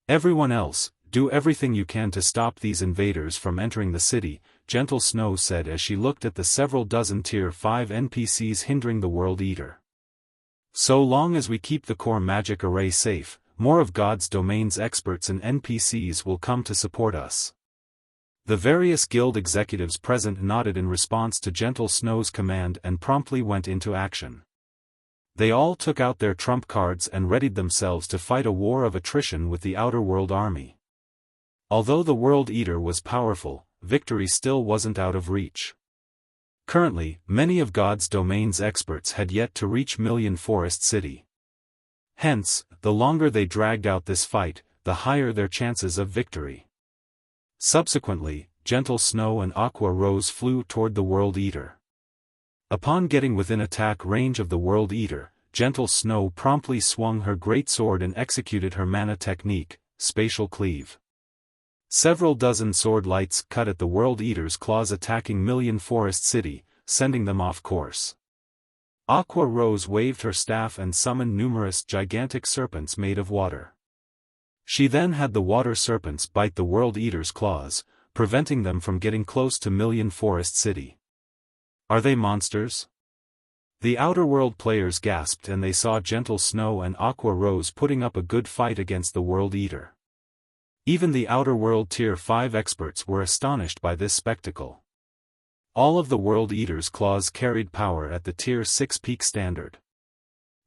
Everyone else, do everything you can to stop these invaders from entering the city, Gentle Snow said as she looked at the several dozen Tier 5 NPCs hindering the World Eater. So long as we keep the core magic array safe, more of God's domain's experts and NPCs will come to support us. The various guild executives present nodded in response to Gentle Snow's command and promptly went into action. They all took out their trump cards and readied themselves to fight a war of attrition with the Outer World army. Although the World Eater was powerful, victory still wasn't out of reach. Currently, many of God's domain's experts had yet to reach Million Forest City. Hence, the longer they dragged out this fight, the higher their chances of victory. Subsequently, Gentle Snow and Aqua Rose flew toward the World Eater. Upon getting within attack range of the World Eater, Gentle Snow promptly swung her greatsword and executed her mana technique, Spatial Cleave. Several dozen sword lights cut at the World Eater's claws, attacking Million Forest City, sending them off course. Aqua Rose waved her staff and summoned numerous gigantic serpents made of water. She then had the water serpents bite the World Eater's claws, preventing them from getting close to Million Forest City. Are they monsters? The Outer World players gasped, and they saw Gentle Snow and Aqua Rose putting up a good fight against the World Eater. Even the Outer World Tier 5 experts were astonished by this spectacle. All of the World Eater's claws carried power at the Tier 6 peak standard.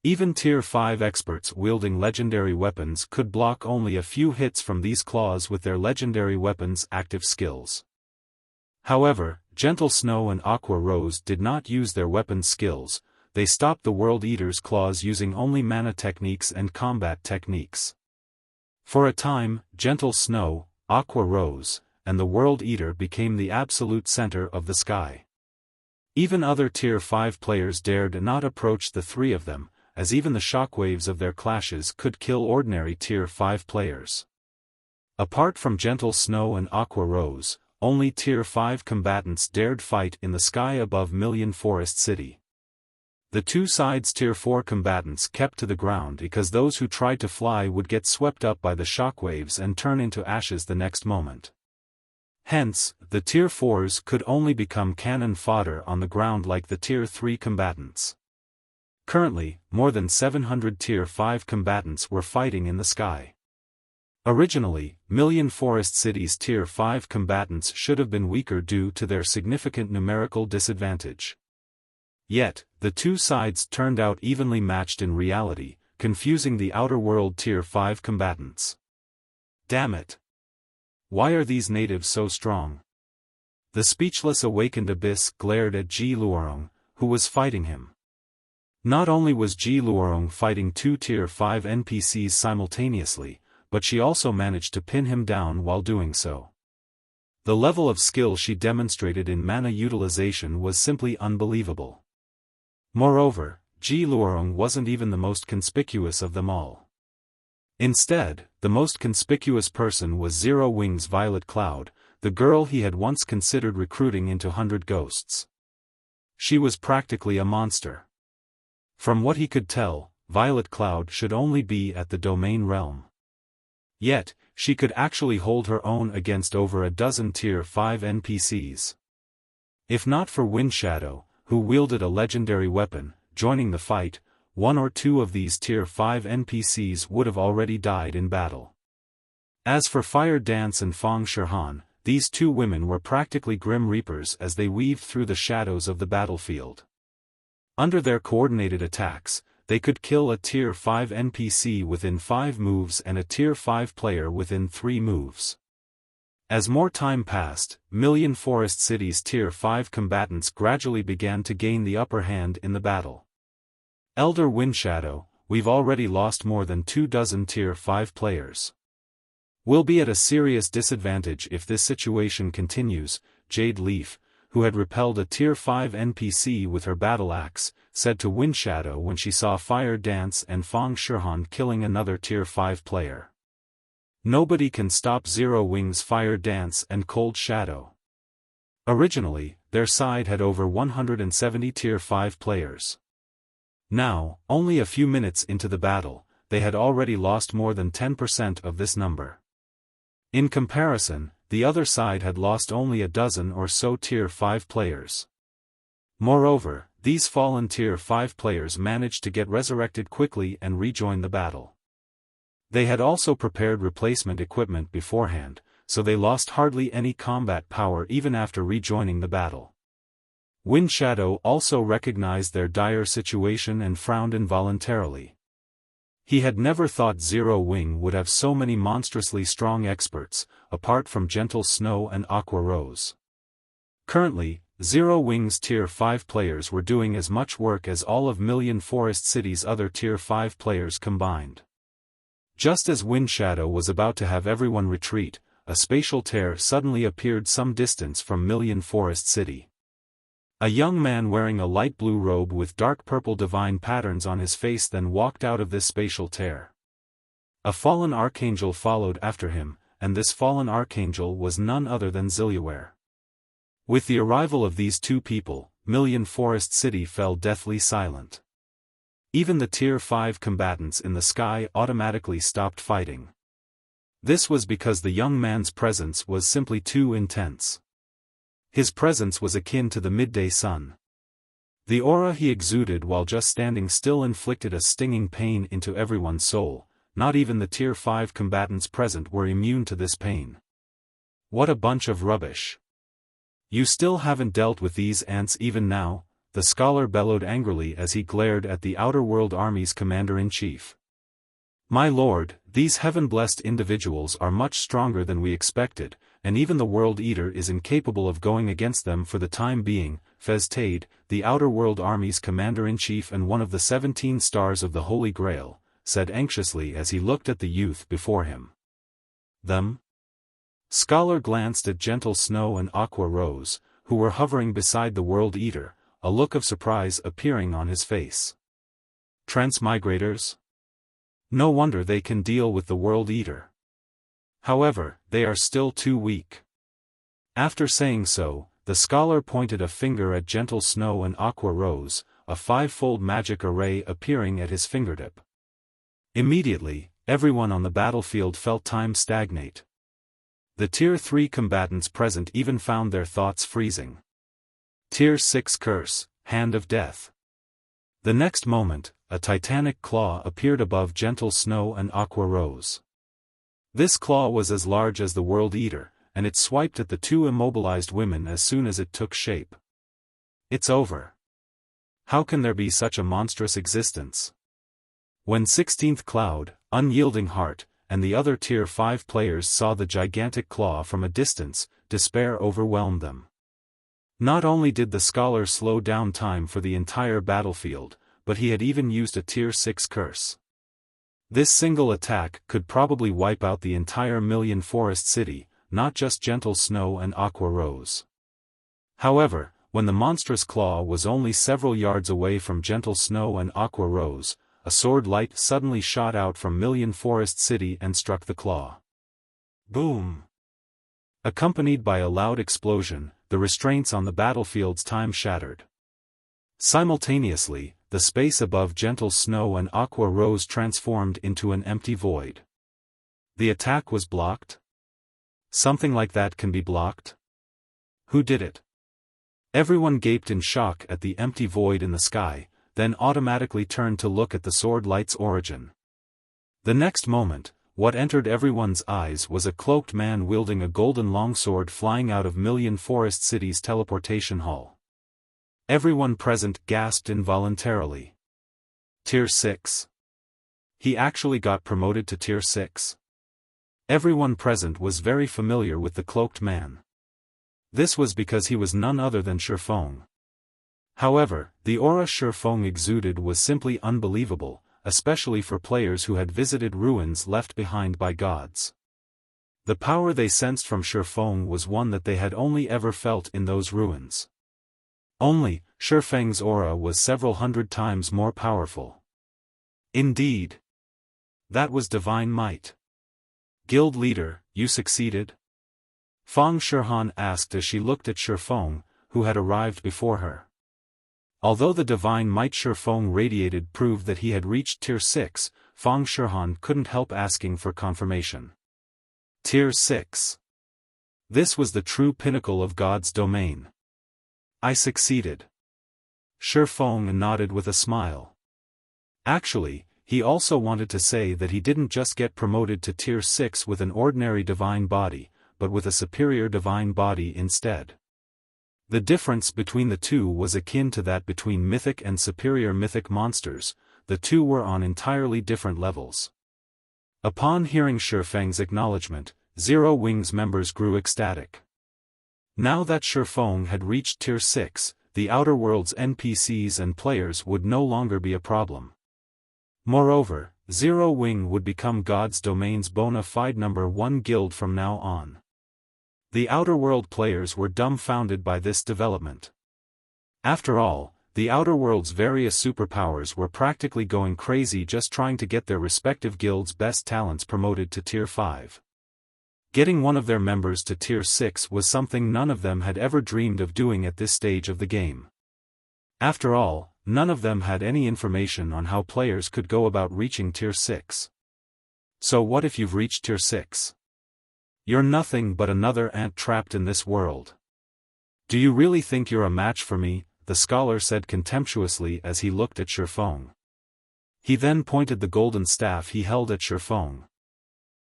Even Tier 5 experts wielding legendary weapons could block only a few hits from these claws with their legendary weapons' active skills. However, Gentle Snow and Aqua Rose did not use their weapon skills. They stopped the World Eater's claws using only mana techniques and combat techniques. For a time, Gentle Snow, Aqua Rose, and the World Eater became the absolute center of the sky. Even other Tier 5 players dared not approach the three of them, as even the shockwaves of their clashes could kill ordinary Tier 5 players. Apart from Gentle Snow and Aqua Rose, only Tier 5 combatants dared fight in the sky above Million Forest City. The two sides' Tier 4 combatants kept to the ground because those who tried to fly would get swept up by the shockwaves and turn into ashes the next moment. Hence, the Tier 4s could only become cannon fodder on the ground like the Tier 3 combatants. Currently, more than 700 Tier 5 combatants were fighting in the sky. Originally, Million Forest City's Tier 5 combatants should have been weaker due to their significant numerical disadvantage. Yet, the two sides turned out evenly matched in reality, confusing the Outer World Tier 5 combatants. Damn it! Why are these natives so strong? The speechless awakened Abyss glared at Ji Luorong, who was fighting him. Not only was Ji Luorong fighting two Tier 5 NPCs simultaneously, but she also managed to pin him down while doing so. The level of skill she demonstrated in mana utilization was simply unbelievable. Moreover, Ji Luorong wasn't even the most conspicuous of them all. Instead, the most conspicuous person was Zero Wings Violet Cloud, the girl he had once considered recruiting into 100 Ghosts. She was practically a monster. From what he could tell, Violet Cloud should only be at the domain realm. Yet, she could actually hold her own against over a dozen Tier 5 NPCs. If not for Windshadow, who wielded a legendary weapon, joining the fight, one or two of these Tier 5 NPCs would have already died in battle. As for Fire Dance and Fong Shihan, these two women were practically Grim Reapers as they weaved through the shadows of the battlefield. Under their coordinated attacks, they could kill a Tier 5 NPC within 5 moves and a Tier 5 player within 3 moves. As more time passed, Million Forest City's Tier 5 combatants gradually began to gain the upper hand in the battle. Elder Windshadow, we've already lost more than 24 Tier 5 players. We'll be at a serious disadvantage if this situation continues, Jade Leaf, who had repelled a Tier 5 NPC with her battle axe, said to Windshadow when she saw Fire Dance and Fong Shihan killing another Tier 5 player. Nobody can stop Zero Wings Fire Dance and Cold Shadow. Originally, their side had over 170 Tier 5 players. Now, only a few minutes into the battle, they had already lost more than 10% of this number. In comparison, the other side had lost only a dozen or so Tier 5 players. Moreover, these fallen Tier 5 players managed to get resurrected quickly and rejoin the battle. They had also prepared replacement equipment beforehand, so they lost hardly any combat power even after rejoining the battle. Wind Shadow also recognized their dire situation and frowned involuntarily. He had never thought Zero Wing would have so many monstrously strong experts, apart from Gentle Snow and Aqua Rose. Currently, Zero Wing's Tier 5 players were doing as much work as all of Million Forest City's other Tier 5 players combined. Just as Wind Shadow was about to have everyone retreat, a spatial tear suddenly appeared some distance from Million Forest City. A young man wearing a light blue robe with dark purple divine patterns on his face then walked out of this spatial tear. A fallen archangel followed after him, and this fallen archangel was none other than Zilliaware. With the arrival of these two people, Million Forest City fell deathly silent. Even the Tier 5 combatants in the sky automatically stopped fighting. This was because the young man's presence was simply too intense. His presence was akin to the midday sun. The aura he exuded while just standing still inflicted a stinging pain into everyone's soul. Not even the Tier 5 combatants present were immune to this pain. What a bunch of rubbish. You still haven't dealt with these ants even now, the scholar bellowed angrily as he glared at the Outer World Army's commander-in-chief. My lord, these heaven-blessed individuals are much stronger than we expected, and even the World Eater is incapable of going against them for the time being. Fez Tade, the Outer World Army's commander-in-chief and one of the 17 stars of the Holy Grail, said anxiously as he looked at the youth before him. Them? Scholar glanced at Gentle Snow and Aqua Rose, who were hovering beside the World Eater, a look of surprise appearing on his face. Transmigrators? No wonder they can deal with the World Eater. However, they are still too weak. After saying so, the scholar pointed a finger at Gentle Snow and Aqua Rose, a five-fold magic array appearing at his fingertip. Immediately, everyone on the battlefield felt time stagnate. The Tier 3 combatants present even found their thoughts freezing. Tier 6 Curse, Hand of Death. The next moment, a titanic claw appeared above Gentle Snow and Aqua Rose. This claw was as large as the World Eater, and it swiped at the two immobilized women as soon as it took shape. It's over. How can there be such a monstrous existence? When 16th Cloud, Unyielding Heart, and the other Tier 5 players saw the gigantic claw from a distance, despair overwhelmed them. Not only did the scholar slow down time for the entire battlefield, but he had even used a Tier 6 curse. This single attack could probably wipe out the entire Million Forest City, not just Gentle Snow and Aqua Rose. However, when the monstrous claw was only several yards away from Gentle Snow and Aqua Rose, a sword light suddenly shot out from Million Forest City and struck the claw. Boom! Accompanied by a loud explosion, the restraints on the battlefield's time shattered. Simultaneously, the space above Gentle Snow and Aqua Rose transformed into an empty void. The attack was blocked? Something like that can be blocked? Who did it? Everyone gaped in shock at the empty void in the sky, then automatically turned to look at the sword light's origin. The next moment, what entered everyone's eyes was a cloaked man wielding a golden longsword flying out of Million Forest City's teleportation hall. Everyone present gasped involuntarily. Tier 6. He actually got promoted to Tier 6. Everyone present was very familiar with the cloaked man. This was because he was none other than Xiaofan. However, the aura Xiaofan exuded was simply unbelievable, especially for players who had visited ruins left behind by gods. The power they sensed from Xiaofan was one that they had only ever felt in those ruins. Only, Xiaofang's aura was several hundred times more powerful. Indeed. That was divine might. Guild leader, you succeeded? Fang Shihan asked as she looked at Xiaofan, who had arrived before her. Although the divine might Xiaofan radiated proved that he had reached Tier 6, Fang Shihan couldn't help asking for confirmation. Tier 6. This was the true pinnacle of God's domain. I succeeded. Xiaofan nodded with a smile. Actually, he also wanted to say that he didn't just get promoted to Tier 6 with an ordinary divine body, but with a superior divine body instead. The difference between the two was akin to that between mythic and superior mythic monsters. The two were on entirely different levels. Upon hearing Xiaofan's acknowledgement, Zero Wing's members grew ecstatic. Now that Xiaofan had reached Tier 6, the Outer World's NPCs and players would no longer be a problem. Moreover, Zero Wing would become God's Domain's bona fide #1 guild from now on. The Outer World players were dumbfounded by this development. After all, the Outer World's various superpowers were practically going crazy just trying to get their respective guilds' best talents promoted to Tier 5. Getting one of their members to Tier 6 was something none of them had ever dreamed of doing at this stage of the game. After all, none of them had any information on how players could go about reaching Tier 6. So what if you've reached Tier 6? You're nothing but another ant trapped in this world. Do you really think you're a match for me? The scholar said contemptuously as he looked at Xiaofan. He then pointed the golden staff he held at Xiaofan.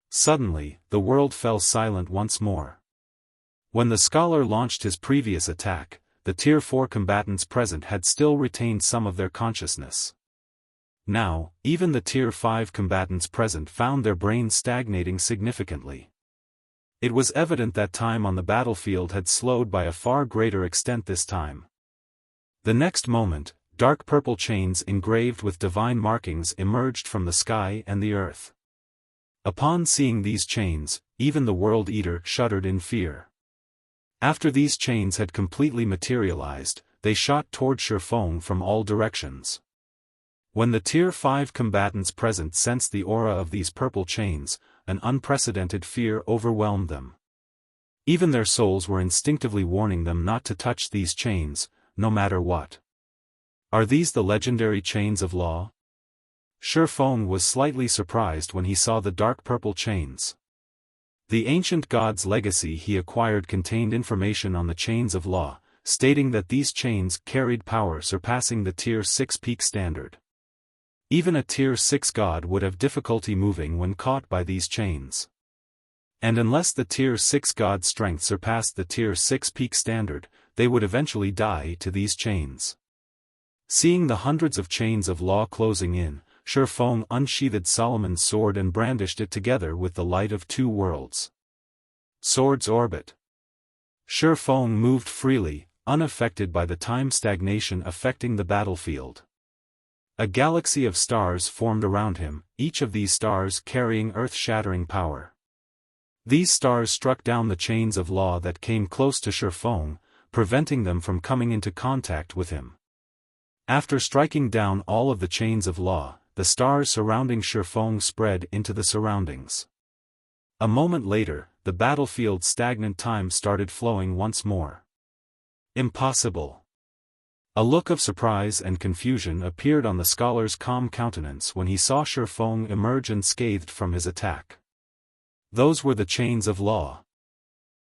Suddenly, the world fell silent once more. When the scholar launched his previous attack, the Tier 4 combatants present had still retained some of their consciousness. Now, even the Tier 5 combatants present found their brains stagnating significantly. It was evident that time on the battlefield had slowed by a far greater extent this time. The next moment, dark purple chains engraved with divine markings emerged from the sky and the earth. Upon seeing these chains, even the World Eater shuddered in fear. After these chains had completely materialized, they shot toward Xiaofan from all directions. When the Tier 5 combatants present sensed the aura of these purple chains, an unprecedented fear overwhelmed them. Even their souls were instinctively warning them not to touch these chains, no matter what. Are these the legendary chains of law? Xiaofan was slightly surprised when he saw the dark purple chains. The ancient god's legacy he acquired contained information on the chains of law, stating that these chains carried power surpassing the Tier 6 peak standard. Even a Tier 6 god would have difficulty moving when caught by these chains. And unless the Tier 6 god's strength surpassed the Tier 6 peak standard, they would eventually die to these chains. Seeing the hundreds of chains of law closing in, Xiaofan unsheathed Solomon's sword and brandished it together with the light of two worlds. Sword's orbit. Xiaofan moved freely, unaffected by the time stagnation affecting the battlefield. A galaxy of stars formed around him, each of these stars carrying earth-shattering power. These stars struck down the chains of law that came close to Xiaofan, preventing them from coming into contact with him. After striking down all of the chains of law, the stars surrounding Xiaofan spread into the surroundings. A moment later, the battlefield's stagnant time started flowing once more. Impossible. A look of surprise and confusion appeared on the scholar's calm countenance when he saw Xiaofan emerge unscathed from his attack. Those were the chains of law.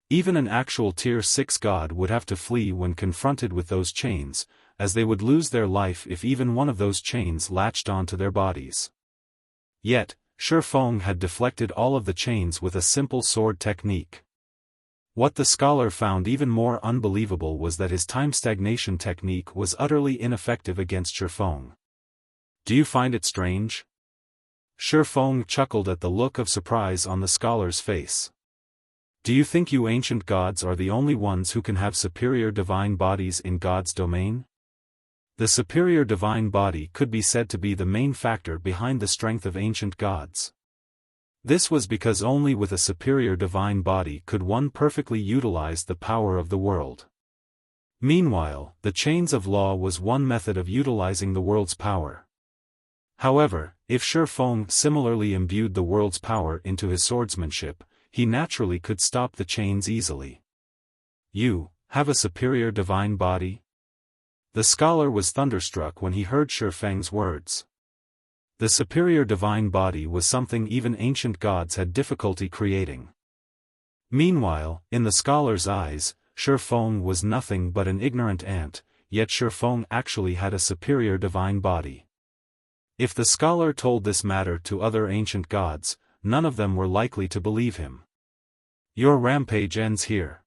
Even an actual Tier 6 god would have to flee when confronted with those chains, as they would lose their life if even one of those chains latched onto their bodies. Yet, Xiaofan had deflected all of the chains with a simple sword technique. What the scholar found even more unbelievable was that his time stagnation technique was utterly ineffective against Xiaofan. Do you find it strange? Xiaofan chuckled at the look of surprise on the scholar's face. Do you think you ancient gods are the only ones who can have superior divine bodies in God's domain? The superior divine body could be said to be the main factor behind the strength of ancient gods. This was because only with a superior divine body could one perfectly utilize the power of the world. Meanwhile, the chains of law was one method of utilizing the world's power. However, if Xiaofan similarly imbued the world's power into his swordsmanship, he naturally could stop the chains easily. You have a superior divine body? The scholar was thunderstruck when he heard Xiaofan's words. The superior divine body was something even ancient gods had difficulty creating. Meanwhile, in the scholar's eyes, Xiaofan was nothing but an ignorant ant, yet Xiaofan actually had a superior divine body. If the scholar told this matter to other ancient gods, none of them were likely to believe him. Your rampage ends here.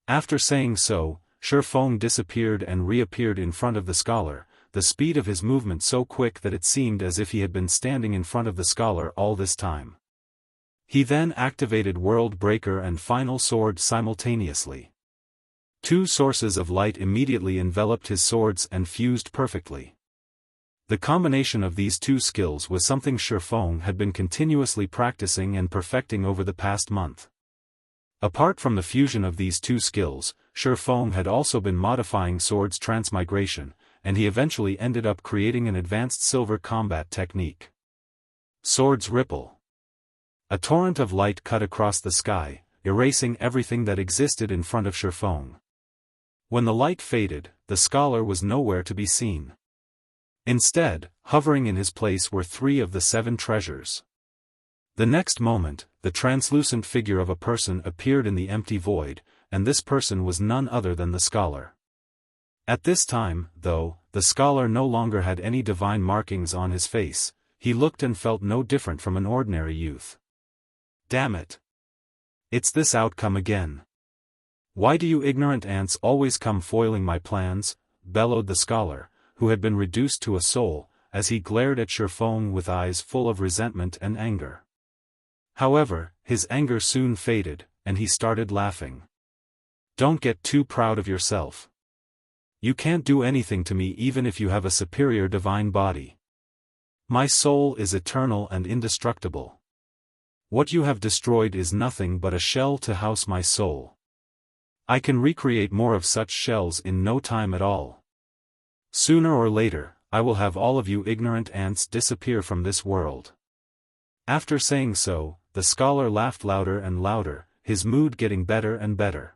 After saying so, Xiaofan disappeared and reappeared in front of the scholar, the speed of his movement so quick that it seemed as if he had been standing in front of the scholar all this time. He then activated World Breaker and Final Sword simultaneously. Two sources of light immediately enveloped his swords and fused perfectly. The combination of these two skills was something Xiaofan had been continuously practicing and perfecting over the past month. Apart from the fusion of these two skills, Xiaofan had also been modifying swords transmigration, and he eventually ended up creating an advanced silver combat technique. Swords Ripple. A torrent of light cut across the sky, erasing everything that existed in front of Xiaofan. When the light faded, the scholar was nowhere to be seen. Instead, hovering in his place were 3 of the 7 treasures. The next moment, the translucent figure of a person appeared in the empty void, and this person was none other than the scholar. At this time, though, the scholar no longer had any divine markings on his face, he looked and felt no different from an ordinary youth. Damn it! It's this outcome again. Why do you ignorant ants always come foiling my plans? Bellowed the scholar, who had been reduced to a soul, as he glared at Xiaofan with eyes full of resentment and anger. However, his anger soon faded, and he started laughing. Don't get too proud of yourself. You can't do anything to me even if you have a superior divine body. My soul is eternal and indestructible. What you have destroyed is nothing but a shell to house my soul. I can recreate more of such shells in no time at all. Sooner or later, I will have all of you ignorant ants disappear from this world. After saying so, the scholar laughed louder and louder, his mood getting better and better.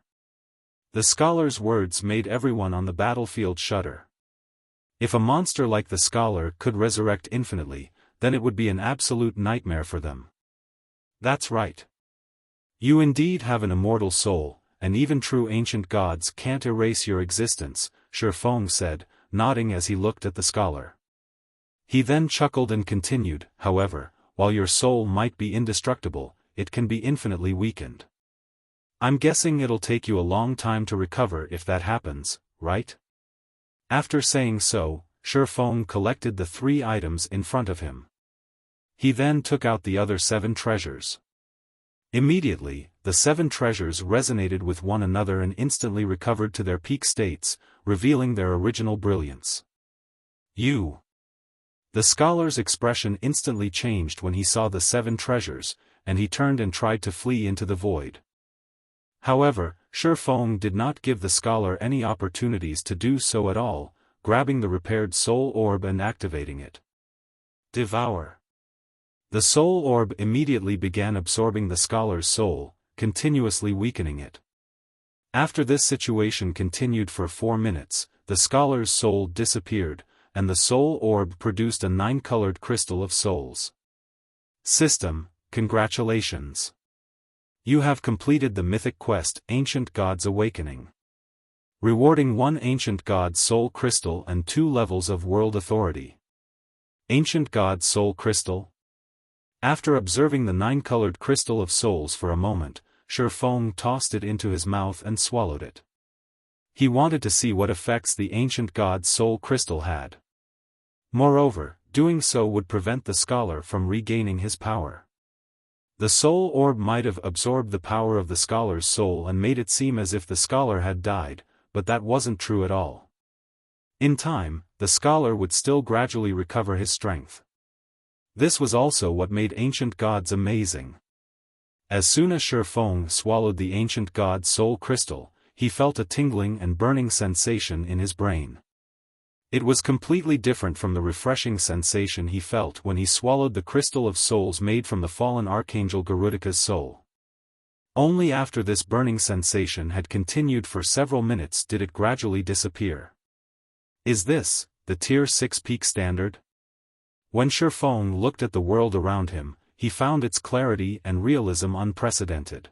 The scholar's words made everyone on the battlefield shudder. If a monster like the scholar could resurrect infinitely, then it would be an absolute nightmare for them. That's right. You indeed have an immortal soul, and even true ancient gods can't erase your existence, Xiaofan said, nodding as he looked at the scholar. He then chuckled and continued, however, while your soul might be indestructible, it can be infinitely weakened. I'm guessing it'll take you a long time to recover if that happens, right? After saying so, Xiaofan collected the 3 items in front of him. He then took out the other 7 treasures. Immediately, the 7 treasures resonated with one another and instantly recovered to their peak states, revealing their original brilliance. You! The scholar's expression instantly changed when he saw the 7 treasures, and he turned and tried to flee into the void. However, Xiaofan did not give the scholar any opportunities to do so at all, grabbing the repaired soul orb and activating it. Devour. The soul orb immediately began absorbing the scholar's soul, continuously weakening it. After this situation continued for 4 minutes, the scholar's soul disappeared, and the soul orb produced a 9-colored crystal of souls. System, congratulations. You have completed the mythic quest, Ancient God's Awakening. Rewarding 1 Ancient God Soul Crystal and 2 levels of World Authority. Ancient God Soul Crystal. After observing the 9-colored crystal of souls for a moment, Xiaofan tossed it into his mouth and swallowed it. He wanted to see what effects the Ancient God Soul Crystal had. Moreover, doing so would prevent the scholar from regaining his power. The soul orb might have absorbed the power of the scholar's soul and made it seem as if the scholar had died, but that wasn't true at all. In time, the scholar would still gradually recover his strength. This was also what made Ancient Gods amazing. As soon as Xiaofan swallowed the Ancient God Soul Crystal, he felt a tingling and burning sensation in his brain. It was completely different from the refreshing sensation he felt when he swallowed the crystal of souls made from the fallen Archangel Garudika's soul. Only after this burning sensation had continued for several minutes did it gradually disappear. Is this the Tier 6 peak standard? When Xiaofan looked at the world around him, he found its clarity and realism unprecedented.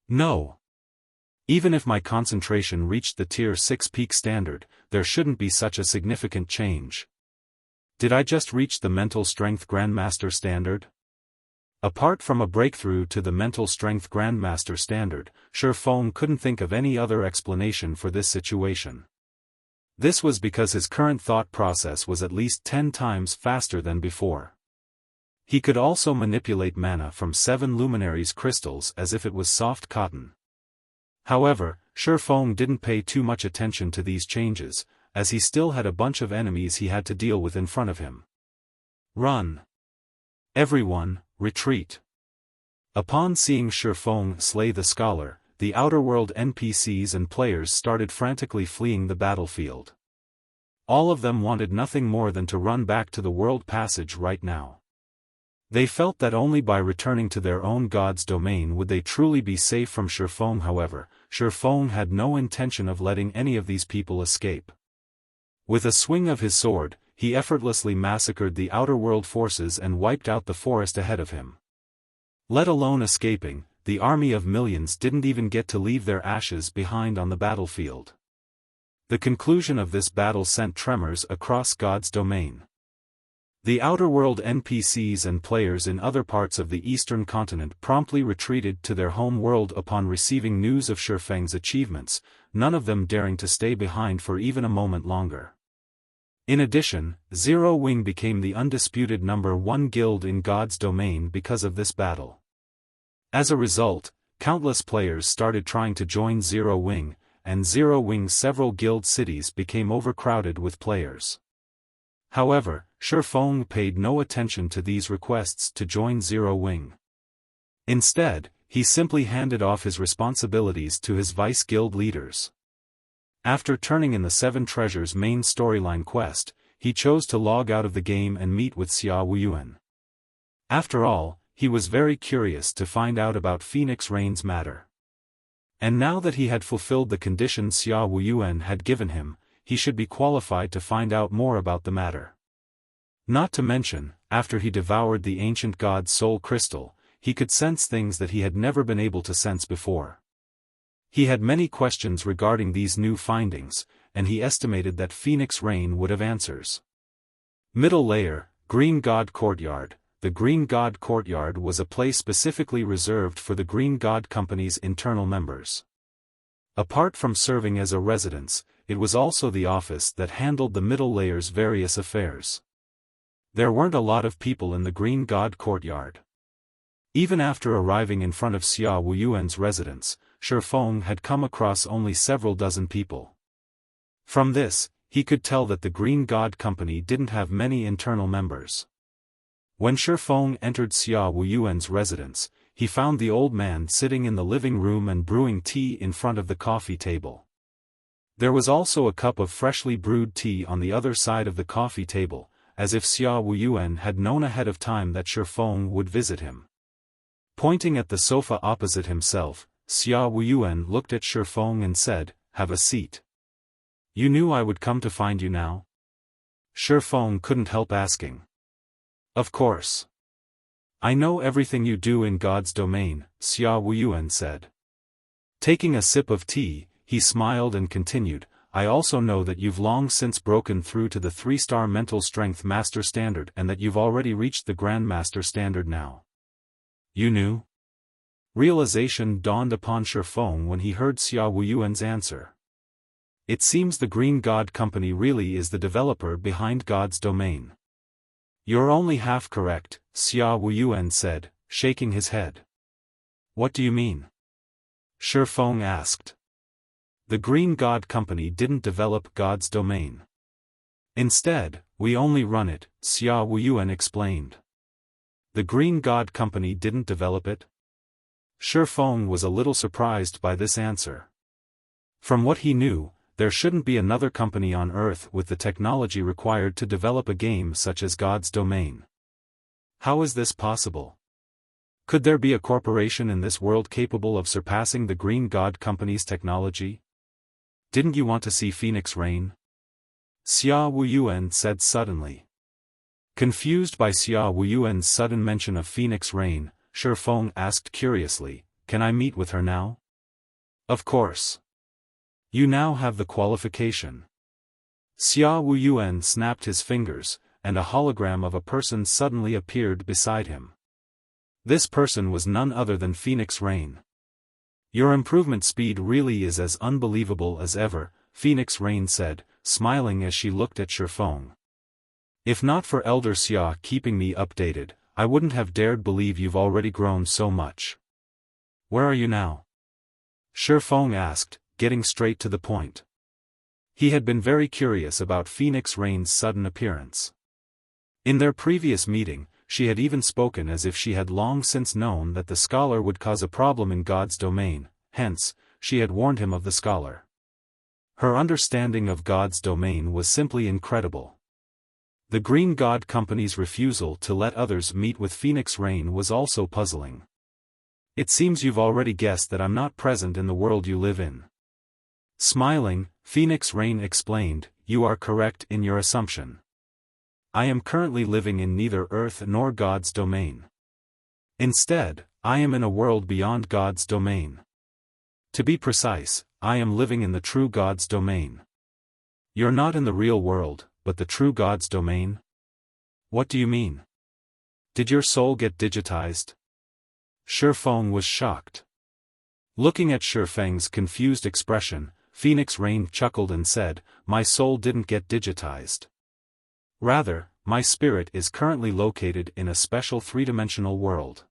No. Even if my concentration reached the Tier 6 peak standard, there shouldn't be such a significant change. Did I just reach the mental strength Grandmaster standard? Apart from a breakthrough to the mental strength Grandmaster standard, Xiaofan couldn't think of any other explanation for this situation. This was because his current thought process was at least 10 times faster than before. He could also manipulate mana from 7 luminaries crystals as if it was soft cotton. However, Xiaofan didn't pay too much attention to these changes, as he still had a bunch of enemies he had to deal with in front of him. Run! Everyone, retreat! Upon seeing Xiaofan slay the scholar, the outer world NPCs and players started frantically fleeing the battlefield. All of them wanted nothing more than to run back to the world passage right now. They felt that only by returning to their own god's domain would they truly be safe from Xiaofan. However, Xiaofan had no intention of letting any of these people escape. With a swing of his sword, he effortlessly massacred the outer world forces and wiped out the forest ahead of him. Let alone escaping, the army of millions didn't even get to leave their ashes behind on the battlefield. The conclusion of this battle sent tremors across God's domain. The outer world NPCs and players in other parts of the eastern continent promptly retreated to their home world upon receiving news of Xiaofang's achievements, none of them daring to stay behind for even a moment longer. In addition, Zero Wing became the undisputed #1 guild in God's domain because of this battle. As a result, countless players started trying to join Zero Wing, and Zero Wing's several guild cities became overcrowded with players. However, Xiaofan paid no attention to these requests to join Zero Wing. Instead, he simply handed off his responsibilities to his vice guild leaders. After turning in the 7 Treasures main storyline quest, he chose to log out of the game and meet with Xiaofan. After all, he was very curious to find out about Phoenix Rain's matter. And now that he had fulfilled the conditions Xiaofan had given him, he should be qualified to find out more about the matter. Not to mention, after he devoured the ancient god's soul crystal, he could sense things that he had never been able to sense before. He had many questions regarding these new findings, and he estimated that Phoenix Rain would have answers. Middle layer, Green God Courtyard. The Green God Courtyard was a place specifically reserved for the Green God Company's internal members. Apart from serving as a residence, it was also the office that handled the middle layer's various affairs. There weren't a lot of people in the Green God Courtyard. Even after arriving in front of Xiaofan's residence, Xiaofan had come across only several dozen people. From this, he could tell that the Green God Company didn't have many internal members. When Xiaofan entered Xiaofan's residence, he found the old man sitting in the living room and brewing tea in front of the coffee table. There was also a cup of freshly brewed tea on the other side of the coffee table, as if Xiaofan had known ahead of time that Xiaofan would visit him. Pointing at the sofa opposite himself, Xiaofan looked at Xiaofan and said, "Have a seat." "You knew I would come to find you now?" Xiaofan couldn't help asking. "Of course. I know everything you do in God's domain," Xiaofan said. Taking a sip of tea, he smiled and continued, "I also know that you've long since broken through to the 3-star mental strength master standard and that you've already reached the grandmaster standard now." "You knew?" Realization dawned upon Xiaofan when he heard Xiaofan's answer. It seems the Green God Company really is the developer behind God's domain. "You're only half correct," Xiaofan said, shaking his head. "What do you mean?" Xiaofan asked. "The Green God Company didn't develop God's domain. Instead, we only run it," Xiaofan explained. "The Green God Company didn't develop it?" Xiaofan was a little surprised by this answer. From what he knew, there shouldn't be another company on Earth with the technology required to develop a game such as God's domain. How is this possible? Could there be a corporation in this world capable of surpassing the Green God Company's technology? "Didn't you want to see Phoenix Rain?" Xiaofan said suddenly. Confused by Xiaofan's sudden mention of Phoenix Rain, Xiaofan asked curiously, "Can I meet with her now?" "Of course. You now have the qualification." Xiaofan snapped his fingers, and a hologram of a person suddenly appeared beside him. This person was none other than Phoenix Rain. Your improvement speed really is as unbelievable as ever, Phoenix Rain said, smiling as she looked at Xiaofan. If not for Elder Xia keeping me updated, I wouldn't have dared believe you've already grown so much. Where are you now? Xiaofan asked, getting straight to the point. He had been very curious about Phoenix Rain's sudden appearance. In their previous meeting, she had even spoken as if she had long since known that the scholar would cause a problem in God's domain, hence, she had warned him of the scholar. Her understanding of God's domain was simply incredible. The Green God Company's refusal to let others meet with Phoenix Rain was also puzzling. It seems you've already guessed that I'm not present in the world you live in. Smiling, Phoenix Rain explained, you are correct in your assumption. I am currently living in neither Earth nor God's domain. Instead, I am in a world beyond God's domain. To be precise, I am living in the true God's domain. You're not in the real world, but the true God's domain? What do you mean? Did your soul get digitized? Xiaofan was shocked. Looking at Xiaofang's confused expression, Phoenix Rain chuckled and said, my soul didn't get digitized. Rather, my spirit is currently located in a special three-dimensional world.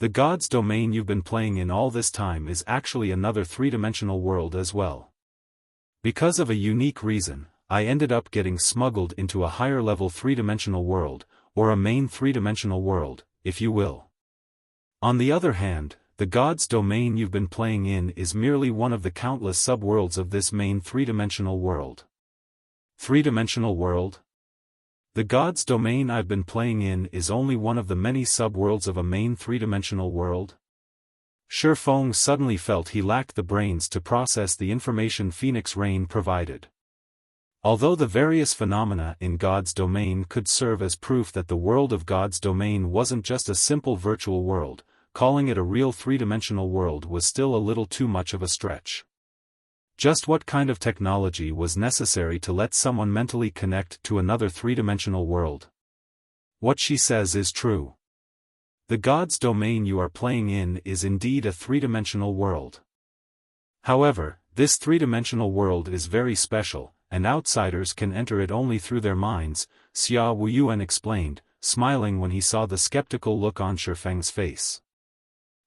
The God's domain you've been playing in all this time is actually another three-dimensional world as well. Because of a unique reason, I ended up getting smuggled into a higher-level three-dimensional world, or a main three-dimensional world, if you will. On the other hand, the God's domain you've been playing in is merely one of the countless sub-worlds of this main three-dimensional world. Three-dimensional world? The God's domain I've been playing in is only one of the many sub-worlds of a main three-dimensional world? Xiaofan suddenly felt he lacked the brains to process the information Phoenix Rain provided. Although the various phenomena in God's domain could serve as proof that the world of God's domain wasn't just a simple virtual world, calling it a real three-dimensional world was still a little too much of a stretch. Just what kind of technology was necessary to let someone mentally connect to another three-dimensional world? What she says is true. The God's domain you are playing in is indeed a three-dimensional world. However, this three-dimensional world is very special, and outsiders can enter it only through their minds, Xia Wuyuan explained, smiling when he saw the skeptical look on Xiaofang's face.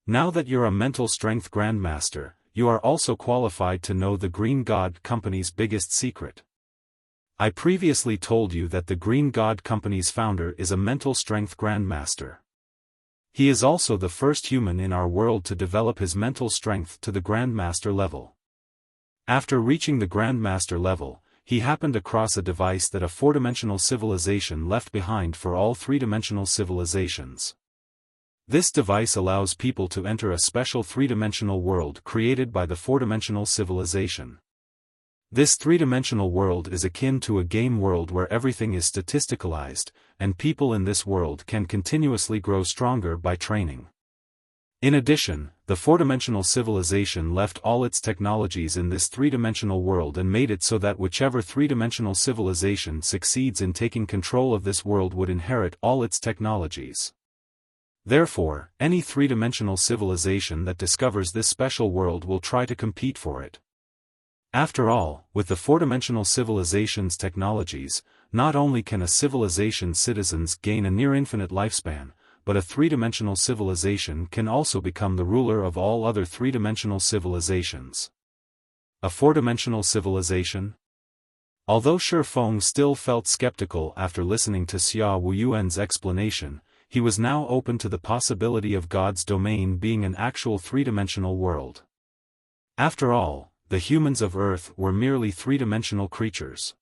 Now that you're a mental strength grandmaster, you are also qualified to know the Green God Company's biggest secret. I previously told you that the Green God Company's founder is a mental strength grandmaster. He is also the first human in our world to develop his mental strength to the grandmaster level. After reaching the grandmaster level, he happened across a device that a four-dimensional civilization left behind for all three-dimensional civilizations. This device allows people to enter a special three-dimensional world created by the four-dimensional civilization. This three-dimensional world is akin to a game world where everything is statisticalized, and people in this world can continuously grow stronger by training. In addition, the four-dimensional civilization left all its technologies in this three-dimensional world and made it so that whichever three-dimensional civilization succeeds in taking control of this world would inherit all its technologies. Therefore, any three-dimensional civilization that discovers this special world will try to compete for it. After all, with the four-dimensional civilization's technologies, not only can a civilization's citizens gain a near-infinite lifespan, but a three-dimensional civilization can also become the ruler of all other three-dimensional civilizations. A four-dimensional civilization? Although Xiaofan still felt skeptical after listening to Xia Wuyuan's explanation, he was now open to the possibility of God's domain being an actual three-dimensional world. After all, the humans of Earth were merely three-dimensional creatures.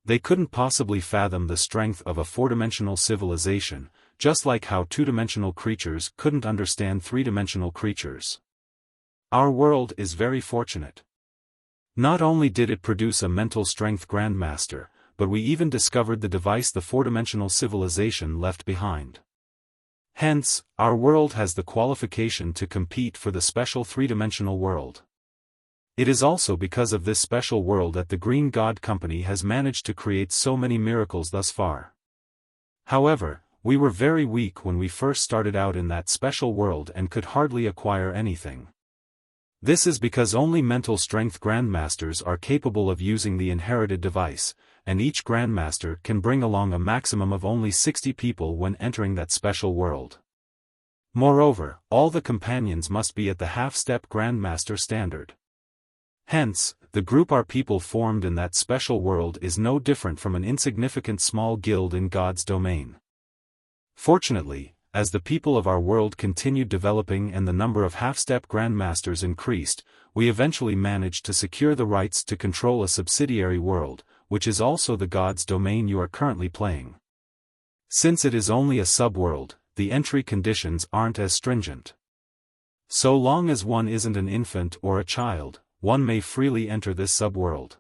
They couldn't possibly fathom the strength of a four-dimensional civilization, just like how two-dimensional creatures couldn't understand three-dimensional creatures. Our world is very fortunate. Not only did it produce a mental strength grandmaster, but we even discovered the device the four-dimensional civilization left behind. Hence, our world has the qualification to compete for the special three-dimensional world. It is also because of this special world that the Green God Company has managed to create so many miracles thus far. However, we were very weak when we first started out in that special world and could hardly acquire anything. This is because only mental strength grandmasters are capable of using the inherited device, and each grandmaster can bring along a maximum of only 60 people when entering that special world. Moreover, all the companions must be at the half-step grandmaster standard. Hence, the group our people formed in that special world is no different from an insignificant small guild in God's domain. Fortunately, as the people of our world continued developing and the number of half-step grandmasters increased, we eventually managed to secure the rights to control a subsidiary world, which is also the God's domain you are currently playing. Since it is only a sub-world, the entry conditions aren't as stringent. So long as one isn't an infant or a child, one may freely enter this sub-world.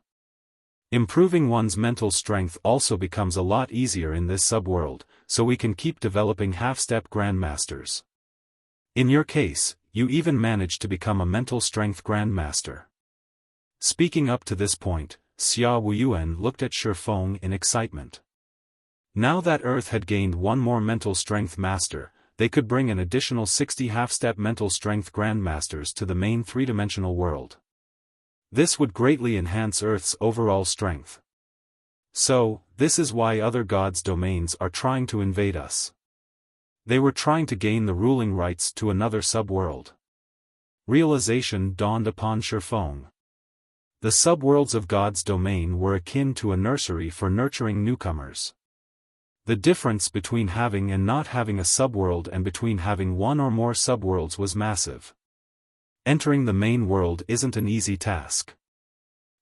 Improving one's mental strength also becomes a lot easier in this sub-world, so we can keep developing half-step grandmasters. In your case, you even managed to become a mental strength grandmaster. Speaking up to this point, Xiaofan looked at Xiaofan in excitement. Now that Earth had gained one more mental strength master, they could bring an additional 60 half-step mental strength grandmasters to the main three-dimensional world. This would greatly enhance Earth's overall strength. So, this is why other gods' domains are trying to invade us. They were trying to gain the ruling rights to another sub-world. Realization dawned upon Xiaofan. The sub-worlds of God's domain were akin to a nursery for nurturing newcomers. The difference between having and not having a sub-world and between having one or more sub-worlds was massive. Entering the main world isn't an easy task.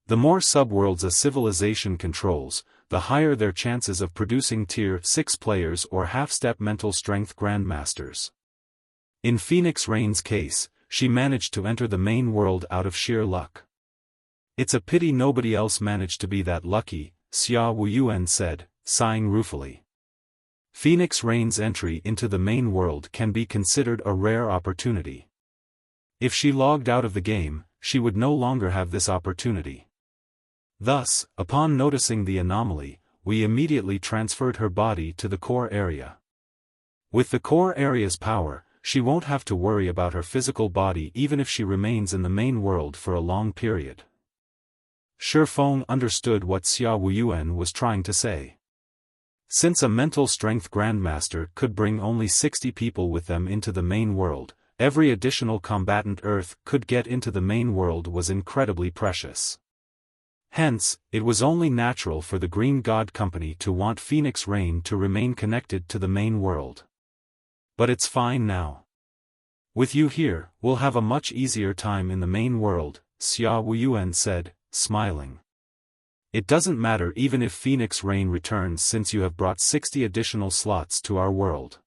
The more sub-worlds a civilization controls, the higher their chances of producing Tier 6 players or half-step mental strength grandmasters. In Phoenix Rain's case, she managed to enter the main world out of sheer luck. It's a pity nobody else managed to be that lucky, Xiaofan said, sighing ruefully. Phoenix Rain's entry into the main world can be considered a rare opportunity. If she logged out of the game, she would no longer have this opportunity. Thus, upon noticing the anomaly, we immediately transferred her body to the core area. With the core area's power, she won't have to worry about her physical body even if she remains in the main world for a long period. Xiaofan understood what Xiaofan was trying to say. Since a mental strength grandmaster could bring only 60 people with them into the main world, every additional combatant Earth could get into the main world was incredibly precious. Hence, it was only natural for the Green God Company to want Phoenix Rain to remain connected to the main world. But it's fine now. With you here, we'll have a much easier time in the main world, Xiaofan said, smiling. It doesn't matter even if Phoenix Rain returns since you have brought 60 additional slots to our world.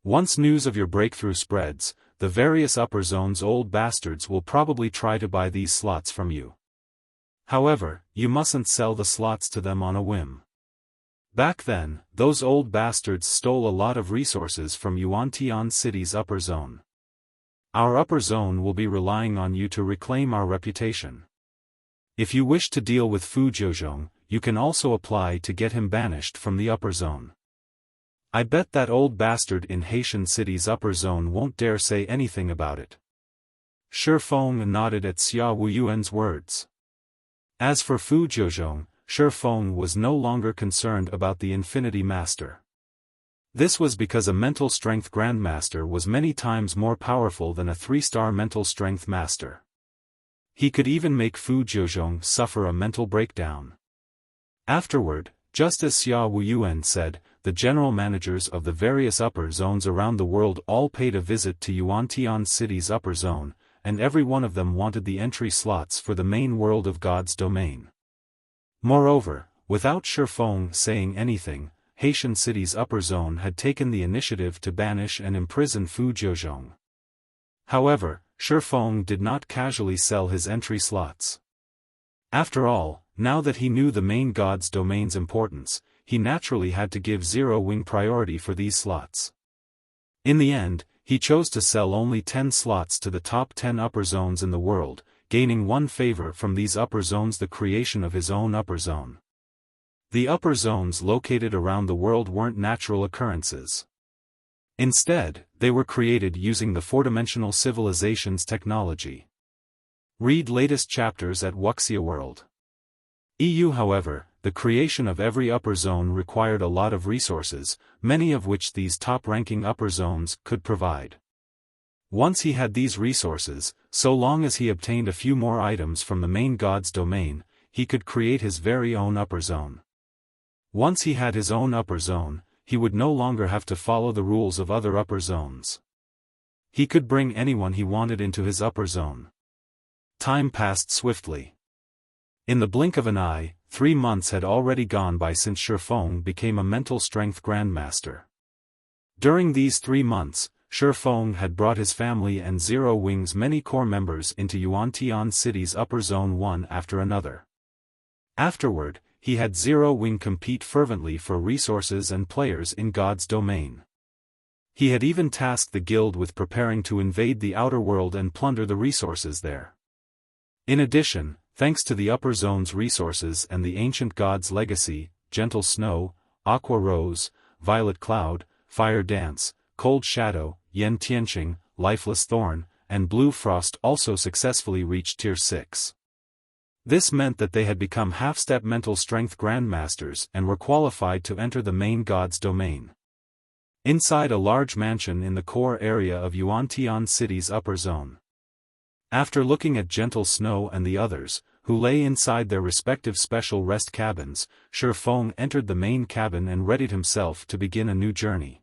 Once news of your breakthrough spreads, the various upper zones old bastards will probably try to buy these slots from you. However, you mustn't sell the slots to them on a whim. Back then, those old bastards stole a lot of resources from Yuantian City's upper zone. Our upper zone will be relying on you to reclaim our reputation. If you wish to deal with Fu Jiuzhong, you can also apply to get him banished from the upper zone. I bet that old bastard in Haitian City's upper zone won't dare say anything about it. Xiaofan nodded at Xiaofan's words. As for Fu Jiuzhong, Xiaofan was no longer concerned about the Infinity Master. This was because a mental strength grandmaster was many times more powerful than a 3-star mental strength master. He could even make Fu Jiuzhong suffer a mental breakdown. Afterward, just as Xiaofan said, the general managers of the various upper zones around the world all paid a visit to Yuantian City's upper zone, and every one of them wanted the entry slots for the main world of God's domain. Moreover, without Xiaofan saying anything, Haitian City's upper zone had taken the initiative to banish and imprison Fu Jiuzhong. However, Xiaofan did not casually sell his entry slots. After all, now that he knew the main God's domain's importance, he naturally had to give zero-wing priority for these slots. In the end, he chose to sell only 10 slots to the top 10 upper zones in the world, gaining one favor from these upper zones: the creation of his own upper zone. The upper zones located around the world weren't natural occurrences. Instead, they were created using the four-dimensional civilization's technology. Read latest chapters at Wuxia World. EU. However, the creation of every upper zone required a lot of resources, many of which these top-ranking upper zones could provide. Once he had these resources, so long as he obtained a few more items from the main god's domain, he could create his very own upper zone. Once he had his own upper zone, he would no longer have to follow the rules of other upper zones. He could bring anyone he wanted into his upper zone. Time passed swiftly. In the blink of an eye, 3 months had already gone by since Xiaofan became a mental strength grandmaster. During these 3 months, Xiaofan had brought his family and Zero Wing's many core members into Yuantian City's upper zone one after another. Afterward, he had Zero Wing compete fervently for resources and players in God's domain. He had even tasked the guild with preparing to invade the outer world and plunder the resources there. In addition, thanks to the upper zone's resources and the ancient god's legacy, Gentle Snow, Aqua Rose, Violet Cloud, Fire Dance, Cold Shadow, Yen Tianqing, Lifeless Thorn, and Blue Frost also successfully reached Tier 6. This meant that they had become half-step mental strength grandmasters and were qualified to enter the main god's domain. Inside a large mansion in the core area of Yuantian City's upper zone. After looking at Gentle Snow and the others, who lay inside their respective special rest cabins, Xiaofan entered the main cabin and readied himself to begin a new journey.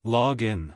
Log in.